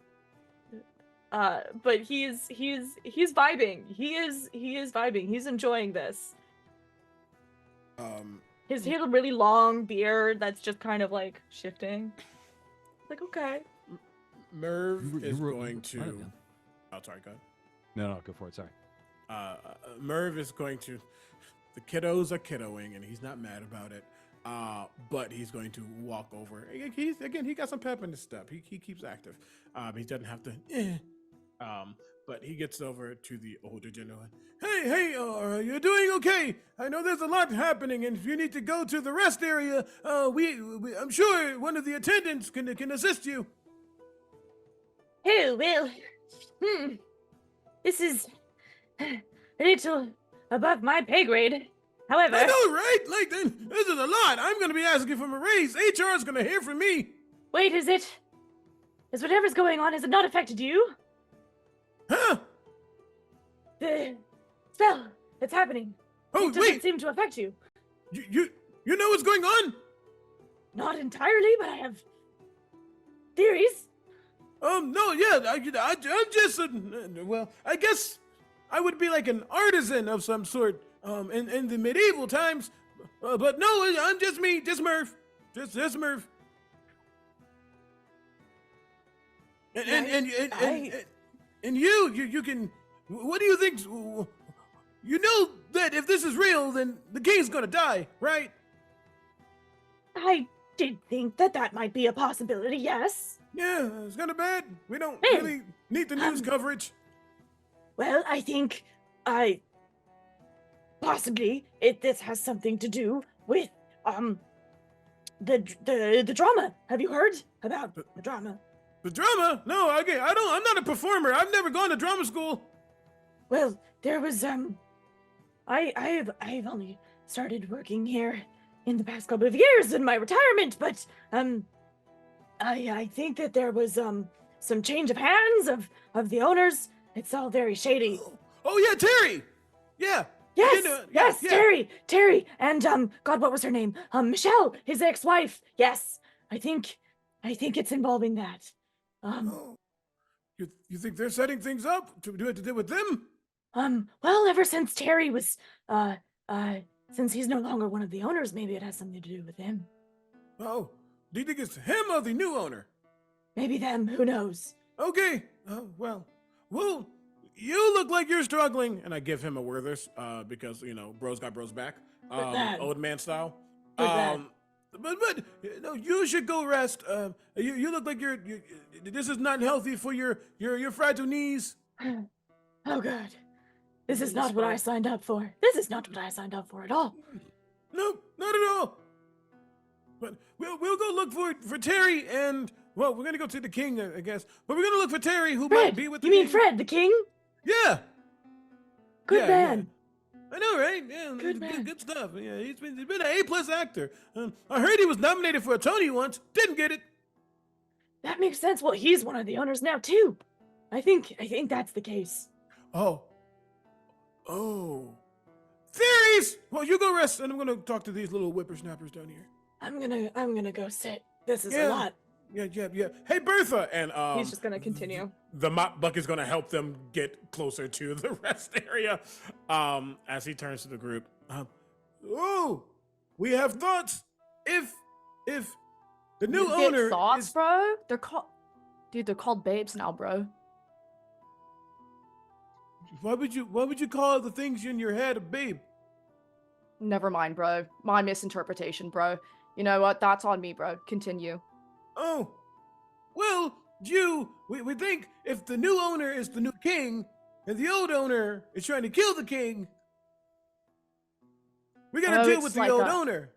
But he's vibing. He is vibing. He's enjoying this. He has a really long beard that's just kind of like shifting. Like, okay. Merv is going I to. don't know. Oh, sorry, go ahead. No, go for it. Sorry. Merv is going to. The kiddos are kiddoing, and he's not mad about it. But he's going to walk over. He got some pep in his step. He keeps active. He doesn't have to. But he gets over to the older gentleman. Hey, you're doing okay. I know there's a lot happening, and if you need to go to the rest area, I'm sure one of the attendants can assist you. Oh, well, this is a little above my pay grade. However, I know, right? Like, this is a lot. I'm going to be asking for a raise. HR is going to hear from me. wait, is whatever's going on, has it not affected you? Huh? The spell that's happening, Oh, it doesn't wait. seem to affect you. You know what's going on? Not entirely, but I have theories. No, yeah, I'm just, well, I guess I would be like an artisan of some sort, in the medieval times, but no, I'm just me, just Merv, just Merv. And you can, what do you think? You know that if this is real, then the king's gonna die, right? I did think that might be a possibility, yes. Yeah, it's kind of bad. We don't Hey, really need the news coverage. Well, I think possibly this has something to do with the drama. Have you heard about the drama? The drama? No, okay, I'm not a performer. I've never gone to drama school. Well, there was I've only started working here in the past couple of years in my retirement, but I think that there was some change of hands of the owners. It's all very shady. Oh yeah, Terry. Yeah, Yes, Yeah. Terry, and God, what was her name? Michelle, his ex-wife. Yes, I think it's involving that. Oh, you think they're setting things up to deal with them? Well, ever since Terry was, since he's no longer one of the owners, maybe it has something to do with him. Oh, do you think it's him or the new owner? Maybe them. Who knows? Okay. Oh, well, you look like you're struggling, and I give him a Werther's, because bros got bros back, lad. old man style. Good lad. But you should go rest. You look like you. This is not healthy for your fragile knees. Oh God, this is not what I signed up for. This is not what I signed up for at all. No, not at all. But we'll go look for Terry, and well, we're gonna go see the king, I guess. But we're gonna look for Terry, who might be with the You mean king. Fred, the king? Yeah. Good man. Yeah. I know, right? Yeah, Good man. good stuff. Yeah, he's been an A+ actor. I heard he was nominated for a Tony once. Didn't get it. That makes sense. Well, he's one of the owners now too. I think that's the case. Oh. Theories. Well, you go rest, and I'm gonna talk to these little whippersnappers down here. I'm gonna go sit. This is Yeah. a lot. Yeah. Hey, Bertha, and He's just gonna continue. The mop buck is gonna help them get closer to the rest area. As he turns to the group. We have thoughts. If the new You get owner thoughts, is, bro? They're called babes now, bro. why would you call the things in your head a babe? Never mind, bro. My misinterpretation, bro. You know what? That's on me, bro. Continue. Oh, well, we think if the new owner is the new king and the old owner is trying to kill the king, we gotta deal with the old owner.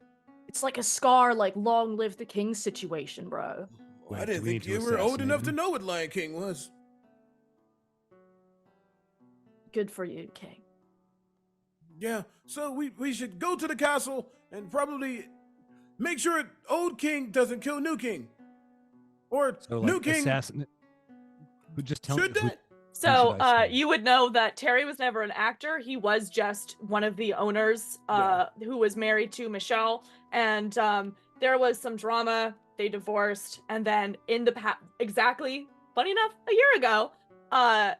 It's like a Scar, like, long live the king situation, bro. I didn't think you were old enough to know what Lion King was. Good for you, king. Yeah, so we should go to the castle and probably make sure old king doesn't kill new king. Or So like new king assassin. Who just tell should who- that? So, should I say? you would know that Terry was never an actor. He was just one of the owners, who was married to Michelle. And there was some drama. They divorced, and then in the exactly, funny enough, a year ago, that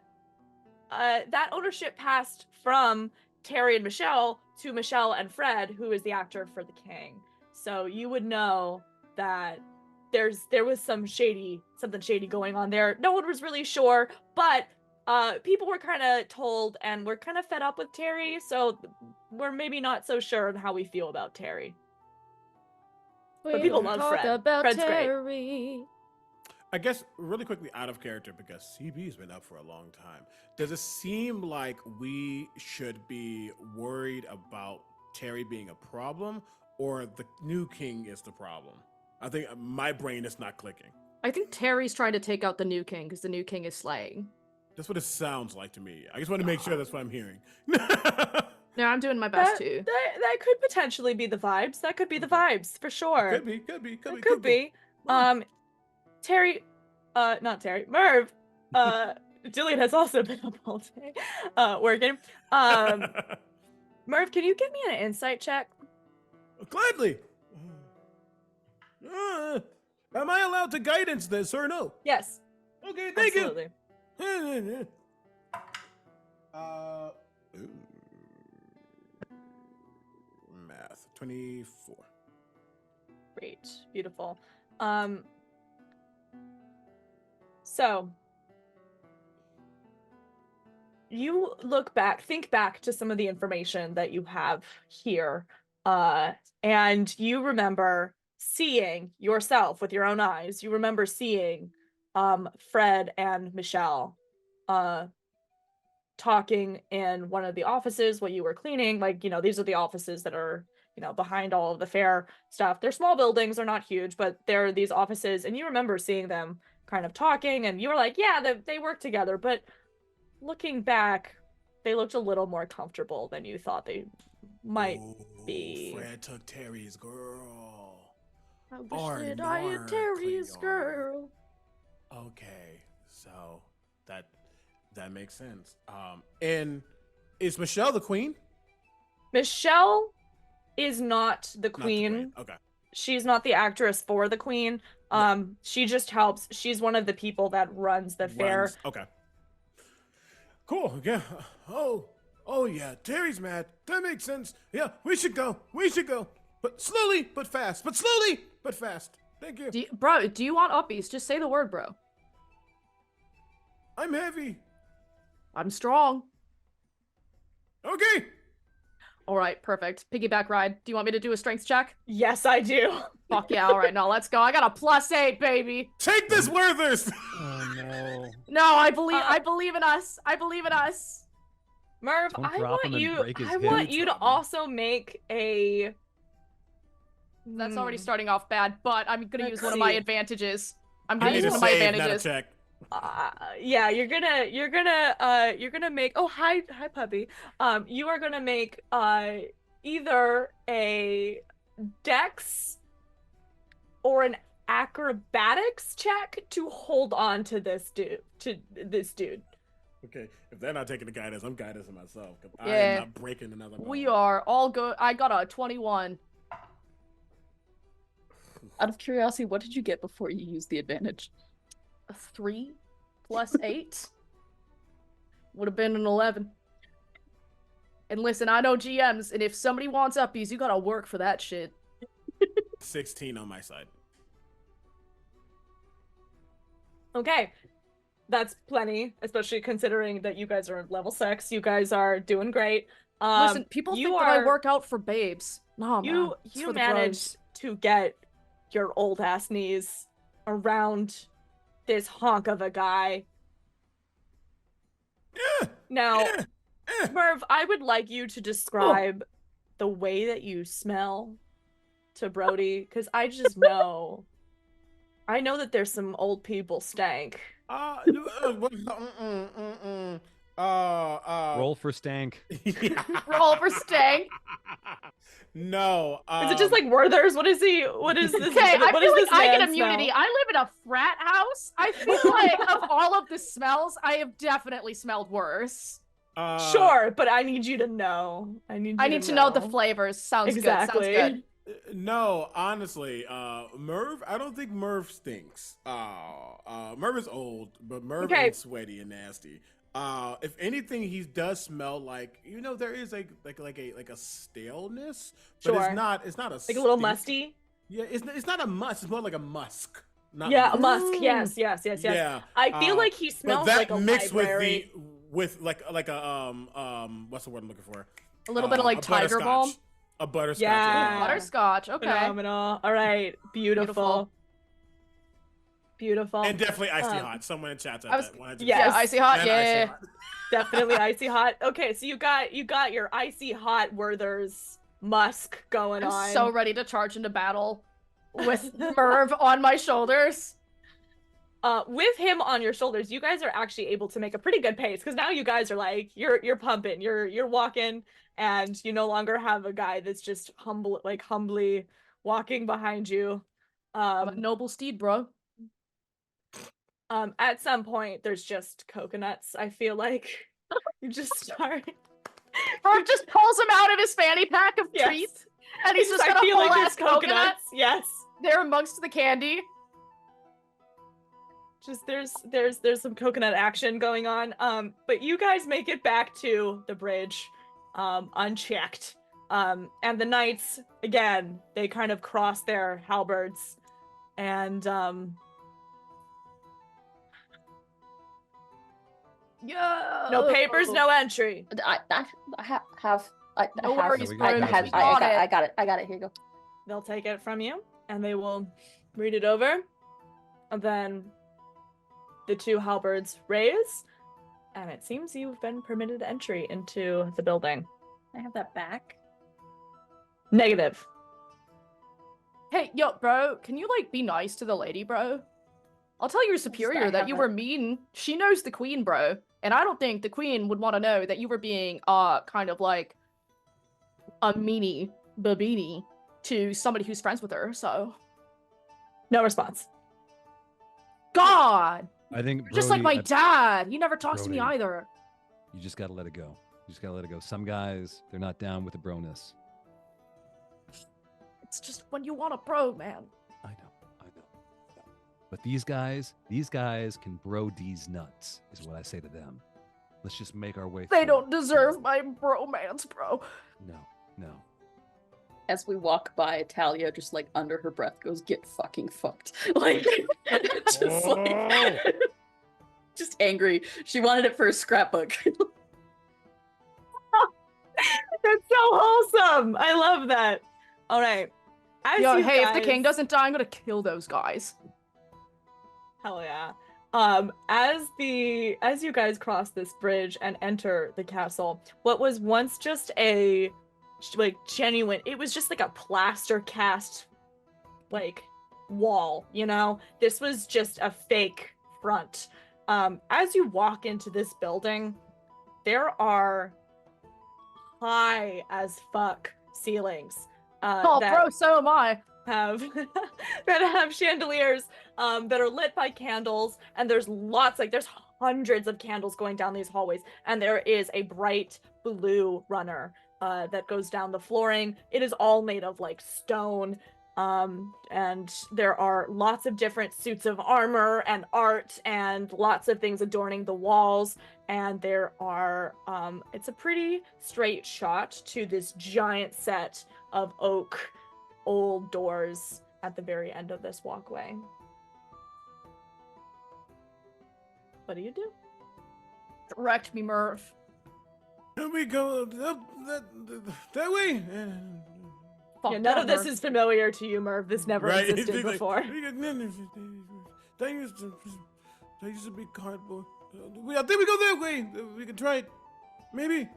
ownership passed from Terry and Michelle to Michelle and Fred, who is the actor for the king. So you would know that there was something shady going on there. No one was really sure, but people were kind of told, and we're kind of fed up with Terry, so we're maybe not so sure on how we feel about Terry. But people love Fred. Fred's great. I guess really quickly out of character, because CB's been up for a long time. Does it seem like we should be worried about Terry being a problem, or the new king is the problem? I think my brain is not clicking. I think Terry's trying to take out the new king because the new king is slaying. That's what it sounds like to me. I just want to make sure that's what I'm hearing. No, I'm doing my best too. That could potentially be the vibes. That could be the vibes for sure. Could be. Terry, not Terry, Merv. Jillian has also been up all day, working. Merv, can you give me an insight check? Gladly. Am I allowed to guidance this or no? Yes. Okay, thank Absolutely. you. Math 24. Great. Beautiful. So you think back to some of the information that you have here, and you remember seeing yourself with your own eyes. You remember seeing Fred and Michelle talking in one of the offices while you were cleaning. Like, these are the offices that are, behind all of the fair stuff. They're small buildings, they're not huge, but there are these offices, and you remember seeing them kind of talking, and you were like, yeah, they work together. But looking back, they looked a little more comfortable than you thought they might be. Fred took Terry's girl. I wish Or that I had Nora Terry's Cleon. girl. Okay, so that makes sense. And is Michelle the queen? Michelle is not the Not the queen. Okay. She's not the actress for the queen. She just helps. She's one of the people that runs the fair. Okay. Cool. Yeah. Oh yeah. Terry's mad. That makes sense. Yeah, we should go. But slowly, but fast. But slowly, but fast. Thank you. Bro, do you want uppies? Just say the word, bro. I'm heavy. I'm strong. Okay. All right, perfect. Piggyback ride. Do you want me to do a strength check? Yes, I do. Fuck yeah, all right, now let's go. I got a +8, baby. Take this, Werthers. Oh no. No, I believe in us. I believe in us. Merv, Don't I drop want him and you. break his I hip. want you to Drop him. also make a. That's already starting off bad, but I'm gonna Let's use one of my see. advantages. I'm You gonna need use a one of my save, not a advantages. check. Yeah, you're gonna make. Oh, hi, puppy. You are gonna make either a dex or an acrobatics check to hold on to this dude. Okay, if they're not taking the guidance, I'm guidance myself. 'Cause I Yeah. am not breaking another bone. We are all good. I got a 21. Out of curiosity, what did you get before you used the advantage? A 3 plus 8 would have been an 11. And listen, I know GMs, and if somebody wants uppies, you gotta work for that shit. 16 on my side. Okay, that's plenty, especially considering that you guys are level 6. You guys are doing great. Listen, people you think that I are- work out for babes. No, man. You It's you for the managed to get your old ass knees around this honk of a guy. Now, Merv, I would like you to describe the way that you smell to Brody, because I just know. I know that there's some old people stank. Roll for stank. Roll for stank. No. Is it just like Werther's? What is he? What is this? Okay, I what feel is like this I get man immunity. smell? I live in a frat house. I feel like of all of the smells, I have definitely smelled worse. Sure, but I need you to know. I need to know the flavors. Sounds Exactly. good. Sounds good. No, honestly, Merv, I don't think Merv stinks. Merv is old, but Merv ain't sweaty and nasty. If anything, he does smell like, there is like a staleness, but Sure. it's not a Like a little stink. musty. Yeah, it's not a musk. It's more like a musk. Not Yeah, a musk. musk. Yes. Yeah. I feel like he But smells that like a mixed library. with like a what's the word I'm looking for? A little bit of like A tiger butterscotch. balm. A butterscotch. Yeah. Butterscotch. Okay. Phenomenal. All right. Beautiful. And definitely icy hot. Someone in chat said that. Yes. Yeah, icy hot. And Yeah. icy hot. Definitely icy hot. Okay, so you got your icy hot Werther's musk going I'm on. so ready to charge into battle with Merv on my shoulders. With him on your shoulders, you guys are actually able to make a pretty good pace, because now you guys are like you're pumping, you're walking, and you no longer have a guy that's just humbly walking behind you. I'm a noble steed, bro. At some point there's just coconuts. I feel like you just start. Merv just pulls him out of his fanny pack of Yes. treats, and he's just I got a feel full like ass there's coconut Yes. there amongst the candy. Just there's some coconut action going on. But you guys make it back to the bridge, unchecked. And the knights, again, they kind of cross their halberds, and Yeah. no papers, no entry. I have. No worries, bro. I got it. Here you go. They'll take it from you, and they will read it over, and then the two halberds raise, and it seems you've been permitted entry into the building. I have that back. Negative. Hey, yo, bro, can you like be nice to the lady, bro? I'll tell your superior that you were mean. She knows the queen, bro. And I don't think the queen would want to know that you were being kind of like a meanie babini to somebody who's friends with her, so No response. God! I think Just like Brody, my dad. He never talks to me Brody. either. You just gotta let it go. You just gotta let it go. Some guys, they're not down with the broness. It's just when you want a bro, man. I know. But these guys can bro D's nuts, is what I say to them. Let's just make our way They through. don't deserve my bromance, bro. No. As we walk by, Talia just like under her breath goes, "Get fucking fucked." Like, just like, just angry. She wanted it for a scrapbook. That's so wholesome. I love that. All right. As Yo, you hey, if the guys- king doesn't die, I'm gonna kill those guys. Hell yeah. As you guys cross this bridge and enter the castle, what was once just a like genuine, it was just like a plaster cast like wall, you know? This was just a fake front. As you walk into this building, there are high as fuck ceilings. Oh, that bro, so am I. have that have chandeliers that are lit by candles, and there's hundreds of candles going down these hallways, and there is a bright blue runner that goes down the flooring. It is all made of like stone, and there are lots of different suits of armor and art and lots of things adorning the walls, and there are it's a pretty straight shot to this giant set of oak old doors at the very end of this walkway. What do you do? Direct me, Murph. Here we go that way. Fuck Yeah, none that, of this Murph. is familiar to you, Merv. This never Right? existed It's like, before. That used to be cardboard. I think we go that way. We can try it. Maybe.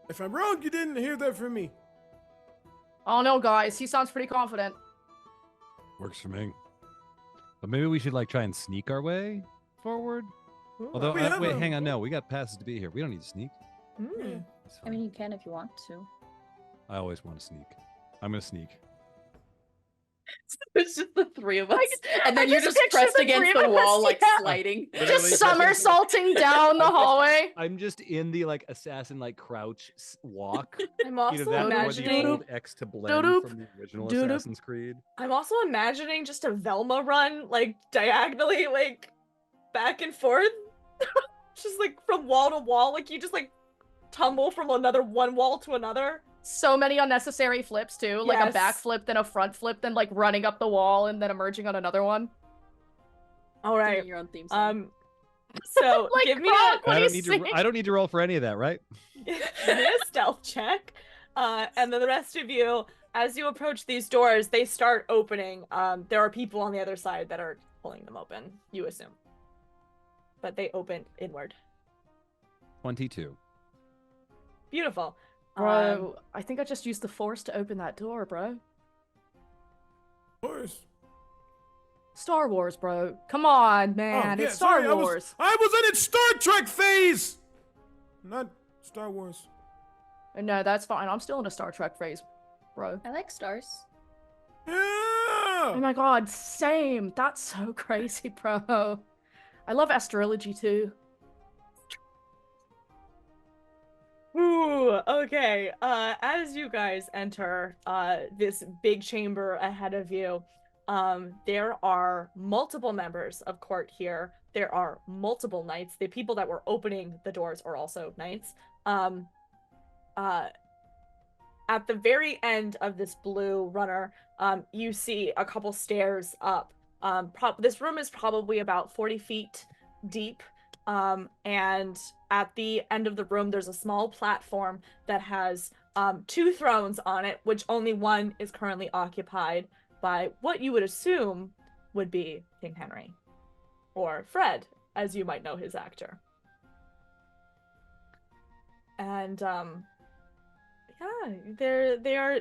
If I'm wrong, you didn't hear that from me. Oh no, guys, he sounds pretty confident. Works for me. But maybe we should like try and sneak our way forward. Although, We have wait, a- hang on. No, we got passes to be here. We don't need to sneak. Mm. It's I mean, fine. you can if you want to. I always want to sneak. I'm gonna sneak. It's just the three of us, and I then you're just just picture pressed the against three the of us, wall, like yeah. sliding. Literally Just pressing- somersaulting down the hallway. I'm just in the like assassin like crouch walk. I'm You also know that or the imagining old X to blend Doodop. from the original Doodop. Assassin's Creed. I'm also imagining just a Velma run, like diagonally, like back and forth. Just like from wall to wall, like you just like tumble from one wall to another. So many unnecessary flips too, like a Yes. back flip, then a front flip, then like running up the wall and then emerging on another one. All right. Singing your own theme song. So Like give me Frog. What I are don't you need saying? to. I don't need to roll for any of that, right? give me a stealth check, and then the rest of you, as you approach these doors, they start opening. There are people on the other side that are pulling them open. You assume, but they open inward. 22. Beautiful. Bro, I think I just used the force to open that door, bro. Of course. Star Wars, bro. Come on, man. yeah, It's Star sorry, Wars. I was in its Star Trek phase, not Star Wars. No, that's fine. I'm still in a Star Trek phase, bro. I like stars. Oh Yeah. my god, same. That's so crazy, bro. I love astrology too. Ooh, okay. As you guys enter this big chamber ahead of you, there are multiple members of court here. There are multiple knights. The people that were opening the doors are also knights. At the very end of this blue runner, you see a couple stairs up. This room is probably about 40 feet deep. And at the end of the room, there's a small platform that has 2 thrones on it, which only one is currently occupied by what you would assume would be King Henry, or Fred, as you might know his actor. And yeah,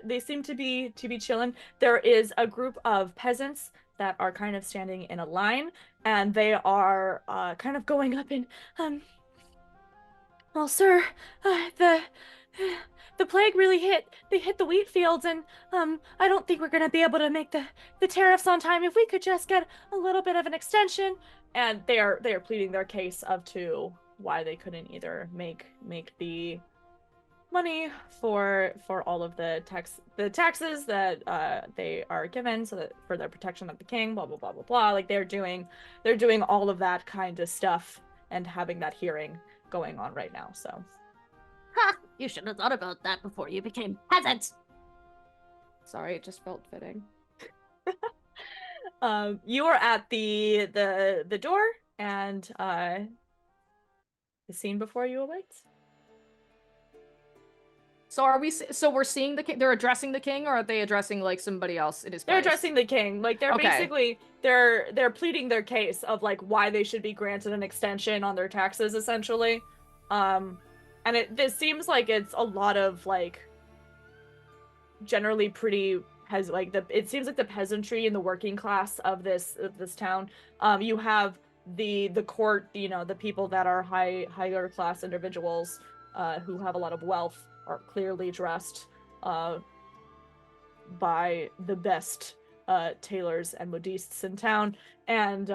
they seem to be chilling. There is a group of peasants that are kind of standing in a line, and they are kind of going up and well, sir, the plague really hit the wheat fields, and I don't think we're gonna be able to make the tariffs on time. If we could just get a little bit of an extension. And they are pleading their case to why they couldn't either make the money for all of the taxes that they are given, so that for the protection of the king, blah blah blah blah blah. Like they're doing all of that kind of stuff and having that hearing going on right now. So Ha! You should have thought about that before you became peasants. Sorry, it just felt fitting. you are at the door, and the scene before you awaits. So are we? So we're seeing the king. They're addressing the king, or are they addressing like somebody else in his place? They're addressing the king. Like they're Okay. basically they're pleading their case of like why they should be granted an extension on their taxes, essentially. And this seems like it's a lot of like generally pretty it seems like the peasantry and the working class of this town. You have the court, the people that are higher class individuals who have a lot of wealth are clearly dressed by the best tailors and modistes in town, and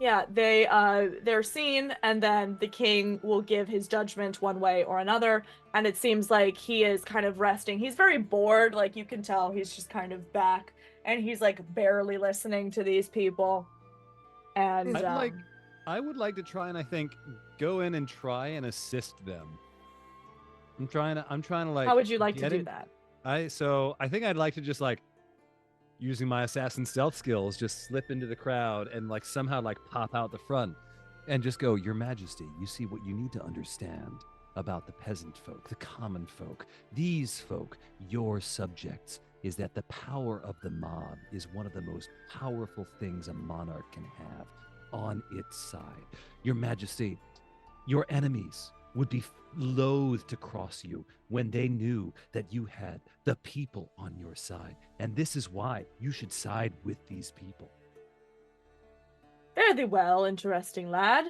yeah, they're seen, and then the king will give his judgment one way or another, and it seems like he is kind of resting. He's very bored, like you can tell he's just kind of back, and he's like barely listening to these people. And I would like to try and I think go in and try and assist them. I'm trying to like. How would you like to get do in- that? I think I'd like to just like using my assassin stealth skills, just slip into the crowd and like somehow like pop out the front and just go, Your Majesty, you see what you need to understand about the peasant folk, the common folk, these folk, your subjects, is that the power of the mob is one of the most powerful things a monarch can have on its side. Your Majesty, your enemies would be loath to cross you when they knew that you had the people on your side. And this is why you should side with these people. Fare thee well, interesting lad.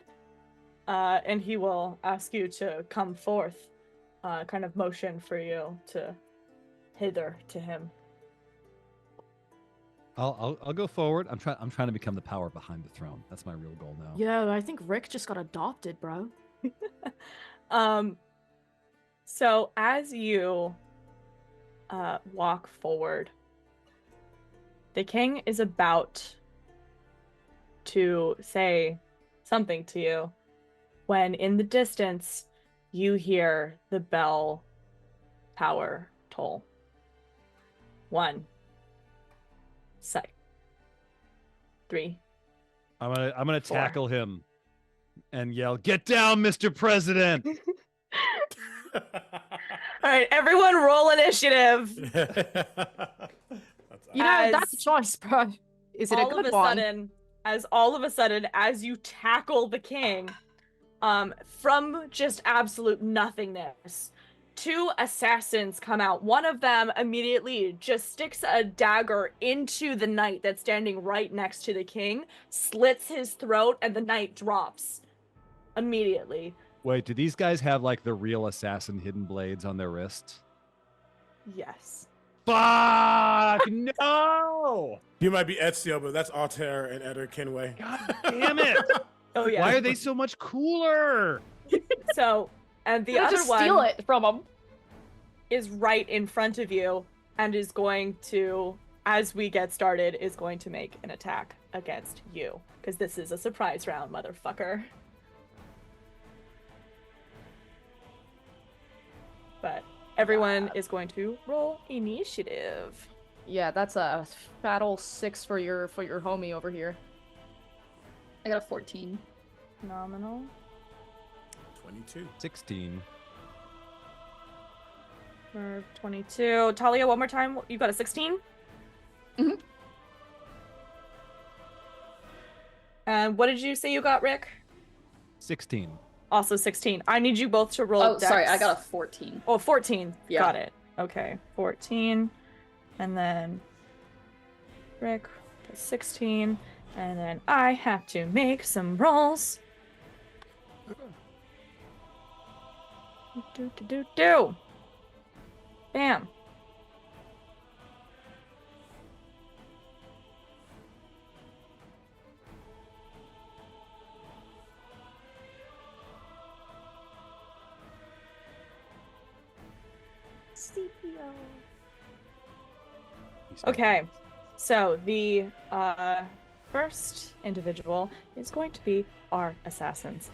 And he will ask you to come forth, kind of motion for you to hither to him. I'll go forward. I'm trying to become the power behind the throne. That's my real goal now. Yeah, I think Rick just got adopted, bro. So as you walk forward, the king is about to say something to you when in the distance you hear the bell tower toll. 1 second. 3. I'm gonna 4. tackle him and yell, "Get down, Mr. President!" All right, everyone roll initiative. That's a choice, bro. Is it a good one? All of a sudden, as you tackle the king, from just absolute nothingness, 2 assassins come out. One of them immediately just sticks a dagger into the knight that's standing right next to the king, slits his throat, and the knight drops immediately. Wait, do these guys have like the real assassin hidden blades on their wrists? Yes. Fuck! No! You might be Ezio, but that's Altair and Eder Kenway. God damn it! Oh yeah. Why are they so much cooler? So, and the You other just one steal it from him. is right in front of you and is going to, as we get started, is going to make an attack against you. Because this is a surprise round, motherfucker. But everyone is going to roll initiative. Yeah, that's a fat ol' 6 for your homie over here. I got a 14. Phenomenal. 22. 16. For 22. Talia, one more time. You got a 16? Mhm. And what did you say you got, Rick? 16. Also 16. I need you both to roll. Oh, sorry, I dex. got a 14. Oh, 14. Yeah. Got it. Okay, 14. And then Rick, 16. And then I have to make some rolls. Do. Bam. CPO. Okay, so the first individual is going to be our assassins.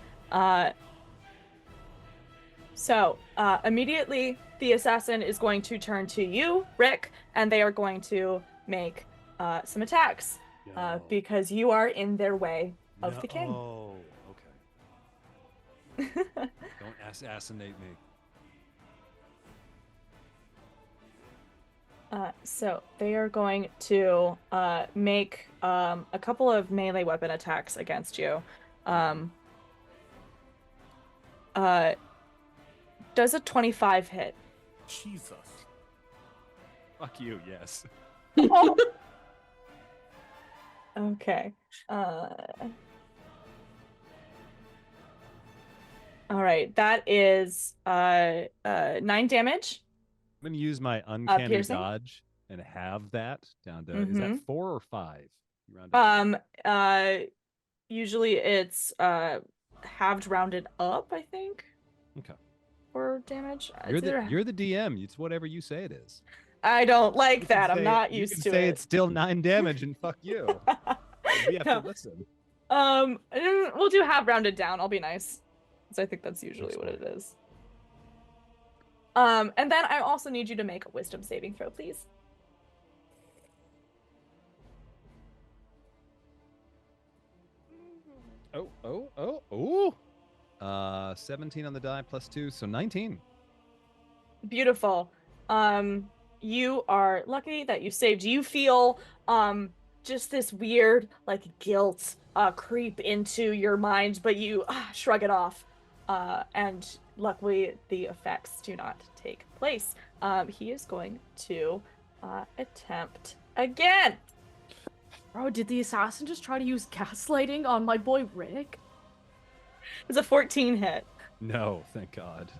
So immediately the assassin is going to turn to you, Rick, and they are going to make some attacks because you are in their way of the king. Oh, okay. Don't assassinate me. So they are going to make a couple of melee weapon attacks against you. Does a 25 hit? Jesus. Fuck you, yes. Okay. All right, that is 9 damage. I'm gonna use my uncanny piercing? dodge and have that down to is that Mhm. 4 or 5? You round it up. Usually it's halved rounded up, I think. Okay. For damage. You're the DM. It's whatever you say it is. I don't like You can that. I'm say- not you used can to say it. it's still 9 damage and fuck you. We have No. to listen. We'll do half rounded down. I'll be nice. Because I think that's usually what it is. And then I also need you to make a wisdom saving throw, please. Oh. 17 on the die plus 2, so 19. Beautiful. You are lucky that you saved. You feel just this weird like guilt creep into your mind, but you shrug it off. And luckily the effects do not take place. He is going to attempt again. Bro, did the assassin just try to use gaslighting on my boy Rick? It's a 14 hit. No, thank God.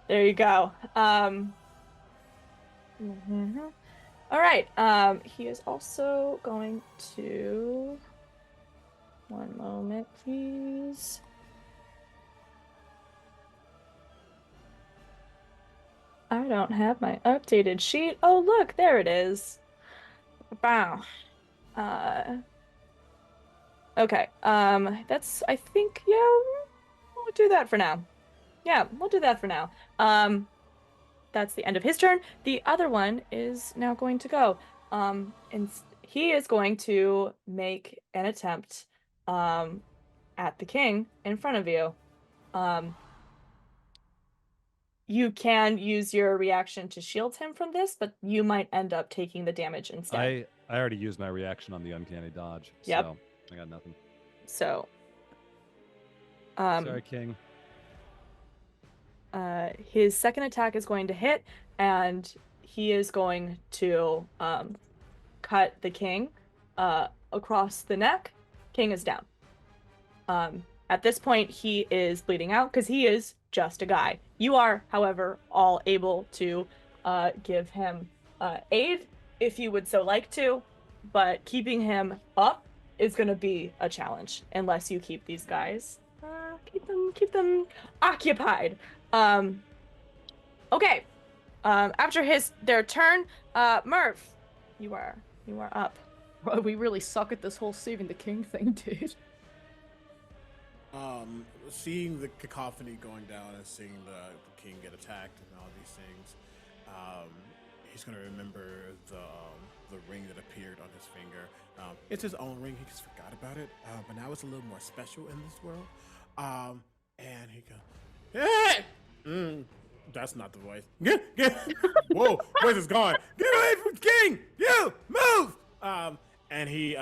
There you go. All right. He is also going to. One moment, please. I don't have my updated sheet. Oh, look, there it is. Wow. Okay. That's, I think, yeah, we'll do that for now. Yeah, we'll do that for now. That's the end of his turn. The other one is now going to go. And he is going to make an attempt at the king in front of you. You can use your reaction to shield him from this, but you might end up taking the damage instead. I already used my reaction on the uncanny dodge, Yep. so I got nothing. So Sorry, King. his second attack is going to hit, and he is going to cut the king across the neck. King is down. At this point, he is bleeding out because he is just a guy. You are, however, all able to give him aid if you would so like to, but keeping him up is going to be a challenge unless you keep these guys keep them occupied. Okay. After their turn, Murph, you are up. Bro, we really suck at this whole saving the king thing, dude. Seeing the cacophony going down and seeing the king get attacked and all these things, he's gonna remember the ring that appeared on his finger. It's his own ring. He just forgot about it, but now it's a little more special in this world. And he goes, "Hey!" That's not the voice. Whoa, voice is gone. Get away from King! You move! And he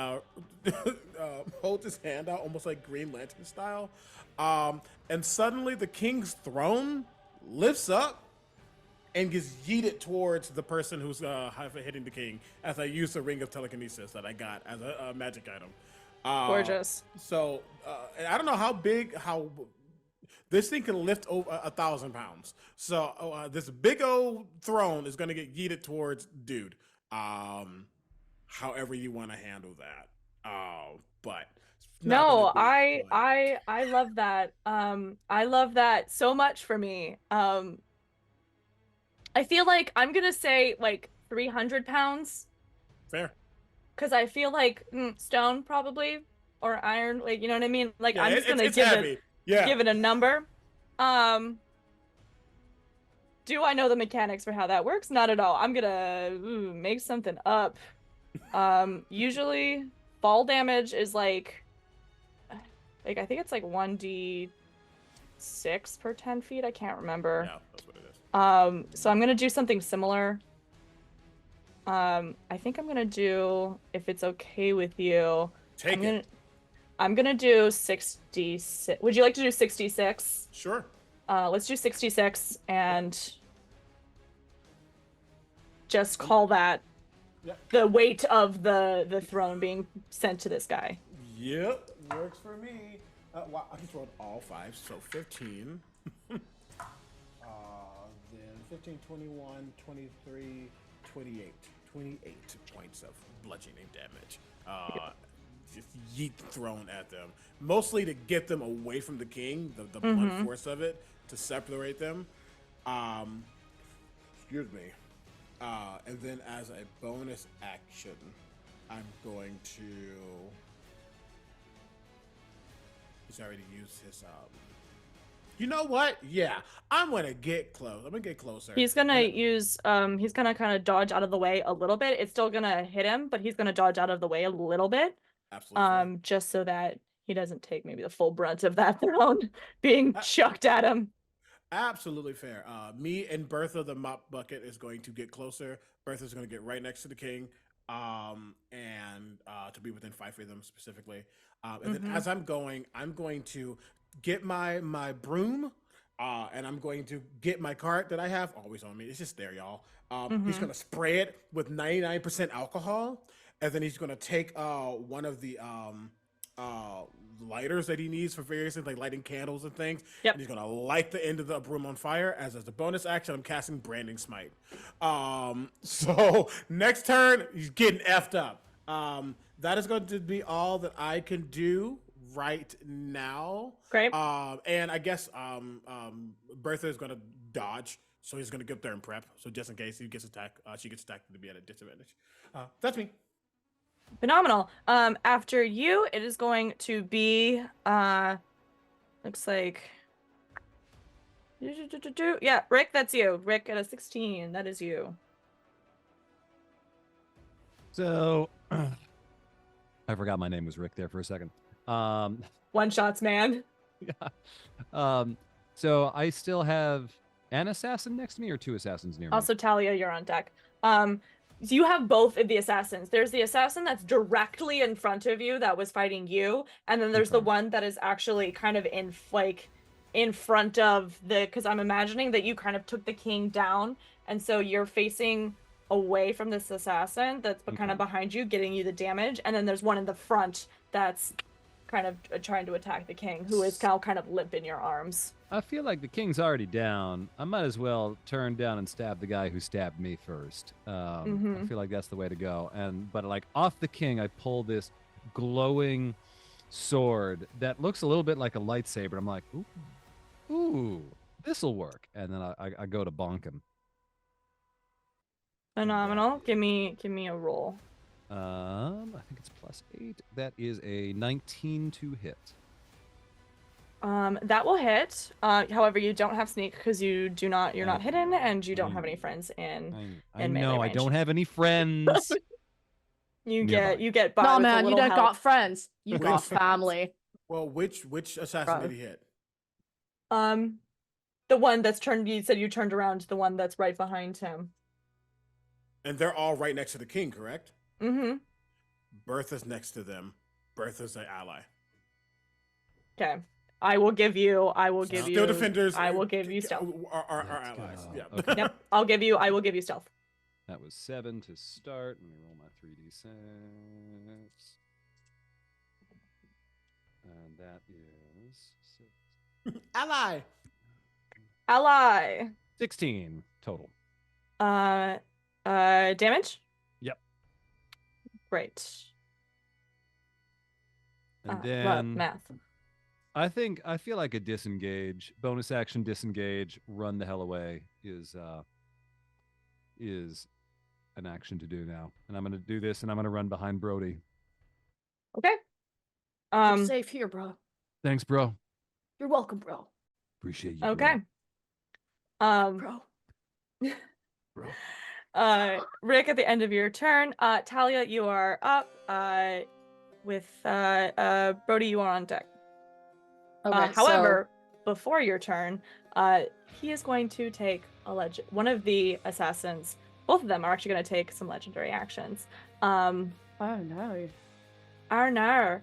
holds his hand out almost like Green Lantern style. And suddenly the king's throne lifts up and gets yeeted towards the person who's hitting the king as I use the ring of telekinesis that I got as a magic item. Gorgeous. So I don't know how this thing can lift over 1,000 pounds. So this big old throne is going to get yeeted towards dude. However you want to handle that. But no, I love that. I love that so much for me. I feel like I'm gonna say like 300 pounds, Fair. because I feel like stone probably, or iron, like, you know what I mean? Like, Yeah, I'm just gonna it's heavy. Yeah. give it a number. Do I know the mechanics for how that works? Not at all. I'm gonna make something up. Usually fall damage is like I think it's like 1d6 per 10 feet. I can't remember. Yeah, that's what it is. So I'm gonna do something similar. I think I'm gonna do, if it's okay with you, I'm gonna do 66. Would you like to do 66? Sure. Let's do 66 and just call that the weight of the throne being sent to this guy. Yep, works for me. Wow, I just rolled all 5, so 15. Then 15, 21, 23, 28. 28 points of bludgeoning damage. Just yeet thrown at them. Mostly to get them away from the king, the blunt force of it, to separate them. Excuse me. And then as a bonus action, I'm going to... He's already used his... You know what? Yeah, I'm going to get close. I'm going to get closer. He's going to use... He's going to kind of dodge out of the way a little bit. It's still going to hit him, but he's going to dodge out of the way a little bit. Absolutely. Just so that he doesn't take maybe the full brunt of that throne being chucked at him. Absolutely fair. Me and Bertha, the mop bucket, is going to get closer. Bertha's going to get right next to the king, and to be within 5 feet of them specifically. And then as I'm going to get my broom, and I'm going to get my cart that I have always on me. It's just there, y'all. He's going to spray it with 99% alcohol, and then he's going to take one of the lighters that he needs for various things, like lighting candles and things. Yep. And he's gonna light the end of the broom on fire. As a bonus action, I'm casting Branding Smite. So next turn, he's getting effed up. That is going to be all that I can do right now. Great. And I guess Bertha is gonna dodge, so he's gonna get up there and prep. So just in case he gets attacked, she gets attacked to be at a disadvantage. That's me. Phenomenal. After you, it is going to be looks like yeah, Rick, that's you. Rick at a 16. That is you. So I forgot my name was Rick there for a second. One shots, man. Yeah. So I still have an assassin next to me or 2 assassins near me? Also, Talia, you're on deck. So you have both of the assassins. There's the assassin that's directly in front of you that was fighting you, and then there's the one that is actually kind of in front of the, because I'm imagining that you kind of took the king down, and so you're facing away from this assassin that's kind of behind you, getting you the damage, and then there's one in the front that's kind of trying to attack the king, who is now kind of limp in your arms. I feel like the king's already down. I might as well turn down and stab the guy who stabbed me first. I feel like that's the way to go. But like off the king, I pull this glowing sword that looks a little bit like a lightsaber. I'm like, ooh, this'll work. And then I go to bonk him. Phenomenal. Give me a roll. I think it's +8. That is a 19 to hit. That will hit. However, you don't have sneak because you're not hidden, and you don't have any friends in I melee know range. I don't have any friends. You get by No, with a man, you little don't help. got friends. You got family. Well, which assassin did he hit? The one that's turned. You said you turned around. The one that's right behind him. And they're all right next to the king, correct? Mm-hmm. Bertha's next to them. Bertha's an ally. Okay. I will give you. Still defenders. I will give you stealth. Our allies. Yeah. Okay. Yep. I will give you stealth. That was 7 to start. Let me roll my 3d6. And that is 6. Ally. 16 total. Damage? Yep. Great. And then math. I feel like a disengage, bonus action disengage, run the hell away is is an action to do now. And I'm going to do this, and I'm going to run behind Brody. Okay. You're safe here, bro. Thanks, bro. You're welcome, bro. Appreciate you. Okay. Bro. Bro. Rick, at the end of your turn, Talia, you are up. With Brody, you are on deck. Okay. However, before your turn, he is going to take one of the assassins. Both of them are actually going to take some legendary actions. Oh no. Arnar.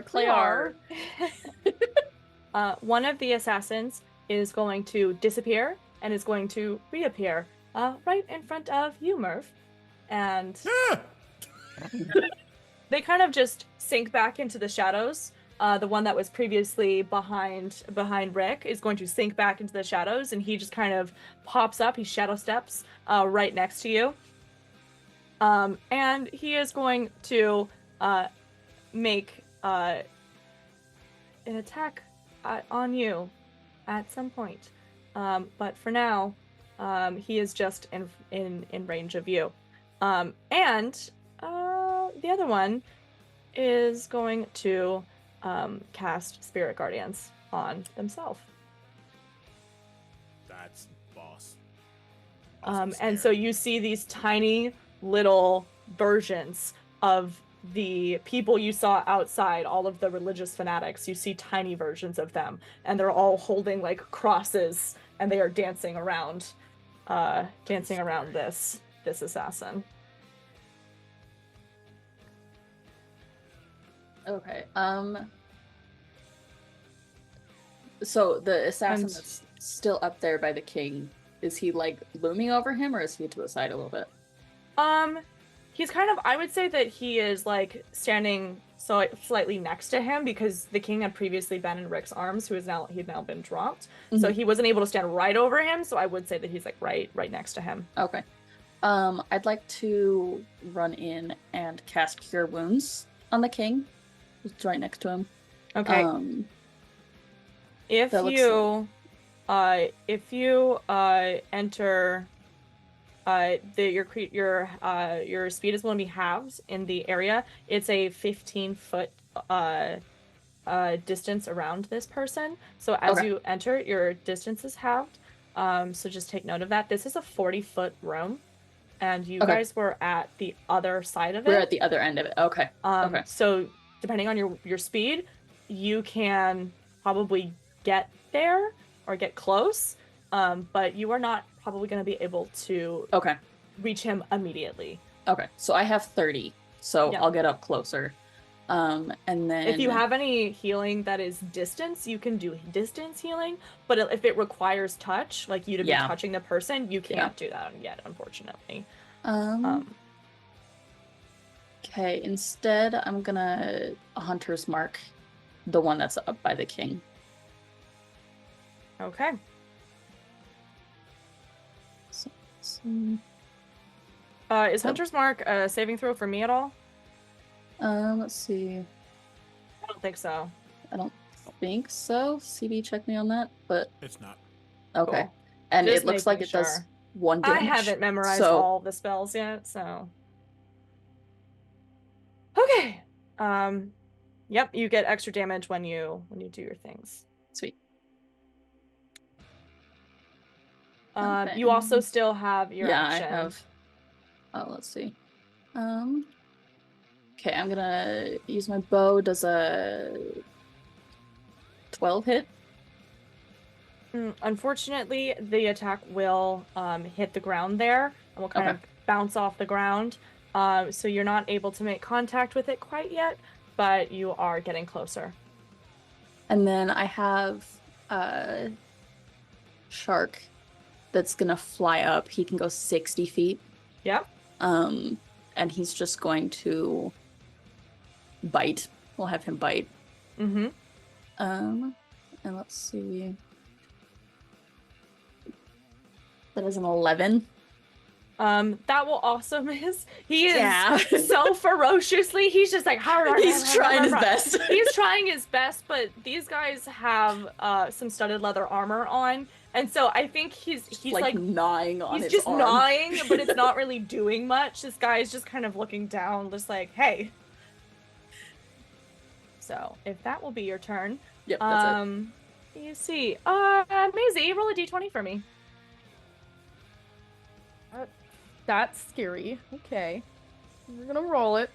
Clear. One of the assassins is going to disappear and is going to reappear right in front of you, Murph. And they kind of just sink back into the shadows. The one that was previously behind Rick is going to sink back into the shadows, and he just kind of pops up. He shadow steps right next to you. And he is going to make an attack on you at some point. But for now, he is just in range of you. And the other one is going to cast Spirit Guardians on themselves. That's boss. And so you see these tiny little versions of the people you saw outside, all of the religious fanatics. You see tiny versions of them, and they're all holding like crosses, and they are dancing around this assassin. Okay. So the assassin that's still up there by the king, is he like looming over him, or is he to the side a little bit? He's kind of, I would say that he is like standing slightly next to him, because the king had previously been in Rick's arms, he'd now been dropped. Mm-hmm. So he wasn't able to stand right over him, so I would say that he's like right next to him. Okay. I'd like to run in and cast Cure Wounds on the king, who's right next to him. Okay. If you enter, your speed is going to be halved in the area. It's a 15-foot distance around this person. So as you enter, your distance is halved. So just take note of that. This is a 40-foot room, and you guys were at the other side of it. We're at the other end of it. Okay. So depending on your speed, you can probably get there or get close, but you are not probably going to be able to reach him immediately. Okay, so I have 30, so I'll get up closer. And then if you have any healing that is distance, you can do distance healing, but if it requires touch, like you to be touching the person, you can't do that yet, unfortunately. Okay, instead I'm gonna Hunter's Mark the one that's up by the king. Okay. Is Hunter's Mark a saving throw for me at all? Let's see. I don't think so. I don't think so. CB, check me on that, but it's not. Okay. Cool. And just it looks like it does 1 damage. I haven't memorized all the spells yet, so. Okay. Yep, you get extra damage when you do your things. Sweet. You also still have your action. I have. Oh, let's see. Okay, I'm gonna use my bow. Does a 12 hit? Unfortunately, the attack will hit the ground there and will kind of bounce off the ground. So you're not able to make contact with it quite yet, but you are getting closer. And then I have a shark that's gonna fly up. He can go 60 feet. Yep. And he's just going to bite. We'll have him bite. Mm-hmm. And let's see. That is an 11. That will also miss. He is Yeah. so ferociously. He's just like He's trying his best. He's trying his best, but these guys have some studded leather armor on, and so I think he's like gnawing on he's his just arm. gnawing, but it's not really doing much. This guy's just kind of looking down, just like, hey. So if that will be your turn, Yep, that's it. you see, Maisie, roll a d20 for me. That's scary. Okay. We're gonna roll it.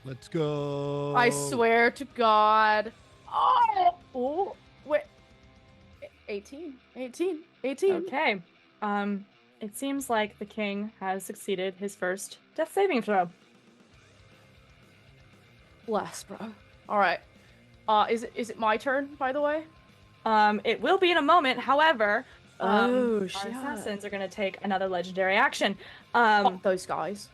Let's go. I swear to God. Oh, wait. 18. Okay. It seems like the king has succeeded his first death saving throw. Bless, bro. All right. Is it my turn, by the way? It will be in a moment. However, Oh, our shit. assassins are going to take another legendary action. Fuck those guys.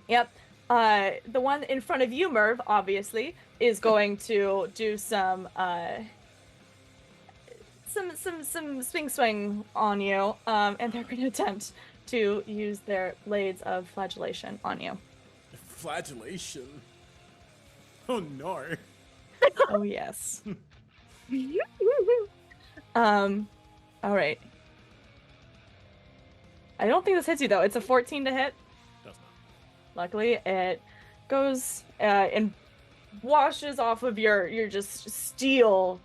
Yep. The one in front of you, Merv, obviously, is going to do some swing on you. And they're going to attempt to use their blades of flagellation on you. Flagellation. Oh no. Oh yes. All right. I don't think this hits you though. It's a 14 to hit. Does not. Luckily, it goes and washes off of your steel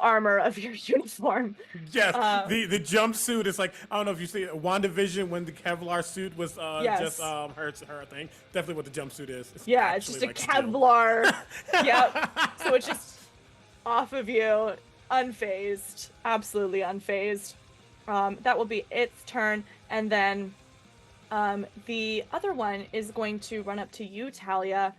armor of your uniform. Yes, the jumpsuit is like, I don't know if you see it, WandaVision when the Kevlar suit was Yes. just her thing. Definitely what the jumpsuit is. Yeah, it's actually just a like steel. Kevlar. Yep. So it's just off of you, unfazed, absolutely unfazed. That will be its turn, and then the other one is going to run up to you, Talia.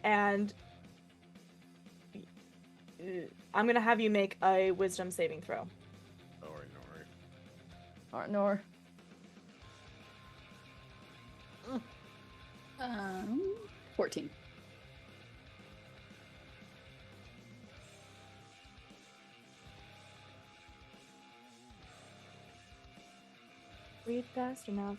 And I'm gonna have you make a wisdom saving throw. Alright. Nor. 14. Read fast enough.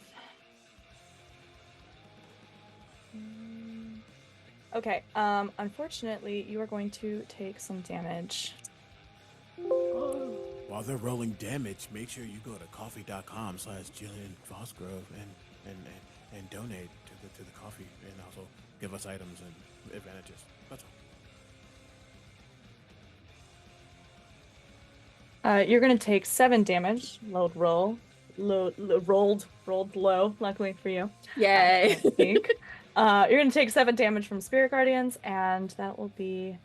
Okay, unfortunately, you are going to take some damage. While they're rolling damage, make sure you go to coffee.com/JillianFosgrove and donate to the coffee, and also give us items and advantages. That's all. You're gonna take 7 damage. Rolled low. Luckily for you. Yay. I think. You're gonna take 7 damage from Spirit Guardians, and that will be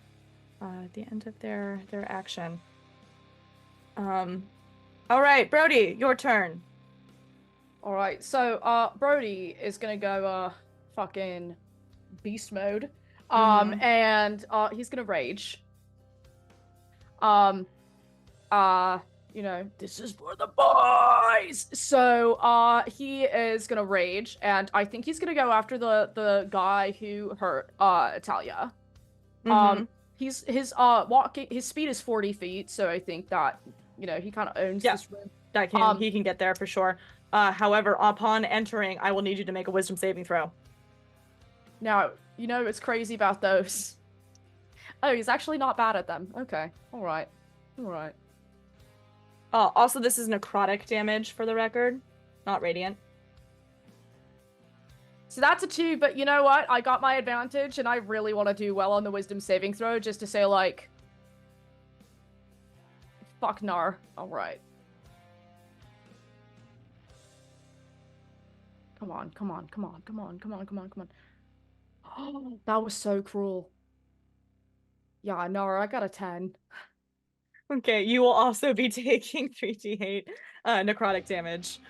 the end of their action. All right, Brody, your turn. All right. So, Brody is gonna go fucking beast mode. And he's gonna rage. You know, this is for the boys. So, he is gonna rage, and I think he's gonna go after the guy who hurt Talia. His speed is 40 feet, so I think that, you know, he kind of owns this room. That he can get there for sure. However, upon entering, I will need you to make a wisdom saving throw. Now, you know what's crazy about those? Oh, he's actually not bad at them. Okay. All right. Also, this is necrotic damage for the record, not radiant. So that's a 2, but you know what? I got my advantage, and I really want to do well on the wisdom saving throw, just to say, like, fuck nar. All right. Come on. Oh, that was so cruel. Yeah, no, I got a 10. Okay, you will also be taking 3d8 necrotic damage.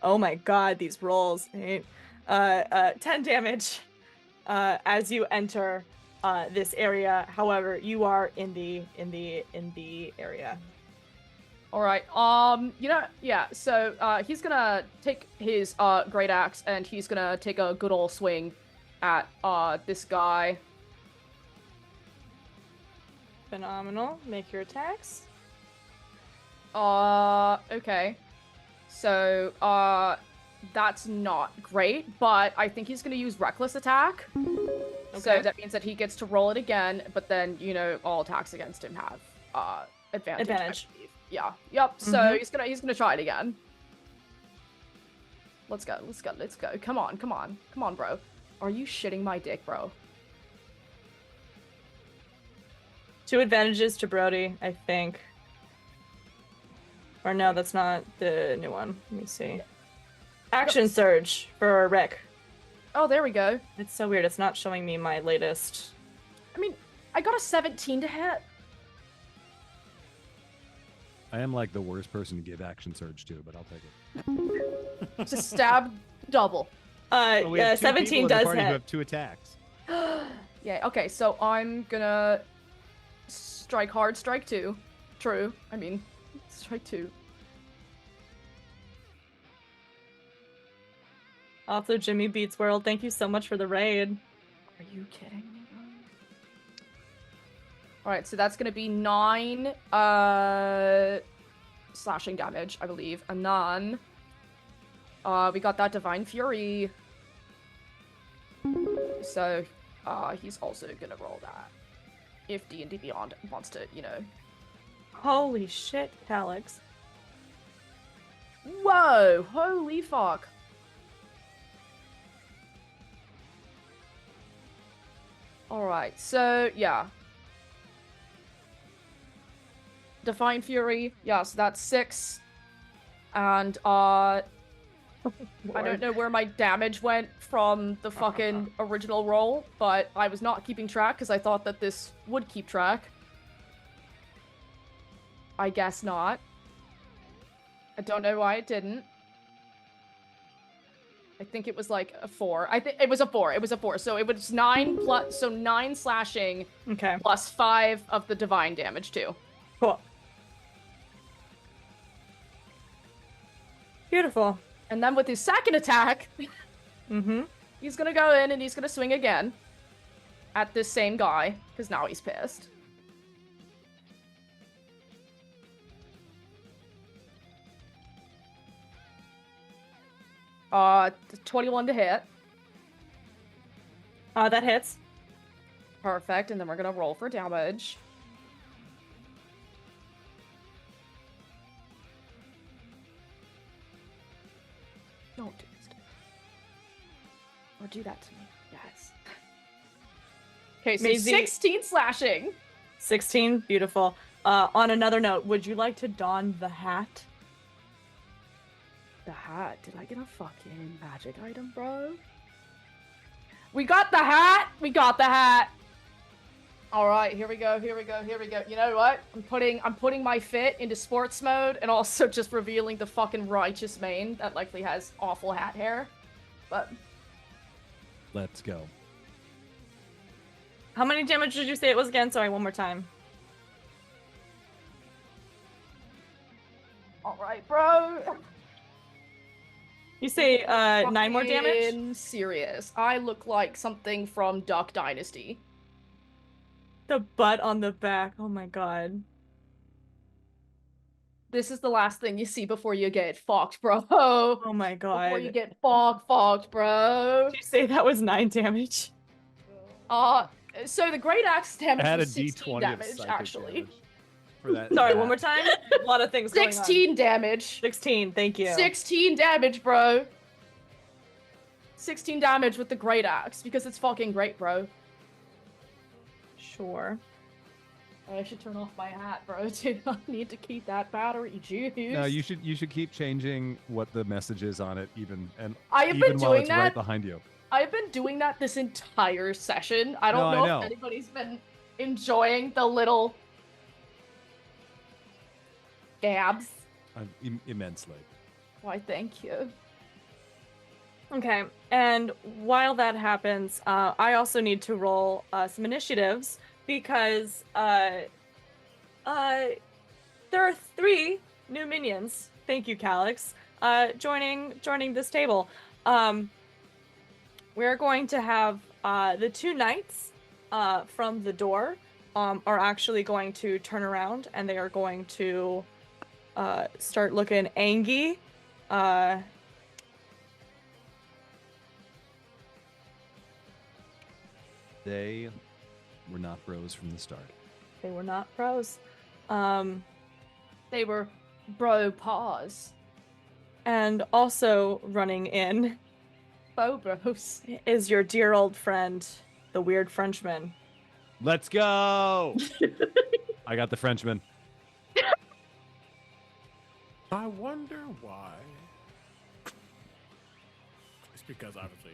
Oh my god, these rolls. 10 damage as you enter this area. However, you are in the area. All right. You know, yeah. So he's gonna take his great axe, and he's gonna take a good old swing at this guy. Phenomenal. Make your attacks. Okay. So, that's not great, but I think he's gonna use Reckless Attack. So Okay. that means that he gets to roll it again, but then, you know, all attacks against him have, advantage. I Advantage. believe. Yeah. Yep. So Mhm. he's gonna try it again. Let's go. Come on, bro. Are you shitting my dick, bro? 2 advantages to Brody, I think. Or no, that's not the new one. Let me see. Action Surge for Rick. Oh, there we go. It's so weird. It's not showing me my latest. I mean, I got a 17 to hit. I am like the worst person to give action surge to, but I'll take it. Just stab double. Oh, we Yeah, have 2 people 17 in the does party who hit. have 2 attacks. Yeah, okay, so I'm gonna strike hard, strike 2. True. I mean, strike 2. Also, Jimmy Beats World, thank you so much for the raid. Are you kidding me? Alright, so that's gonna be 9 slashing damage, I believe. And then we got that Divine Fury. So he's also gonna roll that. If D&D Beyond wants to, you know. Holy shit, Alex. Whoa! Holy fuck. Alright, so yeah. Divine Fury, yeah, so that's 6. And I don't know where my damage went from the fucking original roll, but I was not keeping track because I thought that this would keep track. I guess not. I don't know why it didn't. I think it was like a 4. I think it was a 4. It was a 4. So it was 9 plus, so 9 slashing Okay. plus 5 of the divine damage too. Cool. Beautiful. And then with his second attack, Mm-hmm. he's gonna go in and he's gonna swing again at this same guy, because now he's pissed. Uh, 21 to hit. That hits. Perfect, and then we're gonna roll for damage. Don't do this to me. Or do that to me. Yes. Okay, so Maisie- 16 slashing. 16. Beautiful. On another note, would you like to don the hat? The hat? Did I get a fucking magic item, bro? We got the hat! We got the hat! Alright, here we go, here we go, here we go. You know what? I'm putting my fit into sports mode and also just revealing the fucking righteous mane that likely has awful hat hair. But Let's go. How many damage did you say it was again? Sorry, one more time. alright, bro. You say 9 more damage? Fucking serious. I look like something from Duck Dynasty. The butt on the back. Oh my god. This is the last thing you see before you get fucked, bro. Oh my Before you god. get fucked, bro. Did you say that was 9 damage? So the great axe damage Add a was 16 d20 damage, of psychic actually. damage for that. Sorry, that. one more time? A lot of things going on. 16 damage. 16, thank you. 16 damage, bro. 16 damage with the great axe, because it's fucking great, bro. Sure. I should turn off my hat, bro. Do not need to keep that battery juice. No, you should keep changing what the message is on it, even I have even been while doing it's that. right behind you. I've been doing that this entire session. I don't No, I know know. if anybody's been enjoying the little gabs. Immensely. Why, thank you. Okay, and while that happens, I also need to roll some initiatives because there are 3 new minions. Thank you, Calix. Joining this table. We're going to have the 2 knights from the door, are actually going to turn around and they are going to start looking angry. They were not bros from the start. They were not pros. They were bro paws. And also running in Bo bros. is your dear old friend, the weird Frenchman. Let's go! I got the Frenchman. I wonder why. It's because obviously,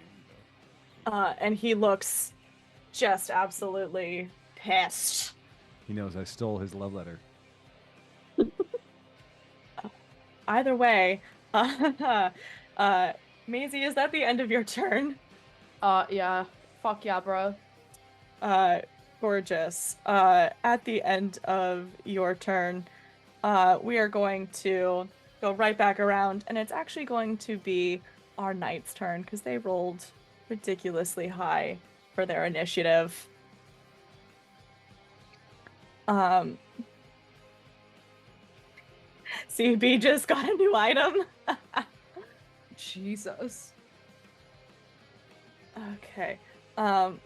And he looks just absolutely pissed. He knows I stole his love letter. Either way, Maisie, is that the end of your turn? Yeah. Fuck yeah, bro. Gorgeous. At the end of your turn, we are going to go right back around, and it's actually going to be our knight's turn because they rolled ridiculously high for their initiative. CB just got a new item. Jesus. Okay. okay.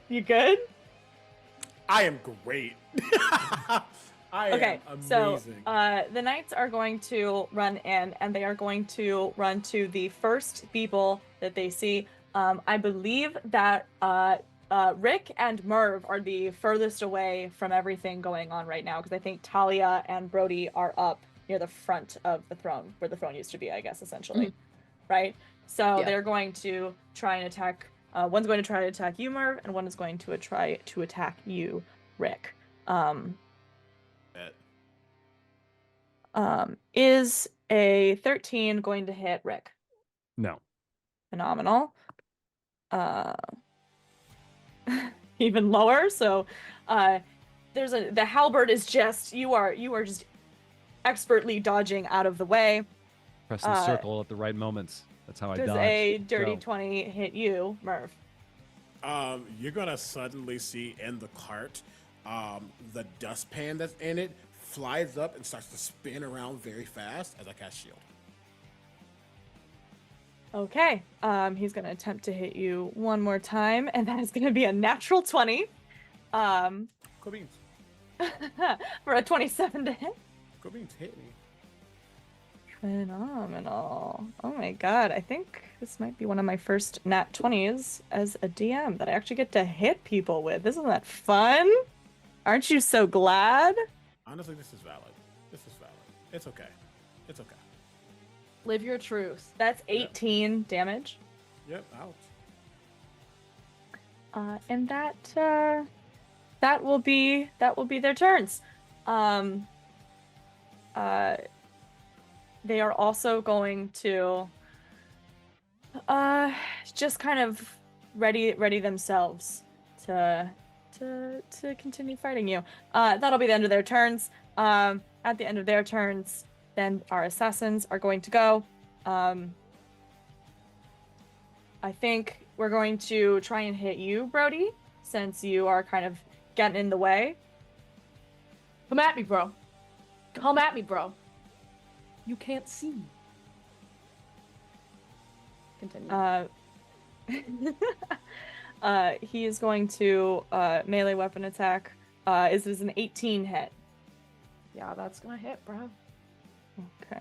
You good? I am great. I Okay, am so amazing. the knights are going to run in, and they are going to run to the first people that they see. I believe that Rick and Merv are the furthest away from everything going on right now, because I think Talia and Brody are up near the front of the throne, where the throne used to be, I guess, essentially. Right? So Yeah. they're going to try and attack. One's going to try to attack you, Merv, and one is going to try to attack you, Rick. Is a 13 going to hit Rick? No. Phenomenal. Even lower. So, the halberd is just you are just expertly dodging out of the way. Press the circle at the right moments. That's how I Does dodge. a dirty Go. 20 hit you, Merv? You're gonna suddenly see in the cart, the dustpan that's in it flies up and starts to spin around very fast as I cast shield. Okay. He's gonna attempt to hit you one more time, and that is gonna be a natural 20. Cool beans. For a 27 to hit. Cool beans, hit me. Phenomenal. Oh my god, I think this might be one of my first nat 20s as a DM that I actually get to hit people with. Isn't that fun? Aren't you so glad? Honestly, this is valid. This is valid. It's okay. It's okay. Live your truth. That's 18 damage. Yep, out. And that will be their turns. They are also going to just kind of ready themselves to continue fighting you. That'll be the end of their turns. At the end of their turns, then our assassins are going to go. I think we're going to try and hit you, Brody, since you are kind of getting in the way. Come at me, bro. Come at me, bro. You can't see me. Continue. He is going to melee weapon attack. Is this an 18 hit? Yeah, that's gonna hit, bro. Okay.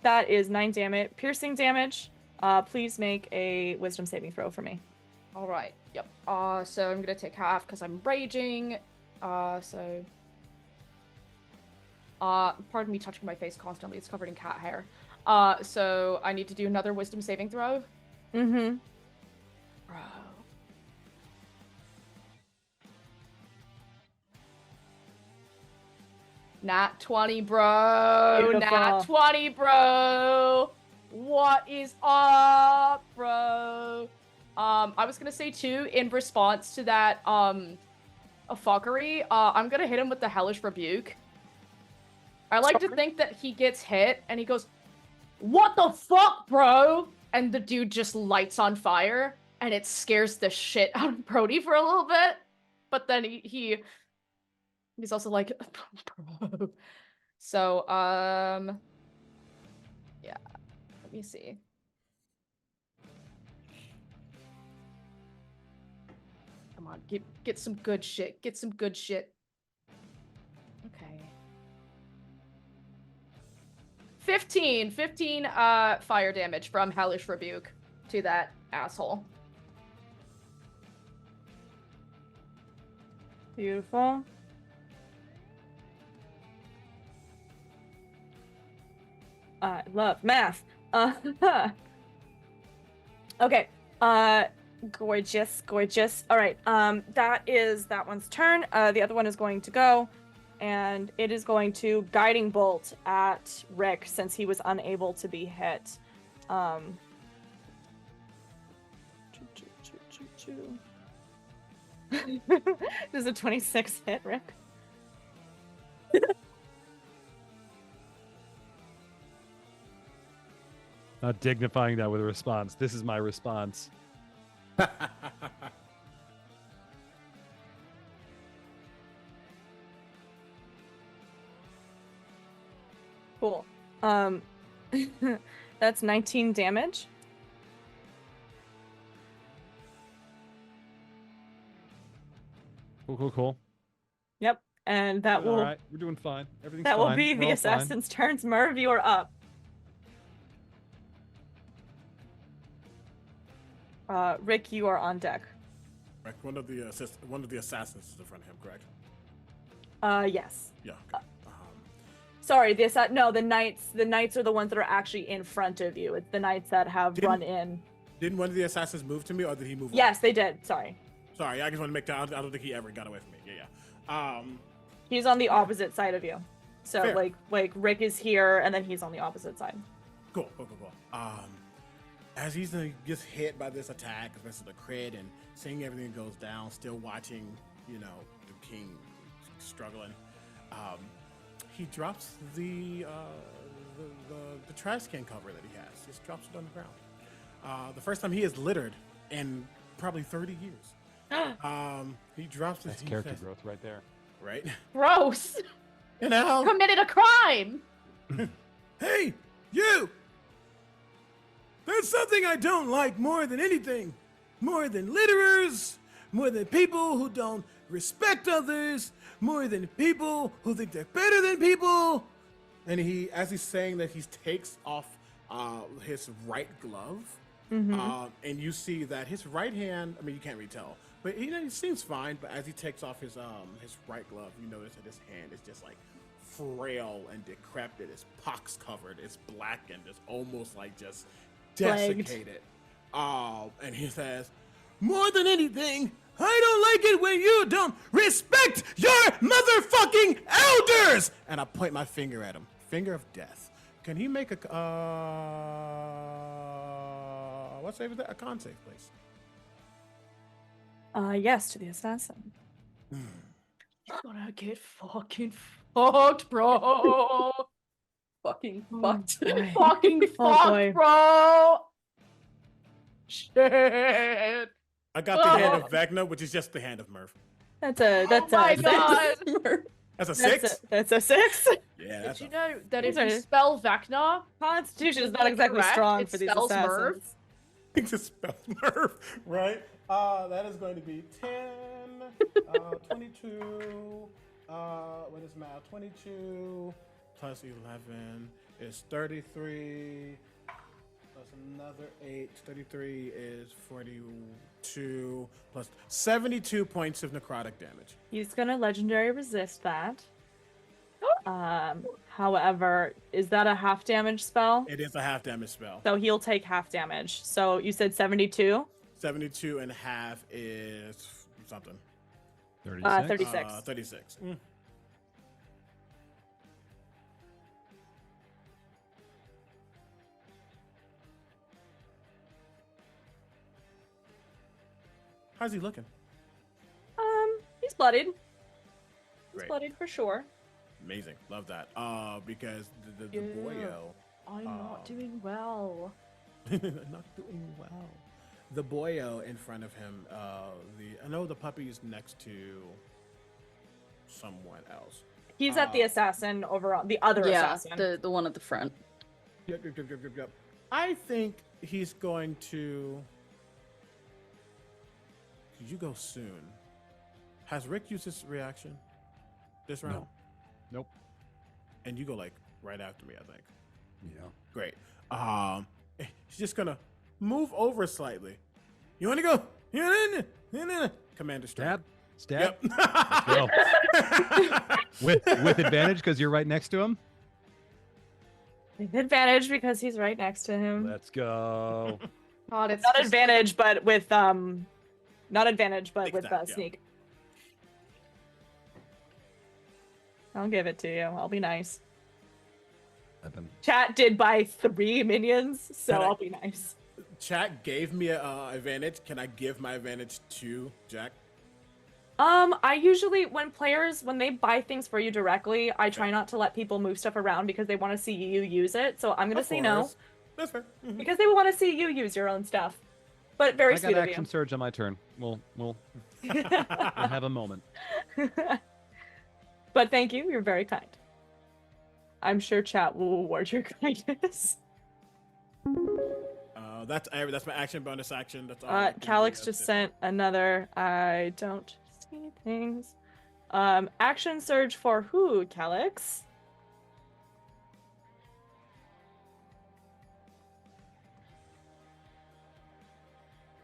That is 9 damage, piercing damage. Please make a wisdom saving throw for me. All right. Yep. So I'm gonna take half because I'm raging. So. Pardon me touching my face constantly. It's covered in cat hair. So I need to do another wisdom saving throw. Mm-hmm. Bro. Nat 20, bro. Beautiful. Nat 20, bro. What is up, bro? I was gonna say too, in response to that, a fuckery, I'm gonna hit him with the Hellish Rebuke. I like to think that he gets hit and he goes, "What the fuck, bro?" And the dude just lights on fire, and it scares the shit out of Brody for a little bit. But then he's also like, bro. So, yeah. Let me see. Come on, get some good shit. Get some good shit. Okay. 15 fire damage from Hellish Rebuke to that asshole. Beautiful. I love math. Okay. Gorgeous, gorgeous. All right. That is that one's turn. The other one is going to go, and it is going to guiding bolt at Rick since he was unable to be hit. Does a 26 hit, Rick? Not dignifying that with a response. This is my response. Cool. That's 19 damage. Cool. Yep. And that will All right, we're doing fine. Everything's that fine. will be We're the all fine. assassin's turns. Merv, you are up. Rick, you are on deck. Correct. One of the assassins is in front of him, correct? Yes. Yeah. Sorry, the knights are the ones that are actually in front of you. It's the knights that have run in. Didn't one of the assassins move to me, or did he move? Yes, they did. Sorry. Sorry, I just want to make sure. I don't think he ever got away from me. Yeah. He's on the opposite side of you. So Fair. like Rick is here, and then he's on the opposite side. Cool. As he's gets hit by this attack, especially the crit, and seeing everything goes down, still watching, the king struggling, he drops the trash can cover that he has. Just drops it on the ground. The first time he is littered in probably 30 years. He drops it. That's character growth right there. Right? Gross. Committed a crime. Hey, you! There's something I don't like more than anything. More than litterers, more than people who don't respect others, more than people who think they're better than people. And as he's saying that, he takes off his right glove. And you see that his right hand, I mean, you can't really tell, but he seems fine. But as he takes off his right glove, you notice that his hand is just like frail and decrepit. It's pox covered. It's black and just almost like just desiccated. And he says, "More than anything, I don't like it when you don't respect your motherfucking elders!" And I point my finger at him. Finger of death. Can he make a what save is that? A con save, please. Yes, to the assassin. He's gonna get fucking fucked, bro. Fucking fucked. boy. Fucking fucked, boy. bro. Shit. I got the hand of Vecna, which is just the hand of Murph. That's Oh my god. That's a 6? That's a 6. Yeah, that's Did you know that if These you are- spell Vecna, Constitution is not exactly Correct, strong it for these spells assassins. Merv. to spell Murph, right? That is going to be 10, 22, what is math? 22 plus 11 is 33, plus another 8, 33 is 42, plus 72 points of necrotic damage. He's gonna legendary resist that. However, is that a half damage spell? It is a half damage spell. So he'll take half damage. So you said 72? 72 and a half is something. 36. 36. 36. How's he looking? He's bloodied. He's Great. bloodied for sure. Amazing. Love that. Because the Yeah. boyo I'm not doing well. Not doing well. The boyo in front of him. I know the puppy's next to someone else. He's at the assassin over on the other assassin. the one at the front. Yep. I think he's going to. Could you go soon? Has Rick used his reaction this round? Nope. And you go like right after me, I think. Yeah. Great. He's just gonna move over slightly. You want to go? Commander Strap. Stab. Yep. Go. with advantage because you're right next to him. With advantage because he's right next to him. Let's go. God, it's Not just- advantage, but with not advantage, but Big with stab, yeah. sneak. I'll give it to you. I'll be nice. Chat did buy 3 minions, so Can I- I'll be nice. Chat gave me a advantage. Can I give my advantage to Jack? I usually when they buy things for you directly, I try not to let people move stuff around because they want to see you use it. So I'm gonna Of say no course. That's fair. Mhm. because they want to see you use your own stuff. But very I got sweet of action surge on my turn. We'll you. have a moment. But thank you. You're very kind. I'm sure chat will reward your kindness. That's my action bonus action. That's all. I can do. Calix That's just it. sent another. I don't see things. Action surge for who, Calix?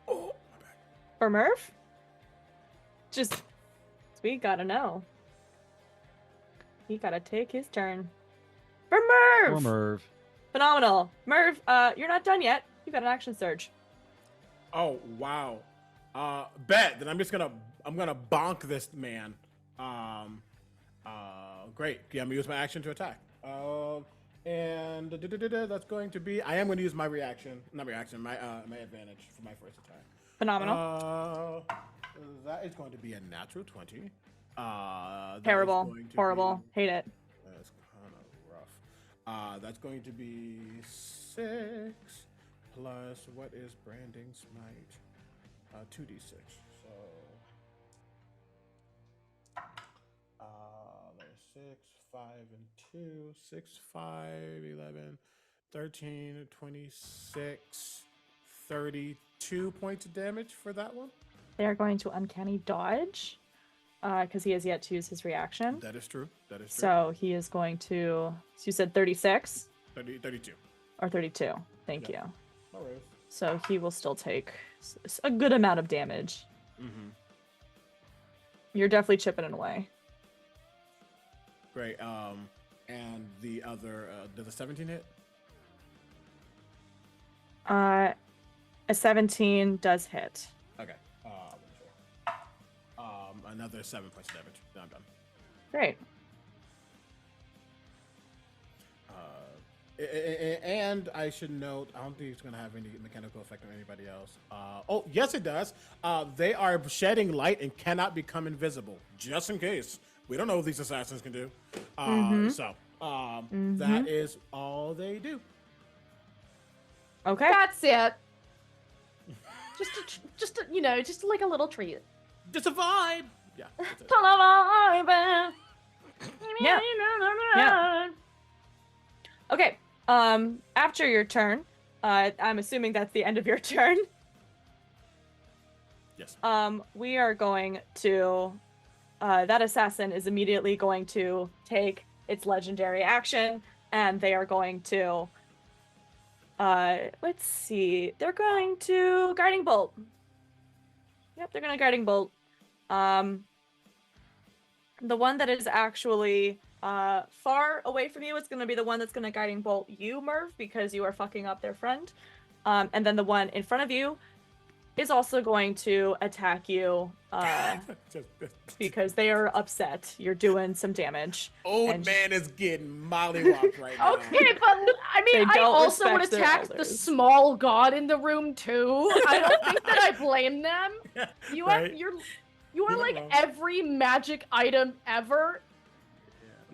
Oh, my bad. For Merv? Just, we gotta know. He gotta take his turn. For Merv! Or Merv. Phenomenal. Merv, you're not done yet. You got an action surge. Oh wow. Bet. Then I'm gonna bonk this man. Great. Yeah, I'm gonna use my action to attack. And that's going to be. I am going to use my reaction. Not reaction. My advantage for my first attack. Phenomenal. That is going to be a natural 20. That is Terrible. going to Horrible. be- Hate it. That's kind of rough. That's going to be 6 plus what is branding smite? 2d6. So there's 6, 5, and 2. 6, 5, 11, 13, 26, 32 points of damage for that one. They are going to uncanny dodge because he has yet to use his reaction. That is true. That is true. So he is going to. So you said 36 32. or 32. Thank Yeah. you. All right. So he will still take a good amount of damage. Mm-hmm. You're definitely chipping it away. Great. And the other, does a 17 hit? A 17 does hit. Okay. Another 7 points of damage. Then I'm done. Great. And I should note, I don't think it's going to have any mechanical effect on anybody else. Oh, yes, it does. They are shedding light and cannot become invisible, just in case. We don't know what these assassins can do. So that is all they do. Okay. That's it. Just like a little treat. Just a vibe. Yeah. That's it. Yeah. Yeah. Okay. After your turn, I'm assuming that's the end of your turn. Yes. We are going to. That assassin is immediately going to take its legendary action, and they are going to. Let's see. They're going to guiding bolt. Yep, they're gonna guiding bolt. The one that is actually far away from you is going to be the one that's going to guiding bolt you, Merv, because you are fucking up their friend. And then the one in front of you is also going to attack you because they are upset. You're doing some damage. Old and- man is getting mollywopped right now. Okay, but I They mean, I don't also would respect their attack the elders. small god in the room too. I don't think that I blame them. You Right. you are You're like wrong. every magic item ever.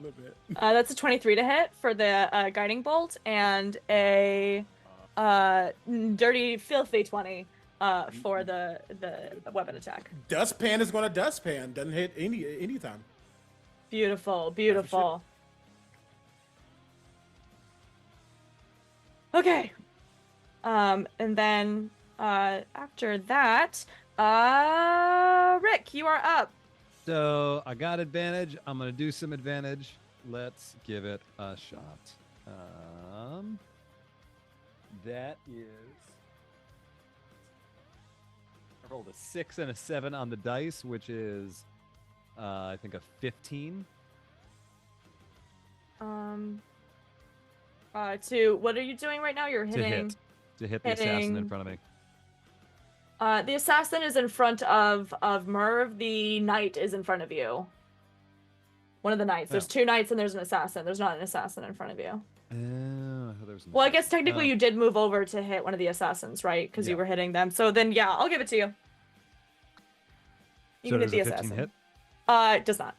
A little bit. That's a 23 to hit for the guiding bolt, and a dirty, filthy 20 for the weapon attack. Dustpan is going to dustpan. Doesn't hit anytime. Beautiful, beautiful. Okay. And then after that, Rick, you are up. So I got advantage. I'm gonna do some advantage. Let's give it a shot. That is. I rolled a 6 and a 7 on the dice, which is, I think, a 15. To what are you doing right now? You're hitting. To hit the assassin in front of me. The assassin is in front of Merv. The knight is in front of you. One of the knights. There's two knights and there's an assassin. There's not an assassin in front of you. I thought there was an Well, I guess assassin. technically you did move over to hit one of the assassins, right? Because you were hitting them. So then, yeah, I'll give it to you. You So can hit does the a 15 assassin. hit? It does not.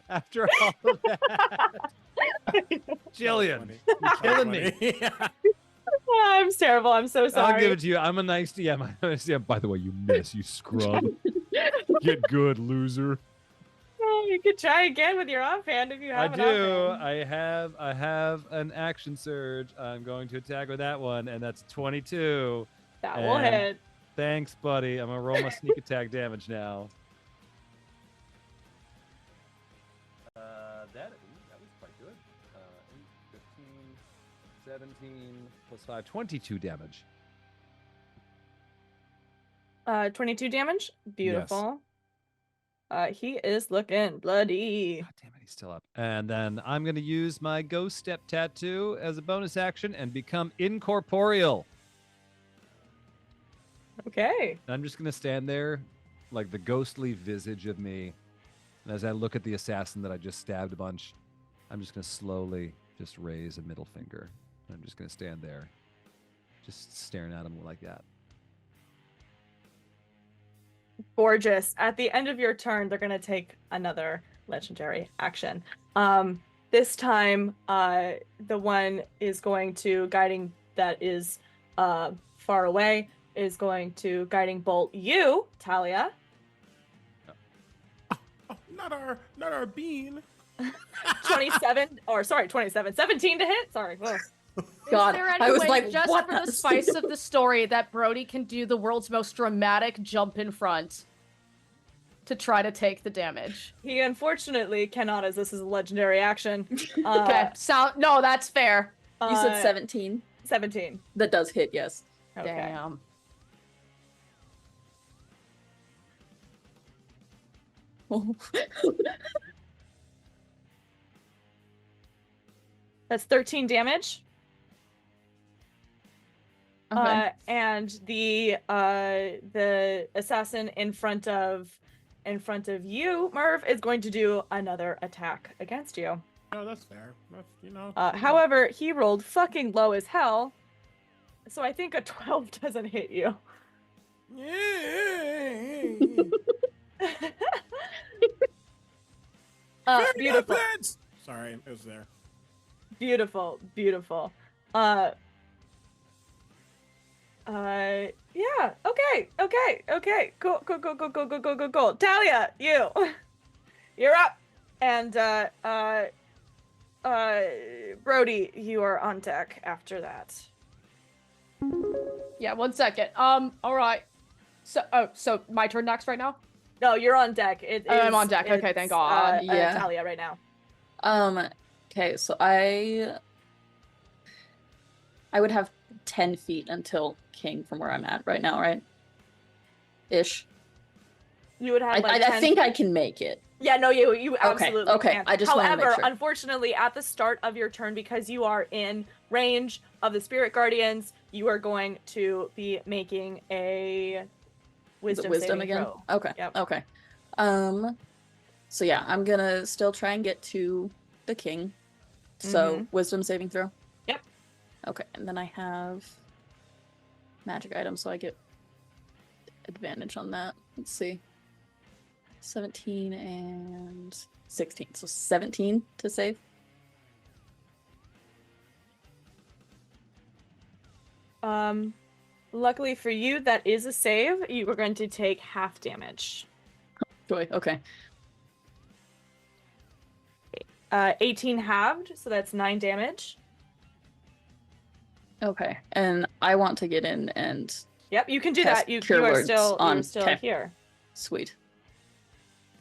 After all of that. Jillian, you're killing me. I'm terrible. I'm so sorry. I'll give it to you. I'm a nice DM. By the way, you miss, you scrub. Get good, loser. Oh, you could try again with your offhand if you have I an do. offhand. I have an action surge. I'm going to attack with that one, and that's 22. That will hit. Thanks, buddy. I'm gonna roll my sneak attack damage now. That was quite good. 8, 15, 17 plus 5, 22 damage. 22 damage. Beautiful. He is looking bloody. God damn it, he's still up. And then I'm gonna use my ghost step tattoo as a bonus action and become incorporeal. Okay. I'm just gonna stand there, like the ghostly visage of me. And as I look at the assassin that I just stabbed a bunch, I'm just gonna slowly just raise a middle finger. I'm just gonna stand there, just staring at him like that. Gorgeous. At the end of your turn, they're gonna take another legendary action. This time, the one is going to guiding that is far away is going to guiding bolt you, Talia. Not our bean. 27 17 to hit. Sorry. Whoa. God, Is there any I was way, like, just what? for the spice of the story, that Brody can do the world's most dramatic jump in front to try to take the damage? He unfortunately cannot, as this is a legendary action. Okay, no, that's fair. You said 17. 17. That does hit, yes. Okay. Damn. That's 13 damage. Okay. And the assassin in front of you, Merv, is going to do another attack against you. No, that's fair. That's, However, he rolled fucking low as hell, so I think a 12 doesn't hit you. Beautiful. Sorry, it was there. Beautiful. Yeah. Okay. Cool. Talia, you're up. And Brody, you are on deck after that. Yeah, 1 second. All right. So my turn next right now? No, you're on deck. I'm on deck. Okay, thank God. Yeah. Talia right now. Okay, so I would have 10 feet until King from where I'm at right now, right? Ish. You would have. I think I can make it. Yeah, no, you absolutely okay. can. I just wanna make However, sure. unfortunately, at the start of your turn, because you are in range of the Spirit Guardians, you are going to be making a wisdom saving again. throw. Okay. Yep. Okay. So yeah, I'm gonna still try and get to the king. So wisdom saving throw. Yep. Okay, and then I have magic items, so I get advantage on that. Let's see. 17 and 16. So 17 to save. Luckily for you, that is a save. You are going to take half damage. Joy. Okay. 18 halved, so that's 9 damage. Okay. And I want to get in and Yep, you can do cast that. You Cure are Words still on- you're still okay. here. Sweet.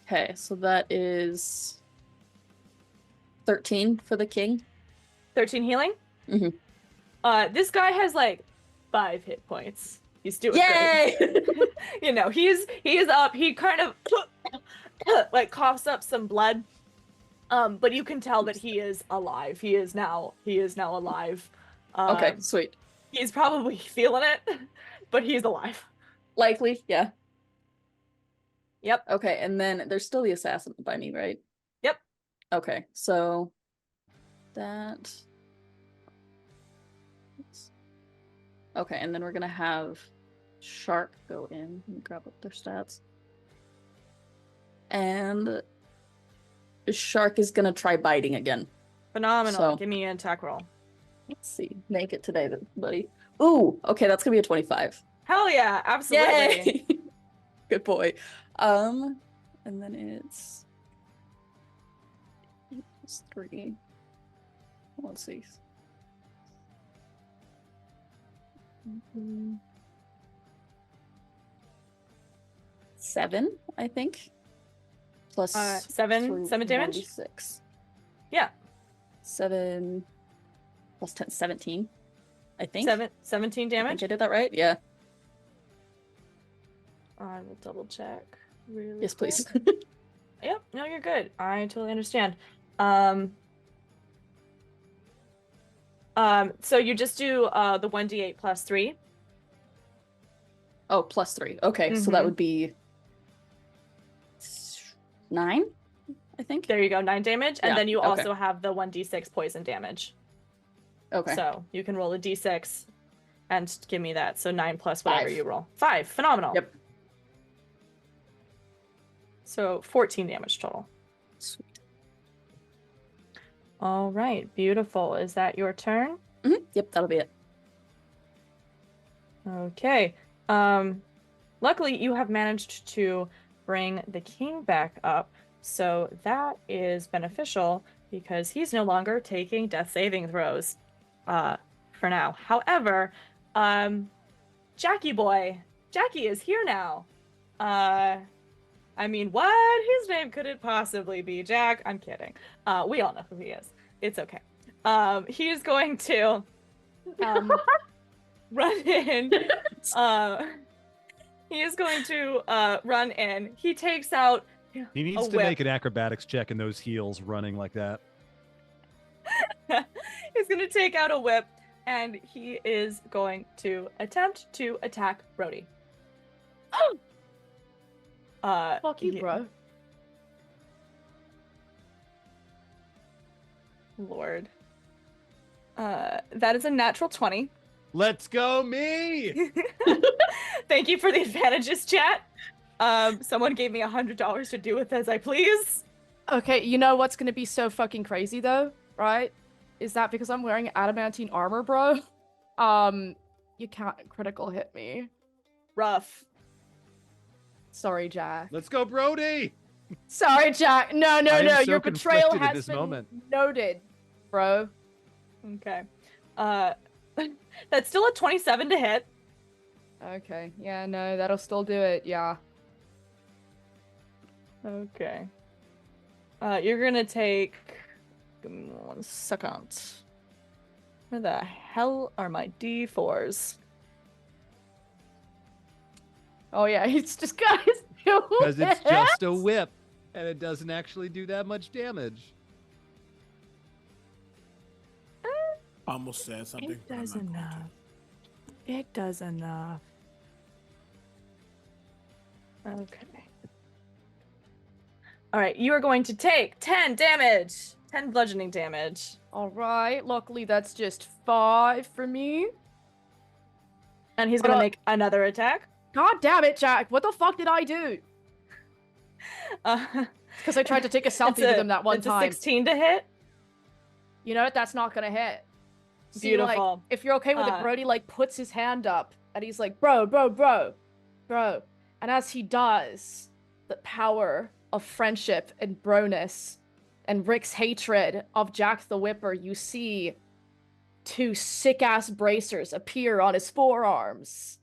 Okay, so that is 13 for the king. 13 healing. Mhm. This guy has like 5 hit points. He's doing Yay! great. You know, he is up. He kind of like coughs up some blood. But you can tell that he is alive. He is now alive. Okay, sweet. He's probably feeling it, but he's alive. Likely, yeah. Yep. Okay, and then there's still the assassin by me, right? Yep. Okay, so that. Okay, and then we're gonna have Shark go in and grab up their stats. And Shark is gonna try biting again. Phenomenal. So- Give me an attack roll. Let's see. Make it today, then, buddy. Ooh, okay, that's gonna be a 25. Hell yeah, absolutely. Yay! Good boy. And then it's 8 plus 3. Let's see. 7, I think. Plus 7 damage? 1d6. Yeah. 7 plus 10, 17. I think. 17 I damage. think I did that right? Yeah. I will double check. Really Yes, please. quick. Yep. No, you're good. I totally understand. So you just do the 1d8 plus 3. Oh, plus 3. Okay, so that Mhm. would be 9, I think. There you go, 9 damage, and Yeah, then you okay. also have the 1d6 poison damage. Okay. So you can roll a d6 and give me that. So 9 plus whatever 5. you roll. 5. Phenomenal. Yep. So 14 damage total. Sweet. All right, beautiful. Is that your turn? Yep, that'll be it. Okay. Luckily you have managed to bring the king back up, so that is beneficial because he's no longer taking death saving throws for now. However, Jackie is here now. I mean, what? His name could it possibly be? Jack? I'm kidding. We all know who he is. It's okay. He is going to run in. He is going to run in. He takes out He needs a to whip. make an acrobatics check in those heels running like that. He's going to take out a whip, and he is going to attempt to attack Brody. Fuck you, yeah. bro. Lord. That is a natural 20. Let's go, me! Thank you for the advantages, chat. Someone gave me $100 to do with as I please. Okay, you know what's gonna be so fucking crazy though, right? Is that because I'm wearing adamantine armor, bro? You can't critical hit me. Rough. Sorry, Jack. Let's go, Brody! Sorry, Jack. No, I no, am no. so Your betrayal conflicted at has this been moment. noted, bro. Okay. That's still a 27 to hit. Okay. Yeah, no, that'll still do it. Yeah. Okay. You're gonna take. Give me 1 second. Where the hell are my D4s? Oh yeah, he's just got his Because it's just a whip, and it doesn't actually do that much damage. Almost said something. It but I'm does not going to. enough. It does enough. Okay. All right, you are going to take 10 damage. 10 bludgeoning damage. All right. Luckily, that's just 5 for me. And he's going to make another attack. God damn it, Jack! What the fuck did I do? Because I tried to take a selfie with him that one it's time. a 16 to hit. You know what? That's not gonna hit. See, Beautiful. like, if you're okay with it, Brody, like, puts his hand up, and he's like, bro. And as he does, the power of friendship and broness and Rick's hatred of Jack the Whipper, you see 2 sick-ass bracers appear on his forearms.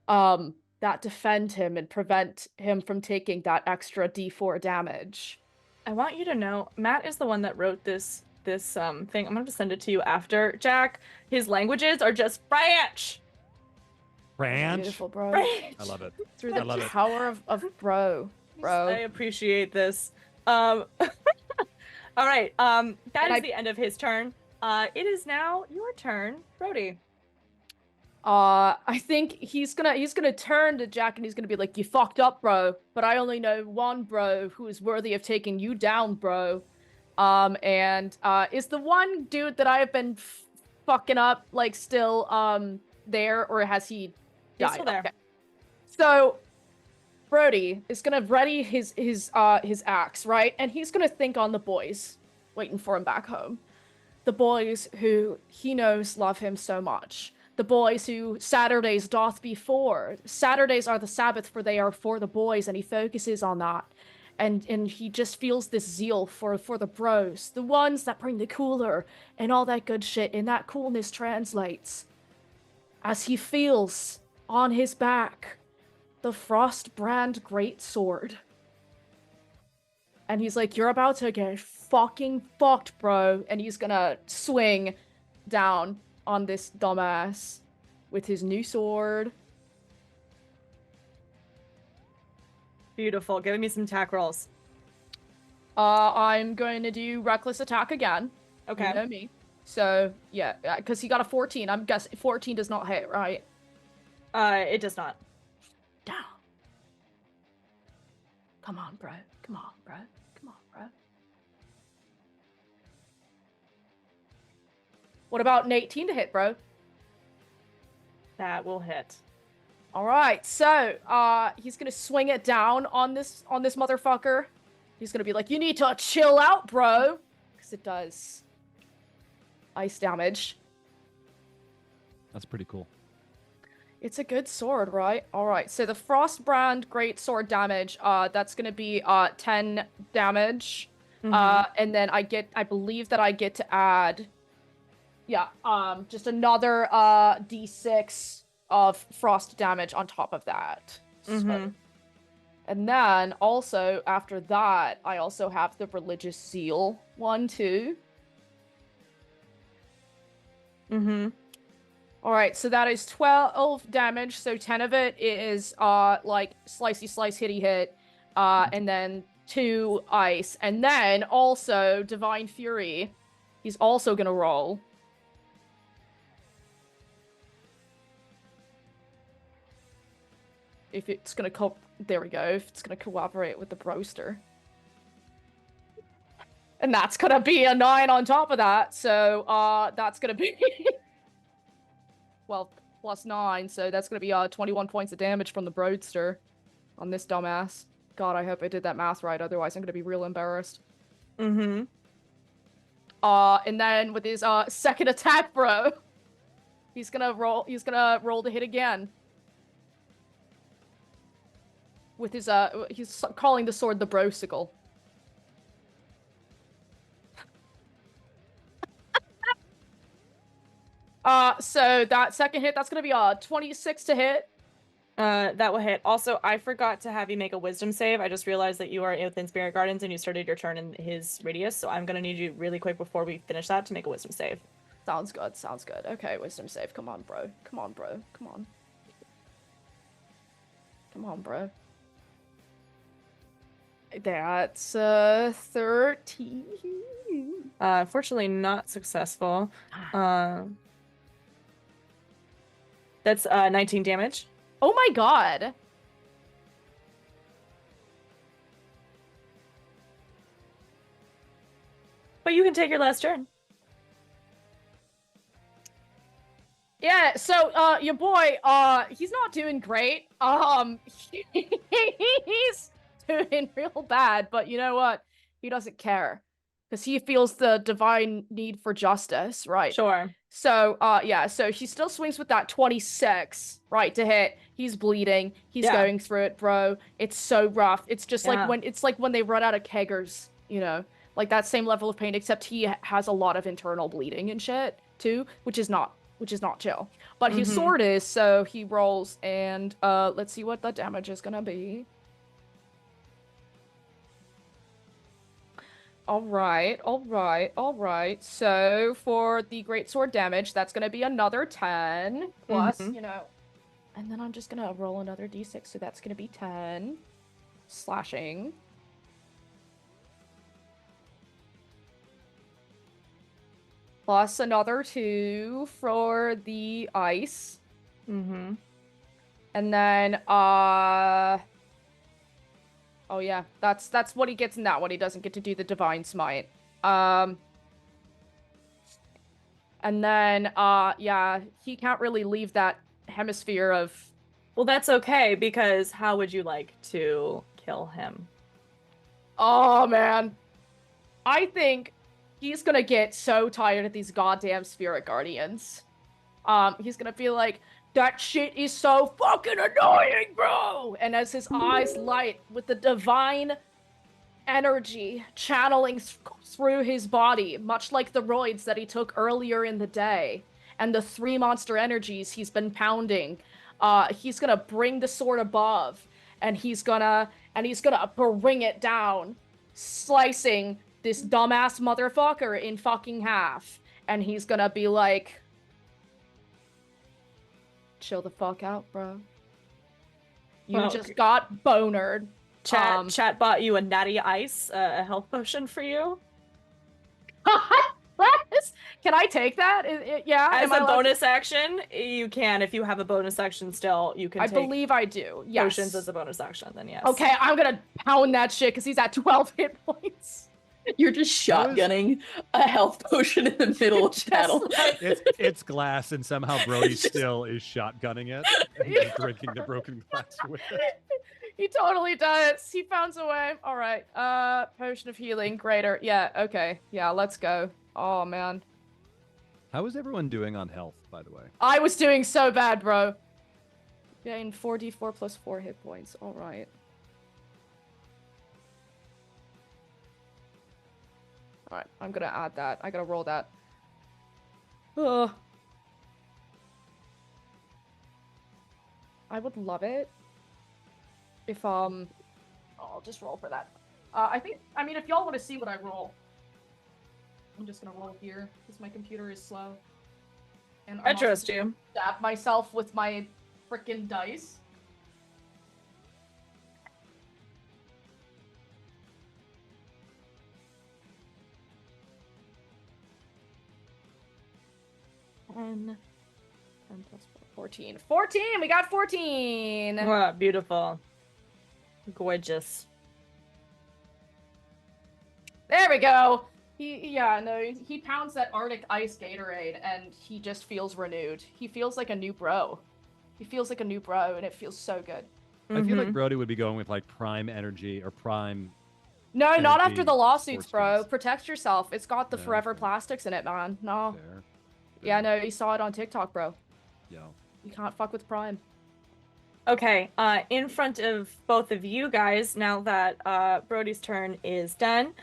That defend him and prevent him from taking that extra D4 damage. I want you to know, Matt is the one that wrote this thing. I'm gonna send it to you after, Jack. His languages are just French. French. Beautiful, bro. French. I love it. Through I the love it. power of bro. I appreciate this. All right. That is the end of his turn. It is now your turn, Brody. I think he's gonna turn to Jack and he's gonna be like, "You fucked up, bro. But I only know one bro who is worthy of taking you down, bro. And is the one dude that I have been fucking up like still there, or has he died?" He's still there. Okay. So Brody is gonna ready his axe, right? And he's gonna think on the boys waiting for him back home. The boys who he knows love him so much. The boys who Saturdays doth be for. Saturdays are the Sabbath, for they are for the boys, and he focuses on that. And he just feels this zeal for the bros. The ones that bring the cooler and all that good shit, and that coolness translates as he feels on his back the Frostbrand Greatsword. And he's like, "You're about to get fucking fucked, bro." And he's gonna swing down on this dumbass with his new sword. Beautiful. Giving me some attack rolls. I'm going to do reckless attack again. Okay. You know me. So, yeah, because he got a 14. I'm guessing 14 does not hit, right? It does not. Down. Come on, bro. Come on, bro. Come on, bro. What about an 18 to hit, bro? That will hit. All right, so he's gonna swing it down on this motherfucker. He's gonna be like, "You need to chill out, bro," because it does ice damage. That's pretty cool. It's a good sword, right? All right, so the Frostbrand Great Sword damage, that's gonna be 10 damage, and then I believe that I get to add, just another D6 of frost damage on top of that. So, and then also after that, I also have the religious zeal one too. All right, so that is 12 damage. So 10 of it is like slicey slice hitty hit, and then 2 ice, and then also Divine Fury. He's also gonna roll. If it's gonna there we go. If it's gonna cooperate with the broster. And that's gonna be a 9 on top of that. So that's gonna be well, plus 9, so that's gonna be 21 points of damage from the broadster on this dumbass. God, I hope I did that math right, otherwise I'm gonna be real embarrassed. And then with his second attack, bro, he's gonna roll to hit again. With his he's calling the sword the brosicle. So that second hit, that's gonna be 26 to hit. That will hit. Also, I forgot to have you make a wisdom save. I just realized that you are within Spirit Gardens and you started your turn in his radius, so I'm gonna need you really quick before we finish that to make a wisdom save. Sounds good, sounds good. Okay, wisdom save. Come on, bro. Come on, bro. Come on. Come on, bro. That's 13. Unfortunately not successful. That's 19 damage. Oh my god. But you can take your last turn. Yeah, so your boy, he's not doing great. He's doing real bad, but you know what? He doesn't care. Because he feels the divine need for justice, right? Sure. So, yeah, so he still swings with that 26, right, to hit. He's bleeding. He's Yeah. going through it, bro. It's so rough. It's just Yeah. like when they run out of keggers, you know? Like that same level of pain, except he has a lot of internal bleeding and shit, too, which is not chill. But his sword is, so he rolls, and, let's see what the damage is gonna be. Alright. So, for the greatsword damage, that's gonna be another 10, plus, you know... And then I'm just gonna roll another d6, so that's gonna be 10. Slashing. Plus another 2 for the ice. And then, oh yeah, that's what he gets in that one. He doesn't get to do the Divine Smite. And then, yeah, he can't really leave that hemisphere of... Well, that's okay, because how would you like to kill him? Oh, man. I think he's gonna get so tired of these goddamn Spirit Guardians. He's gonna feel like, that shit is so fucking annoying, bro! And as his eyes light with the divine energy channeling through his body, much like the roids that he took earlier in the day, and the 3 monster energies he's been pounding, he's gonna bring the sword above, and he's gonna bring it down, slicing this dumbass motherfucker in fucking half. And he's gonna be like, chill the fuck out, bro. You just got bonered. Chat bought you a natty ice, a health potion for you. Can I take that? Yeah. As a bonus action, you can. If you have a bonus action still, you can I take believe I do. Yes. potions as a bonus action, then yes. Okay, I'm gonna pound that shit because he's at 12 hit points. You're just shotgunning a health potion in the middle of battle. It's glass, and somehow Brody still is shotgunning it and drinking the broken glass with it. He totally does. He found a way. All right. Potion of healing, greater. Yeah. Okay. Yeah. Let's go. Oh man. How is everyone doing on health, by the way? I was doing so bad, bro. Gain 4d4 plus 4 hit points. All right. All right. I'm gonna add that. I gotta roll that. Ugh. I would love it if I'll just roll for that. I mean, if y'all want to see what I roll, I'm just gonna roll here because my computer is slow. And I trust you. Stab myself with my frickin' dice. And 10 plus 4, 14. 14! We got 14! Oh, beautiful. Gorgeous. There we go! He pounds that Arctic Ice Gatorade, and he just feels renewed. He feels like a new bro. He feels like a new bro, and it feels so good. I feel like Brody would be going with like prime energy or prime... No, not after the energy lawsuits, bro. force. Protect yourself. It's got the Yeah, forever okay. plastics in it, man. No. Fair. Yeah, no, you saw it on TikTok, bro. Yo. You can't fuck with Prime. Okay, in front of both of you guys, now that Brody's turn is done,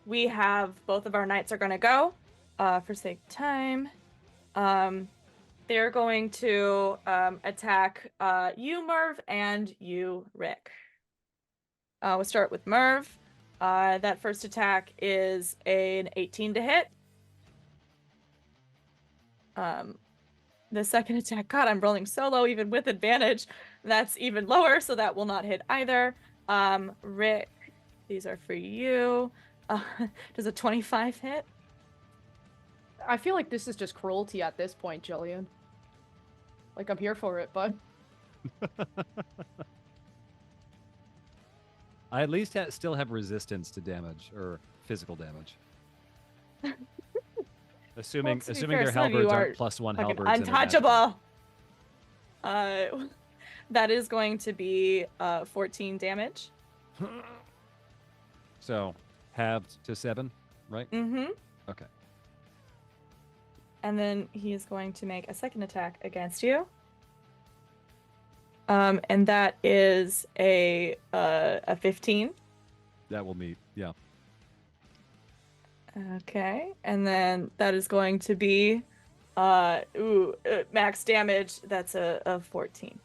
we have both of our knights are going to go for sake of time. They're going to attack you, Merv, and you, Rick. We'll start with Merv. That first attack is an 18 to hit. The second attack, God, I'm rolling so low even with advantage. That's even lower, so that will not hit either. Rick, these are for you. Does a 25 hit? I feel like this is just cruelty at this point, Jillian. Like, I'm here for it, but... I at least still have resistance to damage, or physical damage. Assuming fair, their some of you halberds are aren't +1 Fucking halberds. untouchable. That is going to be 14 damage. So halved to 7, right? Mm-hmm. Okay. And then he is going to make a second attack against you. And that is a 15. That will meet. Yeah. Okay, and then that is going to be max damage. That's a 14.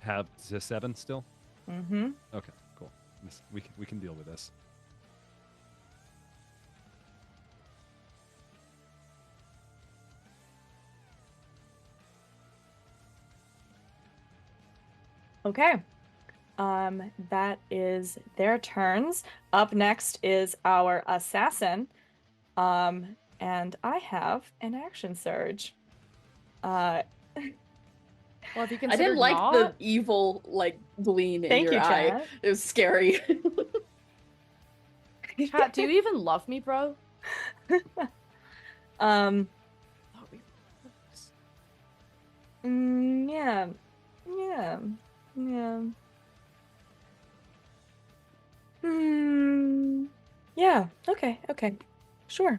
Halved to 7 still? Mm-hmm. Okay, cool. We can deal with this. Okay. That is their turns. Up next is our assassin. And I have an action surge. Well, if you I consider didn't like not, the evil like gleam in Thank your you, eye. chat. It was scary. Chat, do you even love me, bro? Yeah. Yeah. Okay. Sure.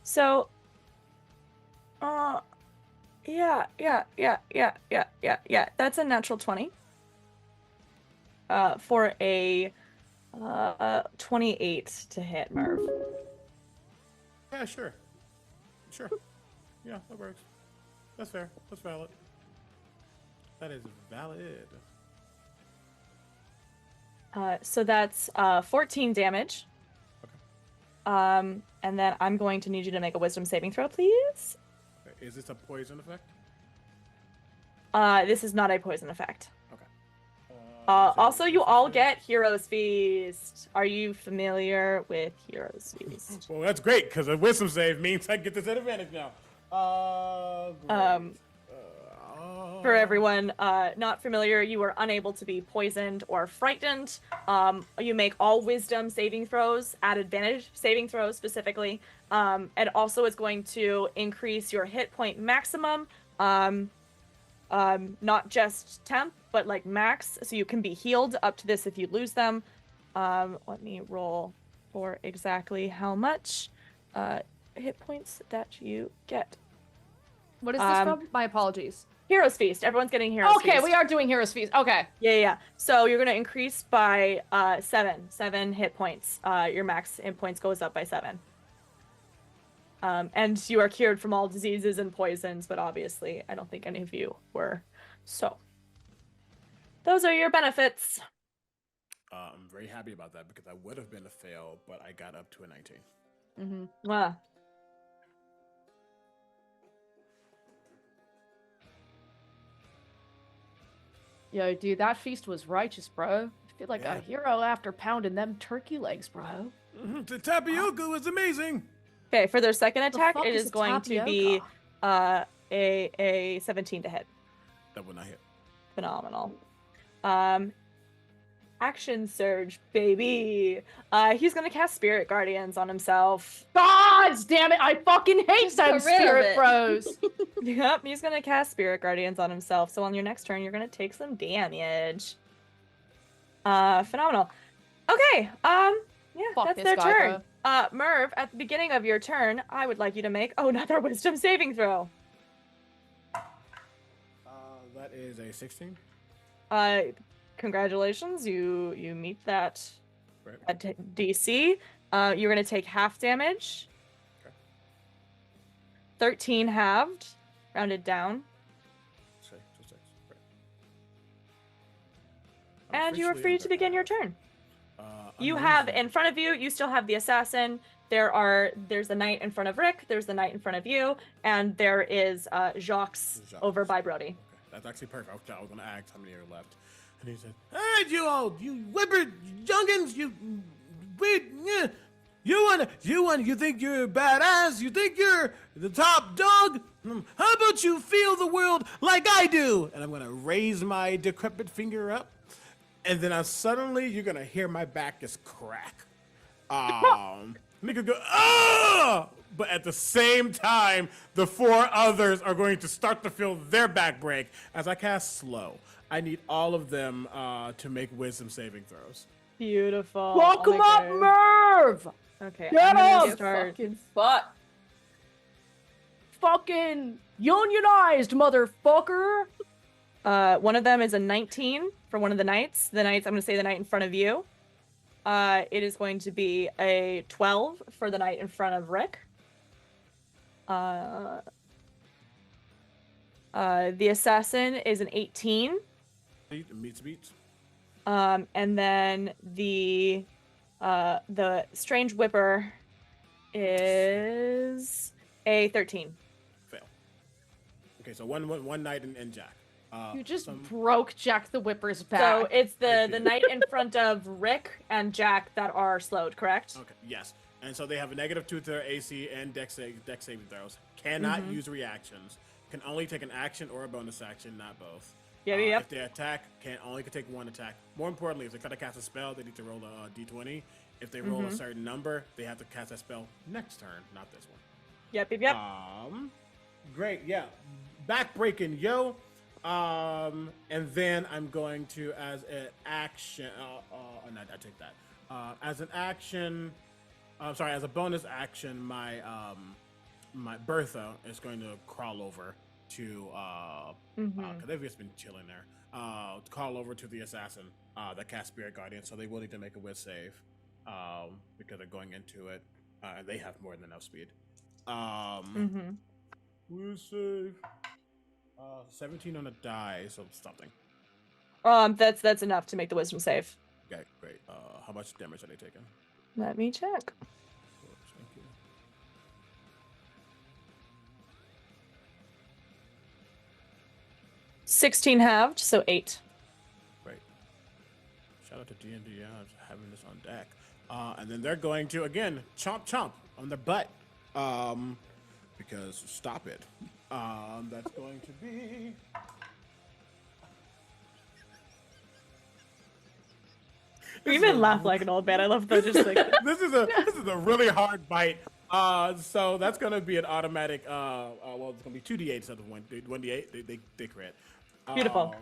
So yeah. That's a natural 20. For a 28 to hit, Merv. Yeah, sure. Yeah, that works. That's fair. That's valid. That is valid. So that's 14 damage. Okay. And then I'm going to need you to make a wisdom saving throw, please. Is this a poison effect? This is not a poison effect. Okay. Also, you all get Hero's Feast. Are you familiar with Hero's Feast? Well, that's great because a wisdom save means I get this at advantage now. Great. For everyone not familiar, you are unable to be poisoned or frightened. You make all wisdom saving throws at advantage, saving throws specifically. And also is going to increase your hit point maximum. Not just temp, but like max, so you can be healed up to this if you lose them. Let me roll for exactly how much hit points that you get. What is this from? My apologies. Hero's Feast. Everyone's getting Hero's Feast. Okay, we are doing Hero's Feast. Okay. Yeah. So you're gonna increase by 7 hit points. Your max hit points goes up by 7. And you are cured from all diseases and poisons, but obviously I don't think any of you were. So those are your benefits. I'm very happy about that because I would have been a fail, but I got up to a 19. Mm-hmm. Yo, dude, that feast was righteous, bro. I feel like a hero after pounding them turkey legs, bro. The tapioca was amazing. Okay, for their second The attack, fuck it is is a going to be tapioca? a 17 to hit. That would not hit. Phenomenal. Action surge, baby. He's gonna cast Spirit Guardians on himself. God damn it! I fucking hate Just them get rid of spirit it. bros. Yep, he's gonna cast Spirit Guardians on himself. So on your next turn, you're gonna take some damage. Phenomenal. Okay, yeah, Fuck that's this their guy, turn. Merv, at the beginning of your turn, I would like you to make another Wisdom saving throw. That is a 16. Congratulations, you meet that Right. at DC. You're gonna take half damage. Okay. 13 halved, rounded down. Say, so 6. Right. I'm And you are officially free under to begin your half. turn. You have Amazing. in front of you still have the assassin. There's the knight in front of Rick, there's the knight in front of you, and there is Jacques over by Brody. Okay, that's actually perfect. I was gonna ask how many are left. And he said, "Hey, you all, you whipper youngins, you you think you're badass? You think you're the top dog? How about you feel the world like I do?" And I'm gonna raise my decrepit finger up, and then suddenly you're gonna hear my back just crack, Nigga go, ah! But at the same time, the 4 others are going to start to feel their back break as I cast slow. I need all of them to make wisdom saving throws. Beautiful. Fuck him up, Okay. Merv! Okay. Get I'm gonna him! start. Fucking fuck. Fucking unionized, motherfucker! One of them is a 19 for one of the knights. The knights, I'm going to say the knight in front of you. It is going to be a 12 for the knight in front of Rick. The assassin is an 18. Beats. And then the strange whipper is a 13. Fail. Okay, so one knight and Jack. You just broke Jack the Whipper's back. So it's I the did. knight in front of Rick and Jack that are slowed, correct? Okay, yes. And so they have a -2 to their AC and dex saving throws. Cannot use reactions. Can only take an action or a bonus action, not both. Yep. If they attack, only can take 1 attack. More importantly, if they try to cast a spell, they need to roll a d20. If they roll a certain number, they have to cast that spell next turn, not this one. Yep. Great, yeah. Backbreaking, yo. And then I'm going to, as an action, I take that. As an action, as a bonus action, my Bertha is going to crawl over to, because they've just been chilling there, crawl over to the assassin that cast Spirit Guardian, so they will need to make a whiz save, because they're going into it, and they have more than enough speed. Whiz save. 17 on a die, so something. That's enough to make the wisdom save. Okay, great. How much damage are they taking? Let me check. Thank you. 16 halved, so 8. Great. Shout out to D&D having this on deck. And then they're going to again chomp on their butt. Because stop it. That's going to be. You even laugh like an old man. I love that. Just like this is a really hard bite. So that's gonna be an automatic. Well, it's gonna be 2d8 instead of 1d8. They crit. Beautiful.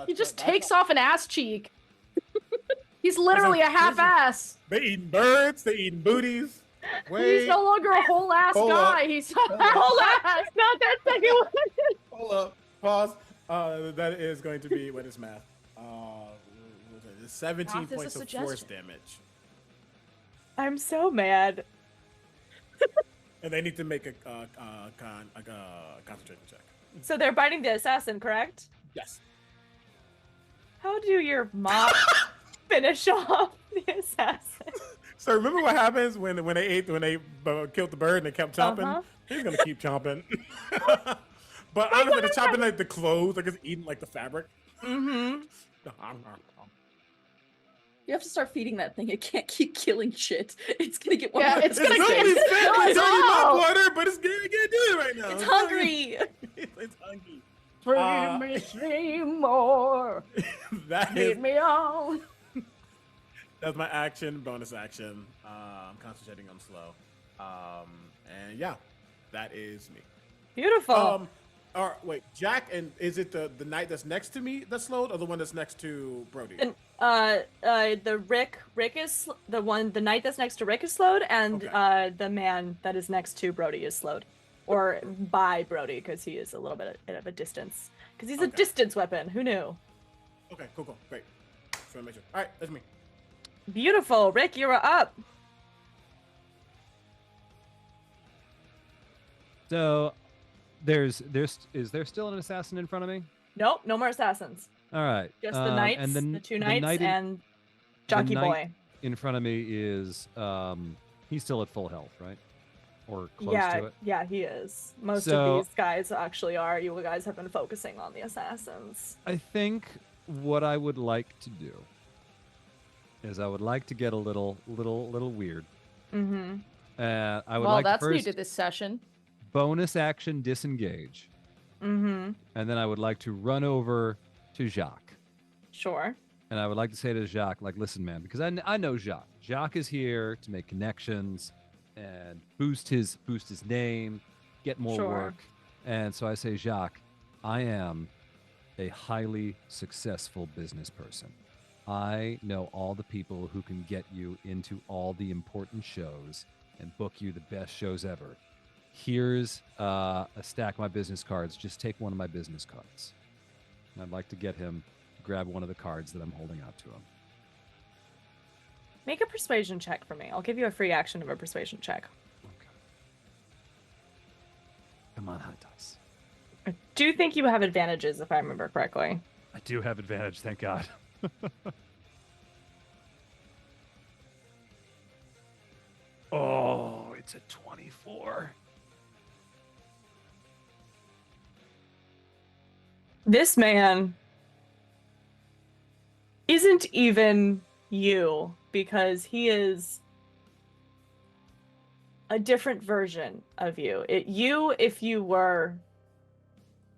He just takes off an ass cheek. He's literally a half ass. They eating birds. They eating booties. He's no longer a whole ass Hold guy. up. He's hold on, not that second one. Hold up. Pause. That is going to be what is math? 17 Math is a points of suggestion. force damage, I'm so mad. and they need to make a concentration check. So they're biting the assassin, correct? Yes. How do your mom finish off the assassin? So remember what happens when they killed the bird and they kept chomping? He's gonna keep chomping. But honestly, they're chopping like the clothes, like it's eating like the fabric. You have to start feeding that thing. It can't keep killing shit. It's gonna get Yeah, it's gonna It's get always fed with dirty mouth off. water, but it's getting do it right now. It's hungry. It's hungry. Bring me 3 more. That Lead is me on. that's my action, bonus action. I'm concentrating on slow. And yeah, that is me. Beautiful. Or wait, Jack, and is it the knight that's next to me that's slowed, or the one that's next to Brody? And the Rick is the knight that's next to Rick is slowed, and Okay. the man that is next to Brody is slowed, or by Brody because he is a little bit of a distance because he's a Okay. distance weapon. Who knew? Okay, cool, great. Just wanna make sure. All right, that's me. Beautiful, Rick, you're up. So, is there still an assassin in front of me? Nope, no more assassons. All right. Just the knights, and the two knights, knight and Jockey knight Boy. in front of me is he's still at full health, right? Or close Yeah, to it. yeah, he is. Most So- of these guys actually are. You guys have been focusing on the assassins. I think what I would like to do is I would like to get a little weird. Mm-hmm. I would Well, like that's to new first to this session. bonus action disengage, Mm-hmm. and then I would like to run over to Jacques, Sure. And I would like to say to Jacques, like, listen, man, because I know Jacques. Jacques is here to make connections and boost his name, get more Sure. work. And so I say, Jacques, I am a highly successful business person. I know all the people who can get you into all the important shows and book you the best shows ever. Here's a stack of my business cards. Just take one of my business cards. And I'd like to get him to grab one of the cards that I'm holding out to him. Make a persuasion check for me. I'll give you a free action of a persuasion check. Okay. Come on, high dice. I do think you have advantages, if I remember correctly. I do have advantage, thank God. Oh, it's a 24. This man isn't even you, because he is a different version of you. You, if you were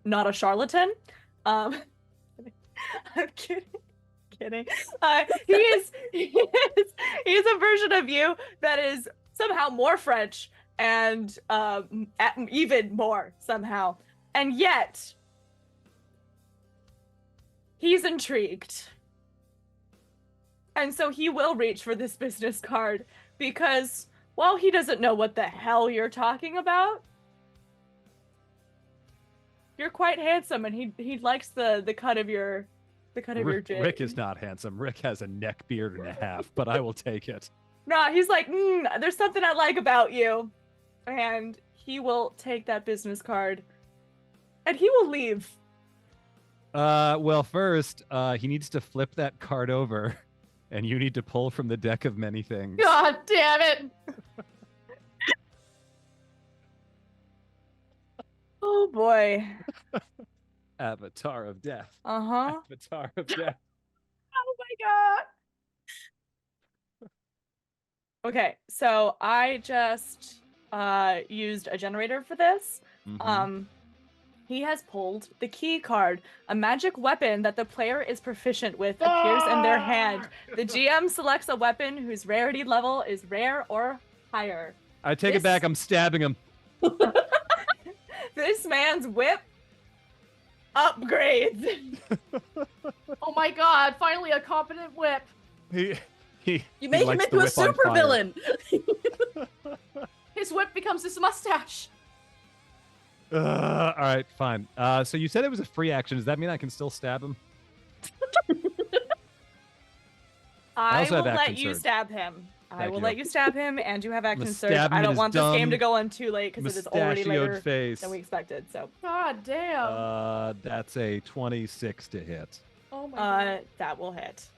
not a charlatan. I'm kidding. He is a version of you that is somehow more French and even more somehow. And yet, he's intrigued. And so he will reach for this business card because, well, he doesn't know what the hell you're talking about. You're quite handsome, and he likes the cut of your your jib. Rick is not handsome. Rick has a neck beard and a half, but I will take it. No, he's like, there's something I like about you. And he will take that business card. And he will leave. Well, first, he needs to flip that card over, and you need to pull from the deck of many things. God damn it! Oh boy. Avatar of Death. Uh-huh. Avatar of Death. Oh my god. Okay, so I just used a generator for this. Mhm. He has pulled the key card. A magic weapon that the player is proficient with appears in their hand. The GM selects a weapon whose rarity level is rare or higher. I take This- it back. I'm stabbing him. This man's whip upgrades. Oh my god, finally a competent whip. You You make him likes the into a whip on super fire. villain. His whip becomes his mustache. All right, fine. So you said it was a free action. Does that mean I can still stab him? I also will have let action you surge. stab him. I Thank will you. let you stab him, and you have action surge. stab him I in don't his want this game to dumb, go on too late because it is already Mustachioed later face. than we expected. So God damn. That's a 26 to hit. Oh my god. that will hit.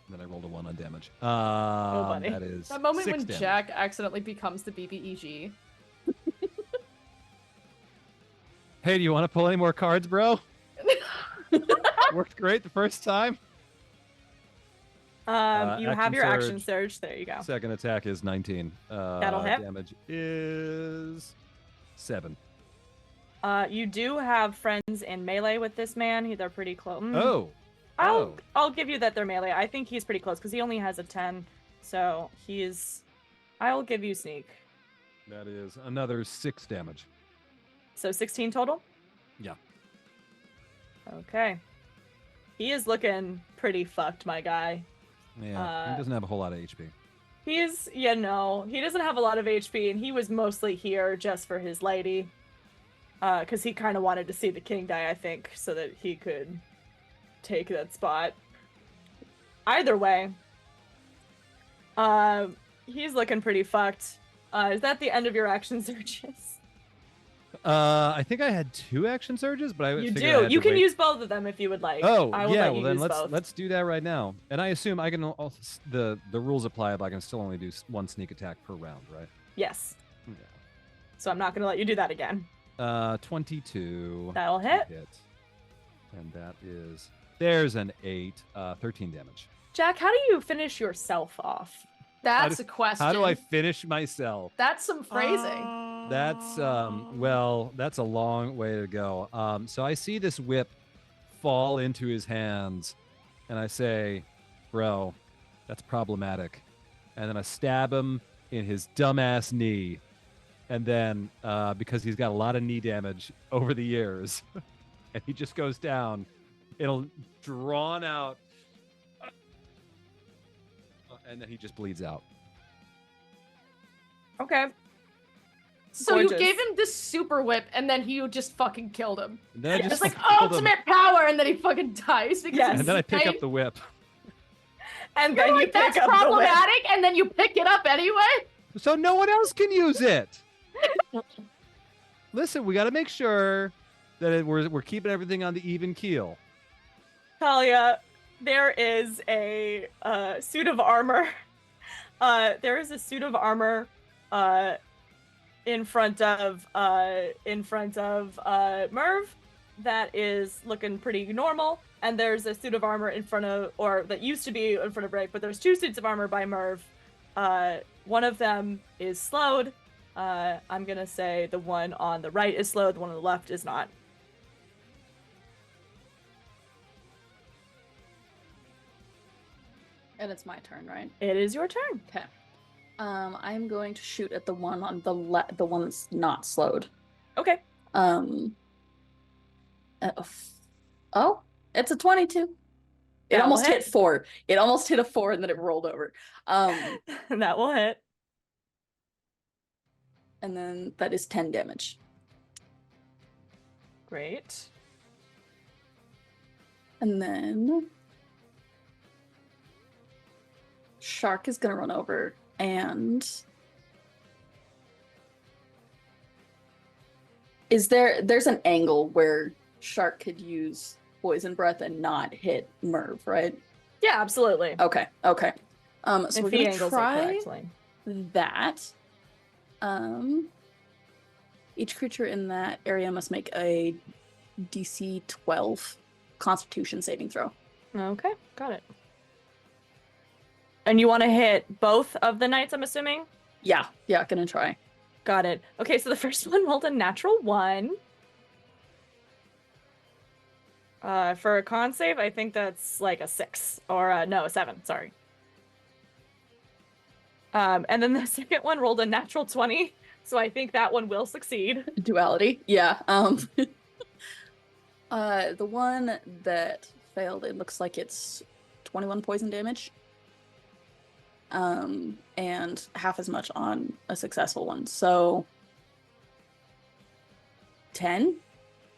Then I rolled a 1 on damage. buddy. That is That moment 6 when damage. Jack accidentally becomes the BBEG. Hey, do you want to pull any more cards, bro? Worked great the first time. You have action your action surge. surge. There you go. Second attack is 19. That'll hit. Damage is 7. You do have friends in melee with this man. They're pretty close. Oh. I'll give you that they're melee. I think he's pretty close because he only has a 10. So I'll give you sneak. That is another 6 damage. So 16 total? Yeah. Okay. He is looking pretty fucked, my guy. Yeah, he doesn't have a whole lot of HP. He doesn't have a lot of HP, and he was mostly here just for his lady. Because he kind of wanted to see the king die, I think, so that he could take that spot. Either way, he's looking pretty fucked. Is that the end of your action surges? I think I had 2 action surges, but I You figured I do. had You to can wait. use both of them if you would like. Oh, I will yeah. let Well, you then use both. let's do that right now. And I assume I can the rules apply, but I can still only do 1 sneak attack per round, right? Yes. Yeah. So I'm not going to let you do that again. 22. That'll to hit. And there's an 8, 13 damage. Jack, how do you finish yourself off? That's a question. How do I finish myself? That's some phrasing. That's that's a long way to go. So I see this whip fall into his hands, and I say, "Bro, that's problematic." And then I stab him in his dumbass knee. And then, because he's got a lot of knee damage over the years, and he just goes down, it'll drawn out, and then he just bleeds out. Okay. So Gorgeous. you gave him this super whip, and then you just fucking killed him. And then I just It's like killed him. ultimate power, and then he fucking dies because Yes. he's And then I pick insane. up the whip. And You're then you like, pick that's up the whip. problematic, and then you pick it up anyway? So no one else can use it. Listen, we got to make sure that we're keeping everything on the even keel. Talia, there is a suit of armor. There is a suit of armor in front of Merv that is looking pretty normal, and there's a suit of armor in front of, or that used to be in front of Drake, but there's two suits of armor by Merv. One of them is slowed. I'm gonna say the one on the right is slowed, the one on the left is not. And it's my turn, right? It is your turn. Okay. I'm going to shoot at the one on the one that's not slowed. Okay. Oh, it's a 22. It That almost will hit 4. It almost hit a 4 and then it rolled over. That will hit. And then that is 10 damage. Great. And then Shark is gonna run over and there's an angle where Shark could use poison breath and not hit Merv, right? Yeah, absolutely. Okay. So If we're he gonna angles it try correctly. that. Each creature in that area must make a DC 12 Constitution saving throw. Okay, got it. And you want to hit both of the knights, I'm assuming? Yeah, gonna try. Got it. Okay, so the first one rolled a natural 1. For a con save, I think that's like a 6. Or, no, a 7, sorry. And then the second one rolled a natural 20, so I think that one will succeed. Duality. Yeah. The one that failed, it looks like it's 21 poison damage. And half as much on a successful one. So 10.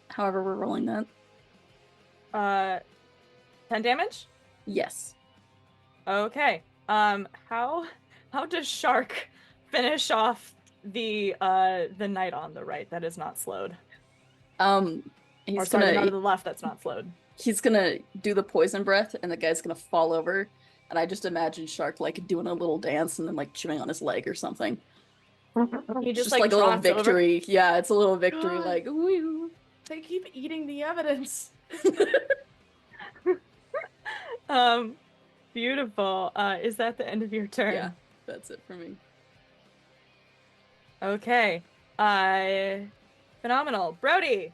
However, we're rolling that. 10 damage? Yes. Okay. How does Shark finish off the knight on the right that is not slowed? He's Or sorry, the knight gonna on the left that's not slowed. he's gonna do the poison breath, and the guy's gonna fall over. And I just imagine Shark like doing a little dance and then like chewing on his leg or something. He just like a little trots over. victory. Yeah, it's a little victory. God. Like, woo. They keep eating the evidence. Beautiful. Is that the end of your turn? Yeah, that's it for me. Okay. Phenomenal. Brody.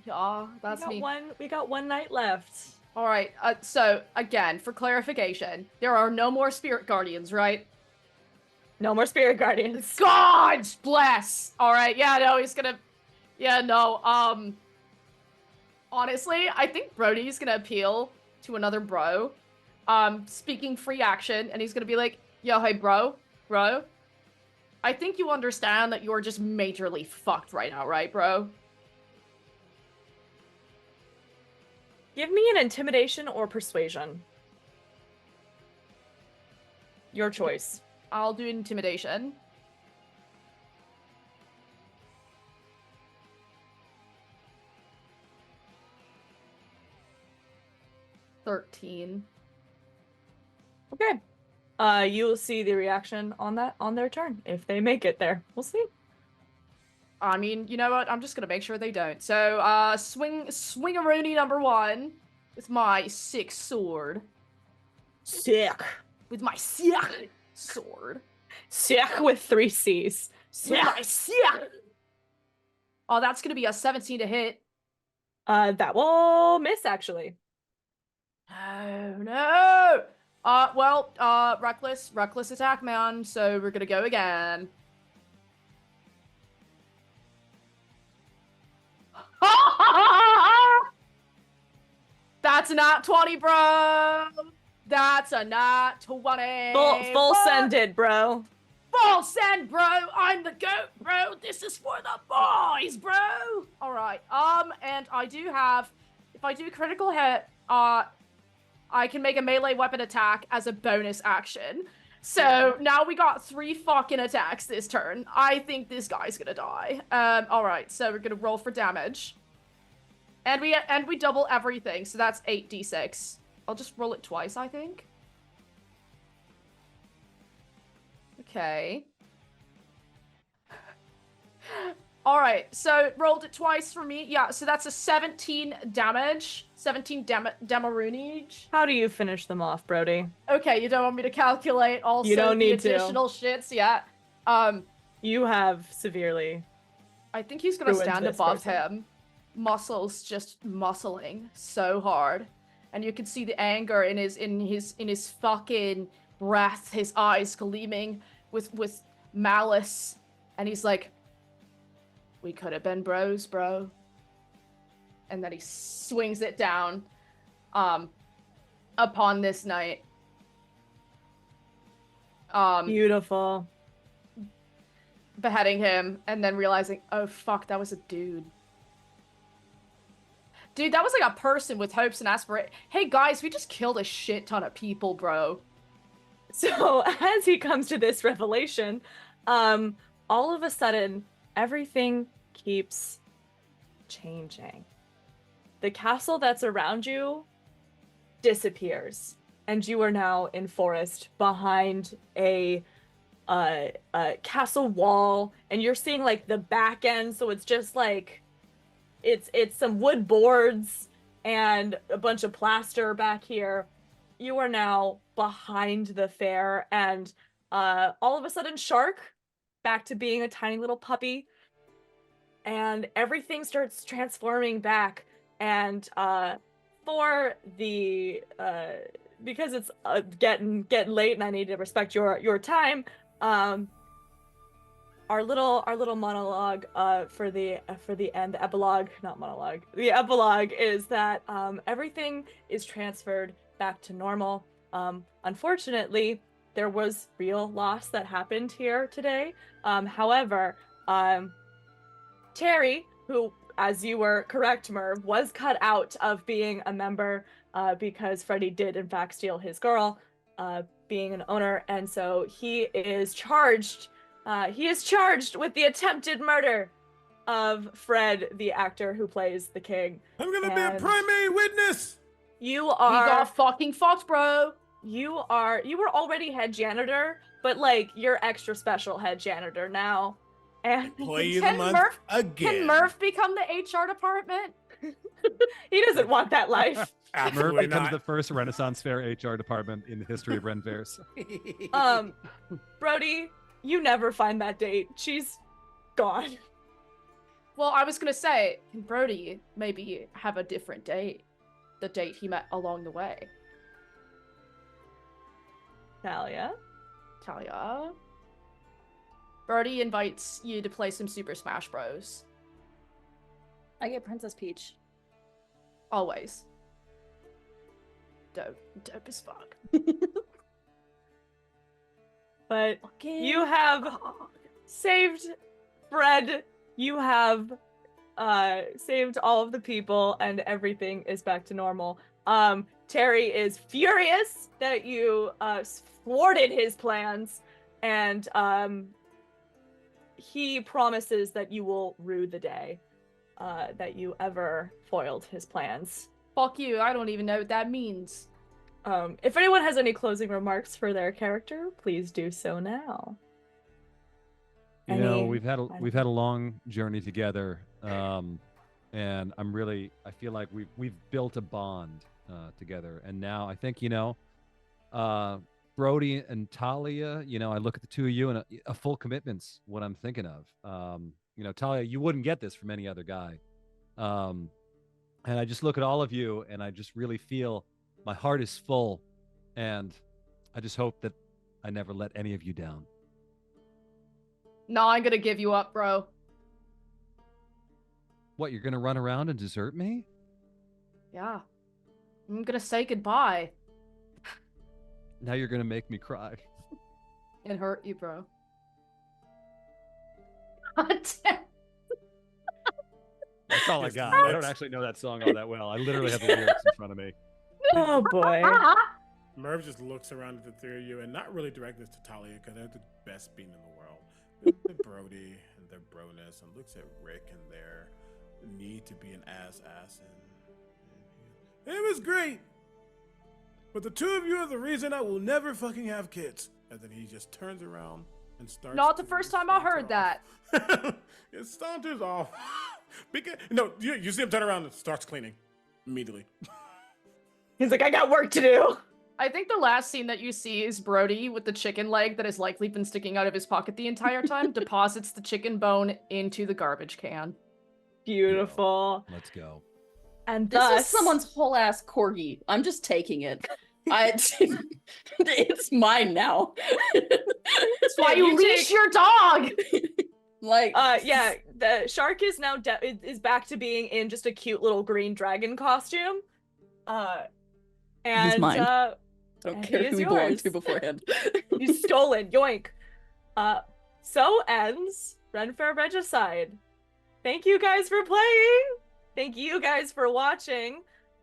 Yeah, that's me. We got one night left. All right. So again, for clarification, there are no more spirit guardians, right? No more spirit guardians. God bless. All right. Yeah. No, he's gonna. Yeah. No. Honestly, I think Brody's gonna appeal to another bro. Speaking free action, and he's gonna be like, "Yo, hey, bro. I think you understand that you're just majorly fucked right now, right, bro?" Give me an intimidation or persuasion. Your choice. I'll do intimidation. $13. Okay. You will see the reaction on that on their turn if they make it there. We'll see. I mean, you know what? I'm just gonna make sure they don't. So, swing-a-rooney number 1 with my 6 sword. Sick. With my sick sword. Sick with 3 C's. With my sick. Oh, that's gonna be a 17 to hit. That will miss actually. Oh no! Reckless attack, man. So we're gonna go again. That's a nat 20, bro. That's a nat 20. Full What? send it, bro. Full send, bro. I'm the goat, bro. This is for the boys, bro. All right. And I do have, if I do critical hit, I can make a melee weapon attack as a bonus action. So now we got 3 fucking attacks this turn. I think this guy's gonna die. All right. So we're gonna roll for damage. And we double everything, so that's 8d6. I'll just roll it twice, I think. Okay. All right, so rolled it twice for me. Yeah, so that's a 17 damage. 17 damage. How do you finish them off, Brody? Okay, you don't want me to calculate also You don't need the additional shits yet. You have severely. I think he's gonna ruined stand this above person. him. Muscles just muscling so hard. And you can see the anger in his fucking breath, his eyes gleaming with malice. And he's like, we could have been bros, bro. And then he swings it down upon this knight. Beautiful. Beheading him and then realizing, oh fuck, that was a dude. Dude, that was like a person with hopes and aspirations. Hey guys, we just killed a shit ton of people, bro. So as he comes to this revelation, all of a sudden, everything keeps changing. The castle that's around you disappears, and you are now in forest behind a castle wall, and you're seeing like the back end, so it's just like it's some wood boards and a bunch of plaster back here. You are now behind the fair, and all of a sudden Shark back to being a tiny little puppy, and everything starts transforming back. And for the because it's getting late and I need to respect your time, our little monologue for the end, the epilogue, not monologue. The epilogue is that everything is transferred back to normal. Unfortunately, there was real loss that happened here today. However, Terry, who, as you were correct, Merv, was cut out of being a member because Freddie did in fact steal his girl, being an owner, and so he is charged. He is charged with the attempted murder of Fred, the actor who plays the king. I'm gonna be a primary witness. You We are got fucking fucked, bro. you were already head janitor, but like you're extra special head janitor now. And Play of the Can month Murph- again. Can Murph become the HR department? he doesn't want that life. Merv Absolutely becomes not. the first Renaissance Fair HR department in the history of Renfairs. Brody, you never find that date. She's gone. Well, I was gonna say, can Brody maybe have a different date? The date he met along the way. Talia? Talia? Brody invites you to play some Super Smash Bros. I get Princess Peach. Always. Dope as fuck. But Fucking you have God. saved Fred. You have saved all of the people, and everything is back to normal. Terry is furious that you thwarted his plans, and he promises that you will rue the day that you ever foiled his plans. Fuck you, I don't even know what that means. If anyone has any closing remarks for their character, please do so now. You know, Any we've had a final- long journey together, and I feel like we've built a bond together, and now I think Brody and Talia. I look at the two of you, and a full commitment's what I'm thinking of. Talia, you wouldn't get this from any other guy. And I just look at all of you and I just really feel my heart is full. And I just hope that I never let any of you down. No, I'm gonna give you up, bro. What, you're going to run around and desert me? Yeah. I'm gonna say goodbye. Now you're going to make me cry. It hurt you, bro. God damn. That's all I got. I don't actually know that song all that well. I literally have the lyrics in front of me. Oh boy. Merv just looks around at the three of you and not really direct this to Talia because they're the best being in the world. The Brody and their broness, and looks at Rick and their need to be an ass. And it was great. But the two of you are the reason I will never fucking have kids. And then he just turns around and starts. Not the first time I heard that. It saunters off. Because, no, you see him turn around and starts cleaning immediately. He's like, I got work to do. I think the last scene that you see is Brody with the chicken leg that has likely been sticking out of his pocket the entire time, deposits the chicken bone into the garbage can. Beautiful. Let's go. And This thus, is someone's whole ass corgi. I'm just taking it. It's mine now. That's why Yeah, you you leash take- your dog! Like, yeah, the shark is now is back to being in just a cute little green dragon costume. And mine. I and don't he care is who he belonged yours. to beforehand. he's stolen. Yoink. So ends Renfaire Regicide. Thank you guys for playing. Thank you guys for watching.